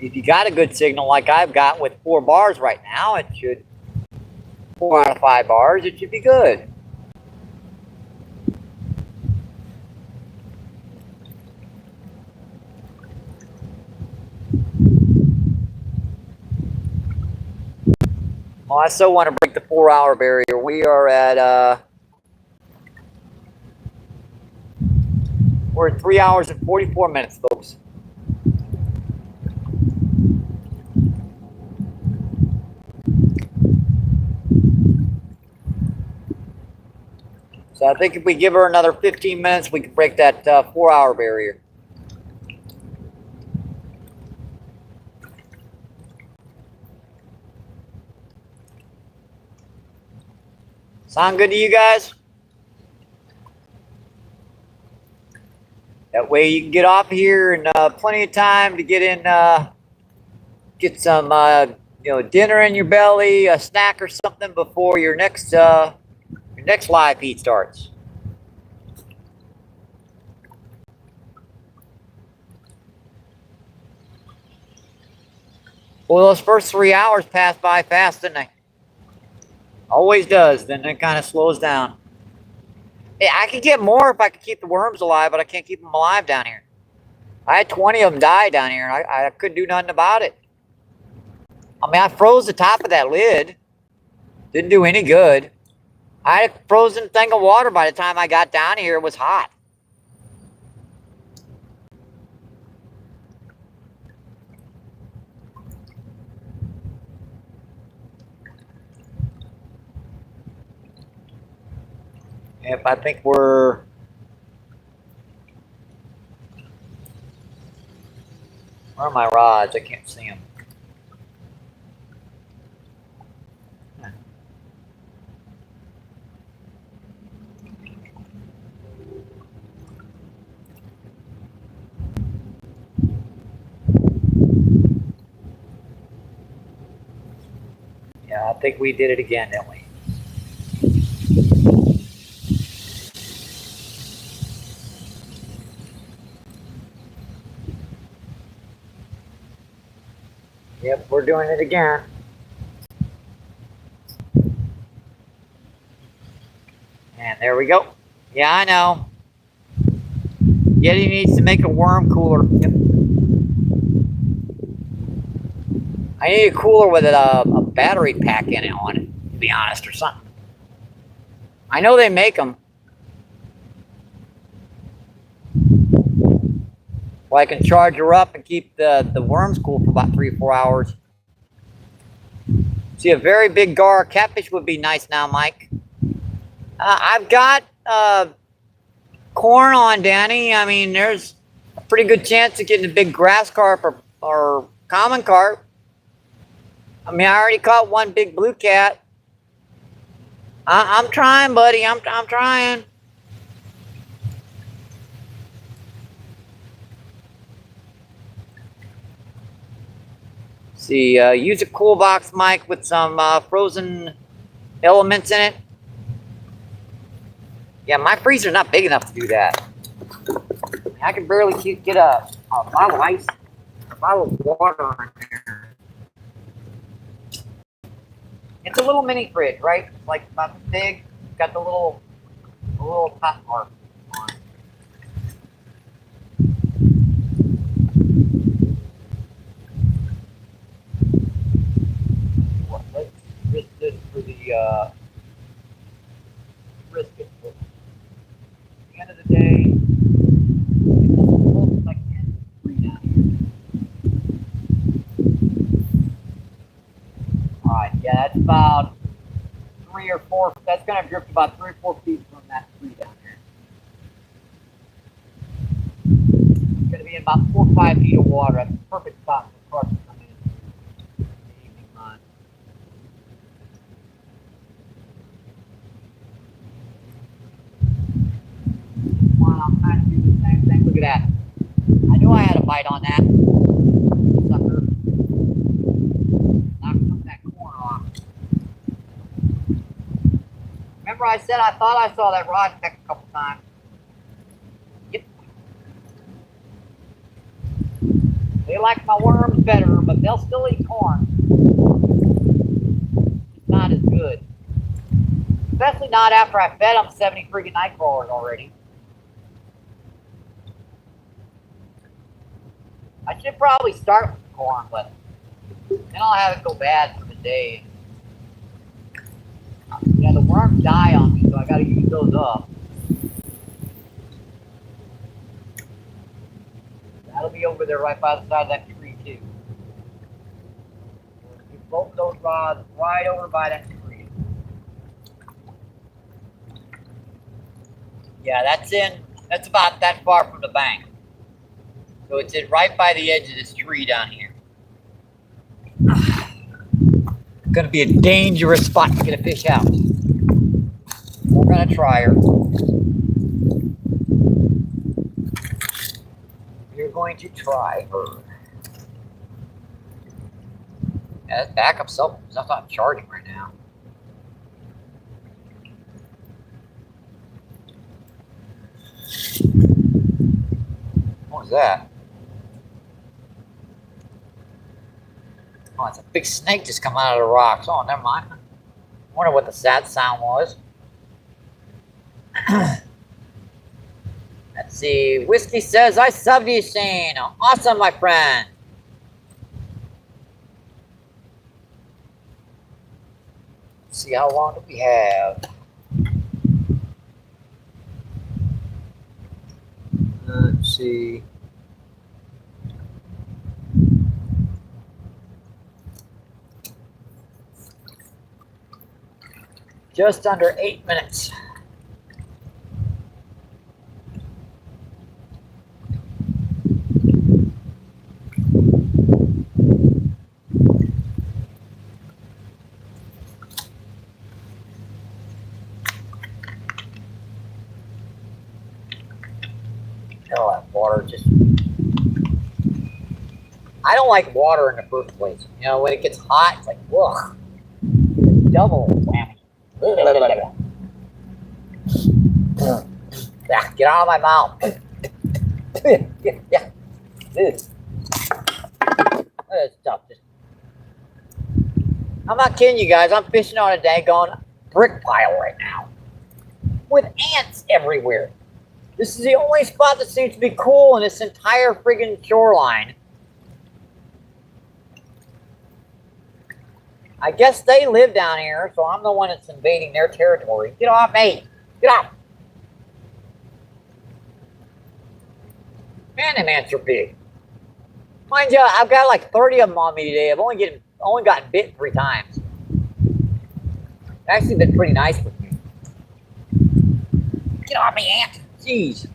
if you got a good signal like I've got with 4 bars right now, it should, 4 out of 5 bars, it should be good. Oh, I so want to break the 4-hour barrier. We are at, we're at 3 hours and 44 minutes, folks. So I think if we give her another 15 minutes, we can break that 4-hour barrier. Sound good to you guys? That That way you can get off here in plenty of time to get in, get some, dinner in your belly, a snack or something before your next live feed starts. Well, those first 3 hours passed by fast, didn't they? Always does. Then it kind of slows down. Yeah, I could get more if I could keep the worms alive, but I can't keep them alive down here. I had 20 of them die down here, and I couldn't do nothing about it. I mean, I froze the top of that lid. Didn't do any good. I had a frozen thing of water by the time I got down here. It was hot. If I think we're... Where are my rods? I can't see them. Yeah, I think we did it again, didn't we? Yep, we're doing it again. And there we go. Yeah, I know. Yeti needs to make a worm cooler. Yep. I need a cooler with a battery pack in it on it, to be honest, or something. I know they make them. Well, I can charge her up and keep the worms cool for about 3 or 4 hours. See, a very big gar catfish would be nice now, Mike. I've got corn on, Danny. I mean, there's a pretty good chance of getting a big grass carp or common carp. I mean, I already caught one big blue cat. I'm trying, buddy. I'm trying. See, use a cool box, Mike, with some frozen elements in it. Yeah, my freezer's not big enough to do that. I can barely get a bottle of ice, a bottle of water in there. It's a little mini fridge, right? It's like about this big. Got the little top part on it. Let's risk this for the risk it. At the end of the day, I can breathe down here. Alright, yeah, that's about 3 or 4. That's going to drift about 3 or 4 feet from that tree down there. It's going to be in about 4 or 5 feet of water. That's a perfect spot for carp to come in the evening run. I'm trying to do the same thing. Look at that. I knew I had a bite on that sucker. Knocked some of that corn off. Remember I said I thought I saw that rod neck a couple times. Yep. They like my worms better, but they'll still eat corn. It's not as good. Especially not after I fed them 70 freaking night crawlers already. I should probably start with the corn, but then I'll have it go bad for the day. Yeah, the worms die on me, so I gotta use those up. That'll be over there right by the side of that tree, too. Get both of those rods right over by that tree. Yeah, that's about that far from the bank. So it's right by the edge of this tree down here. Gonna be a dangerous spot to get a fish out. We're gonna try her. going to try her. Yeah, this backup cell phone's not charging right now. What was that? Oh, it's a big snake just come out of the rocks. Oh, never mind. I wonder what the sad sound was. Let's see. Whiskey says, I sub you, Shane. Awesome, my friend. Let's see, how long do we have? Let's see. Just under 8 minutes. Oh, that water just... I don't like water in the first place. You know, when it gets hot, it's like, ugh. Double whammy. Get out of my mouth. Yeah. This stuff just... I'm not kidding you guys. I'm fishing on a daggone brick pile right now. With ants everywhere. This is the only spot that seems to be cool in this entire friggin' shoreline. I guess they live down here, so I'm the one that's invading their territory. Get off me! Get off! Man, them ants are big. Mind you, I've got like 30 of them on me today. I've only gotten bit 3 times. It's actually been pretty nice with me. Get off me, ant! Jeez.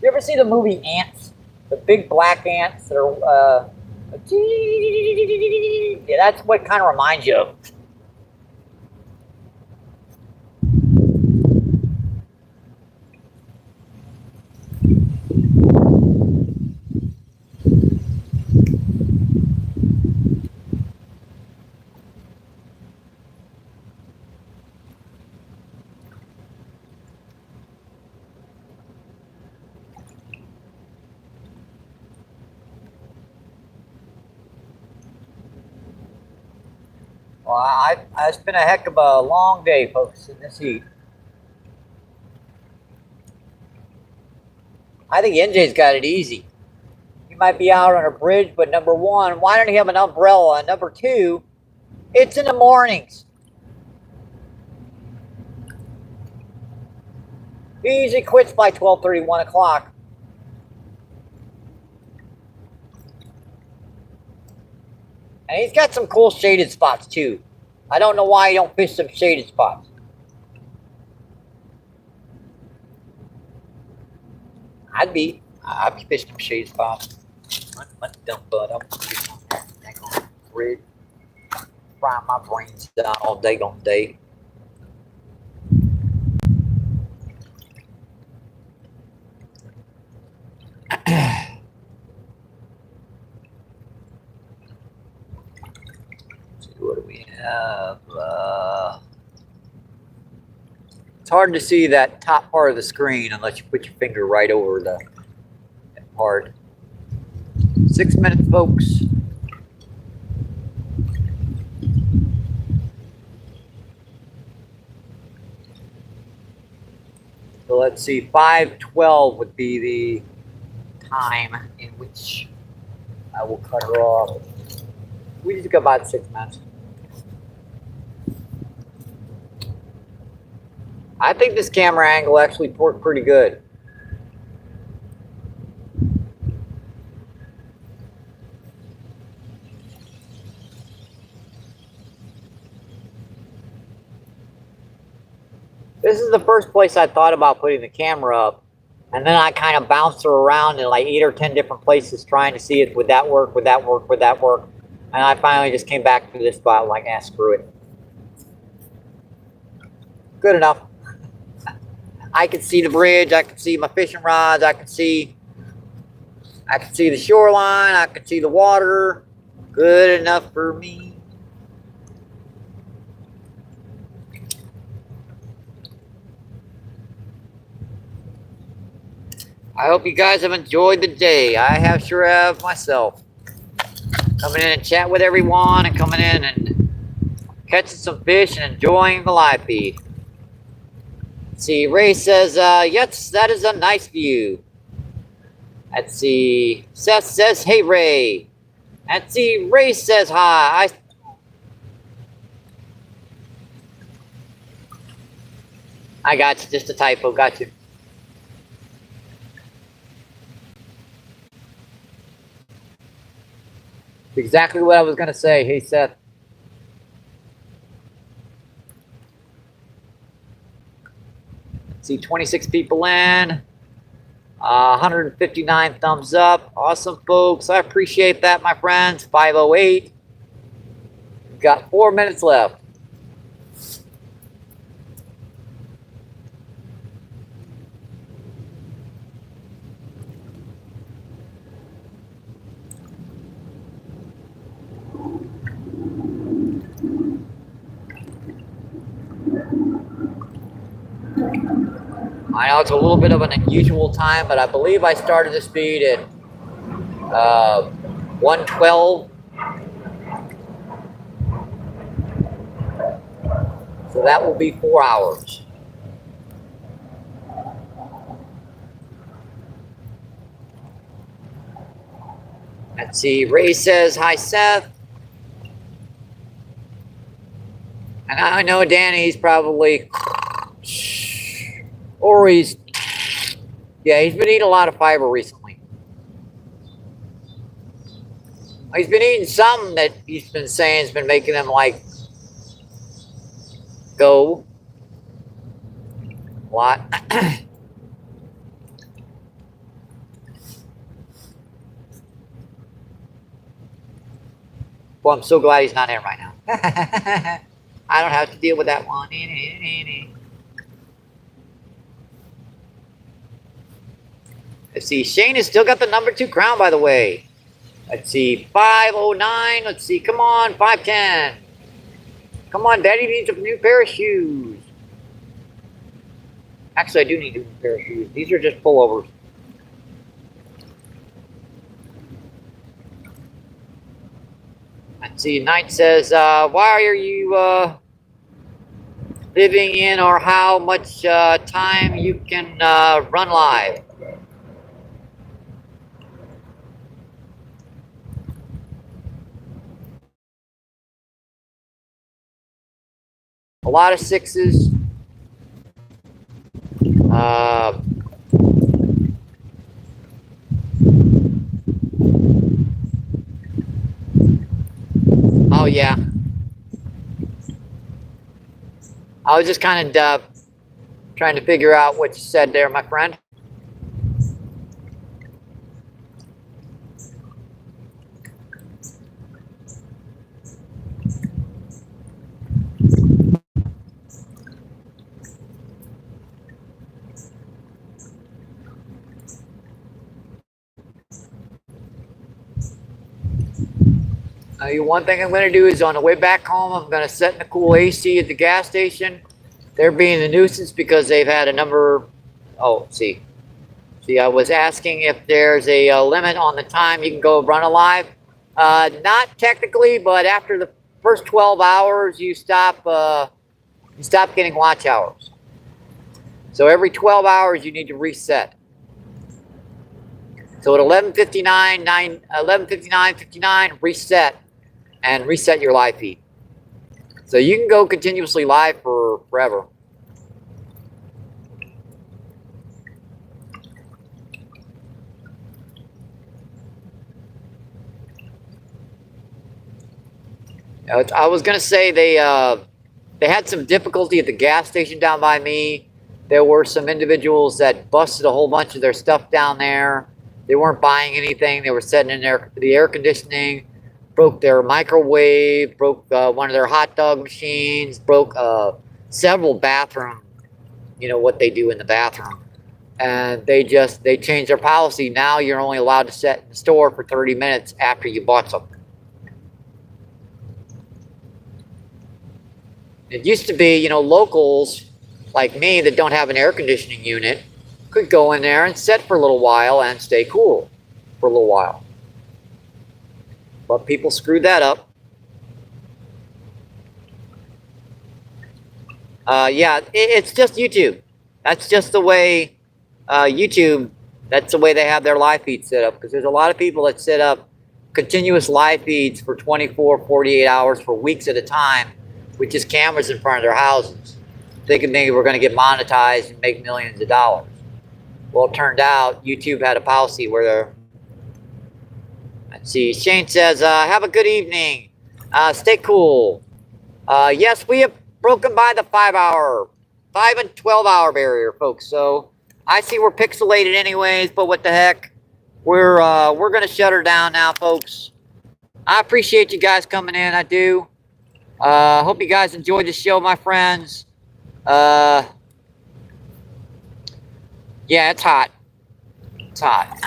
You ever see the movie Ants? The big black ants that are, yeah, that's what kind of reminds you of. Well, it's been a heck of a long day, folks, in this heat. I think NJ's got it easy. You might be out on a bridge, but number one, why don't you have an umbrella? And number two, it's in the mornings. He usually quits by 12:30, 1 o'clock. And he's got some cool shaded spots too. I don't know why you don't fish some shaded spots. I'd be fishing some shaded spots. I'm dumb bud. I'm fishing on that bridge. Frying my brains down all day on day. What do we have? It's hard to see that top part of the screen unless you put your finger right over that part. 6 minutes, folks. So let's see, 5:12 would be the time in which I will cut her off. We just got about 6 minutes. I think this camera angle actually worked pretty good. This is the first place I thought about putting the camera up, and then I kind of bounced her around in like 8 or 10 different places trying to see it. Would that work? Would that work? Would that work? And I finally just came back to this spot like, ah, screw it. Good enough. I can see the bridge. I can see my fishing rods. I can see the shoreline. I can see the water. Good enough for me. I hope you guys have enjoyed the day. I sure have myself. Coming in and chat with everyone and coming in and catching some fish and enjoying the live feed. Let's see, Ray says, yes, that is a nice view. Let's see, Seth says, hey, Ray. Let's see, Ray says hi. I got you, just a typo, got you. Exactly what I was going to say. Hey, Seth. Let's see, 26 people in. 159 thumbs up. Awesome, folks. I appreciate that, my friends. 508. We've got 4 minutes left. I know it's a little bit of an unusual time, but I believe I started this feed at 1:12. So that will be 4 hours. Let's see. Ray says, hi, Seth. And I know Danny's probably... Or he's been eating a lot of fiber recently. He's been eating some that he's been saying has been making him like go a lot. Well, I'm so glad he's not in right now. I don't have to deal with that one. Let's see, Shane has still got the number 2 crown, by the way. Let's see, 509. Let's see, come on, 510. Come on, Daddy needs a new pair of shoes. Actually, I do need a new pair of shoes. These are just pullovers. Let's see, Knight says, why are you living in, or how much time you can run live? A lot of 6s. Oh, yeah. I was just kind of trying to figure out what you said there, my friend. One thing I'm going to do is on the way back home, I'm going to set in the cool AC at the gas station. They're being a nuisance because they've had a number. Oh, see, I was asking if there's a limit on the time you can go run alive. Not technically, but after the first 12 hours, you stop getting watch hours. So every 12 hours, you need to reset. So at 11:59, reset. And reset your live feed. So you can go continuously live for forever. I was going to say they had some difficulty at the gas station down by me. There were some individuals that busted a whole bunch of their stuff down there. They weren't buying anything. They were setting in the air conditioning. Broke their microwave, broke one of their hot dog machines, broke several bathroom, what they do in the bathroom. And they changed their policy. Now you're only allowed to set in the store for 30 minutes after you bought something. It used to be, locals like me that don't have an air conditioning unit could go in there and sit for a little while and stay cool for a little while. But people screwed that up. Yeah, it's just YouTube. That's just the way YouTube, that's the way they have their live feeds set up. Because there's a lot of people that set up continuous live feeds for 24, 48 hours for weeks at a time with just cameras in front of their houses, thinking maybe we're going to get monetized and make millions of dollars. Well, it turned out YouTube had a policy where they're... Let's see, Shane says, have a good evening. Stay cool. Yes, we have broken by the 5 and 12-hour barrier, folks. So I see we're pixelated anyways, but what the heck? We're going to shut her down now, folks. I appreciate you guys coming in. I do. Hope you guys enjoyed the show, my friends. Yeah, it's hot. It's hot.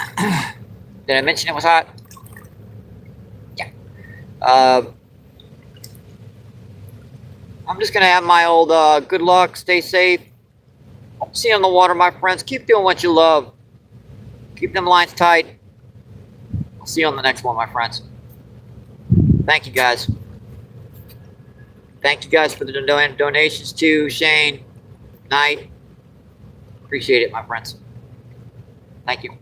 Did I mention it was hot? Yeah. I'm just going to have my old good luck. Stay safe. See you on the water, my friends. Keep doing what you love. Keep them lines tight. I'll see you on the next one, my friends. Thank you, guys. Thank you guys for the donations too, Shane, Knight. Appreciate it, my friends. Thank you.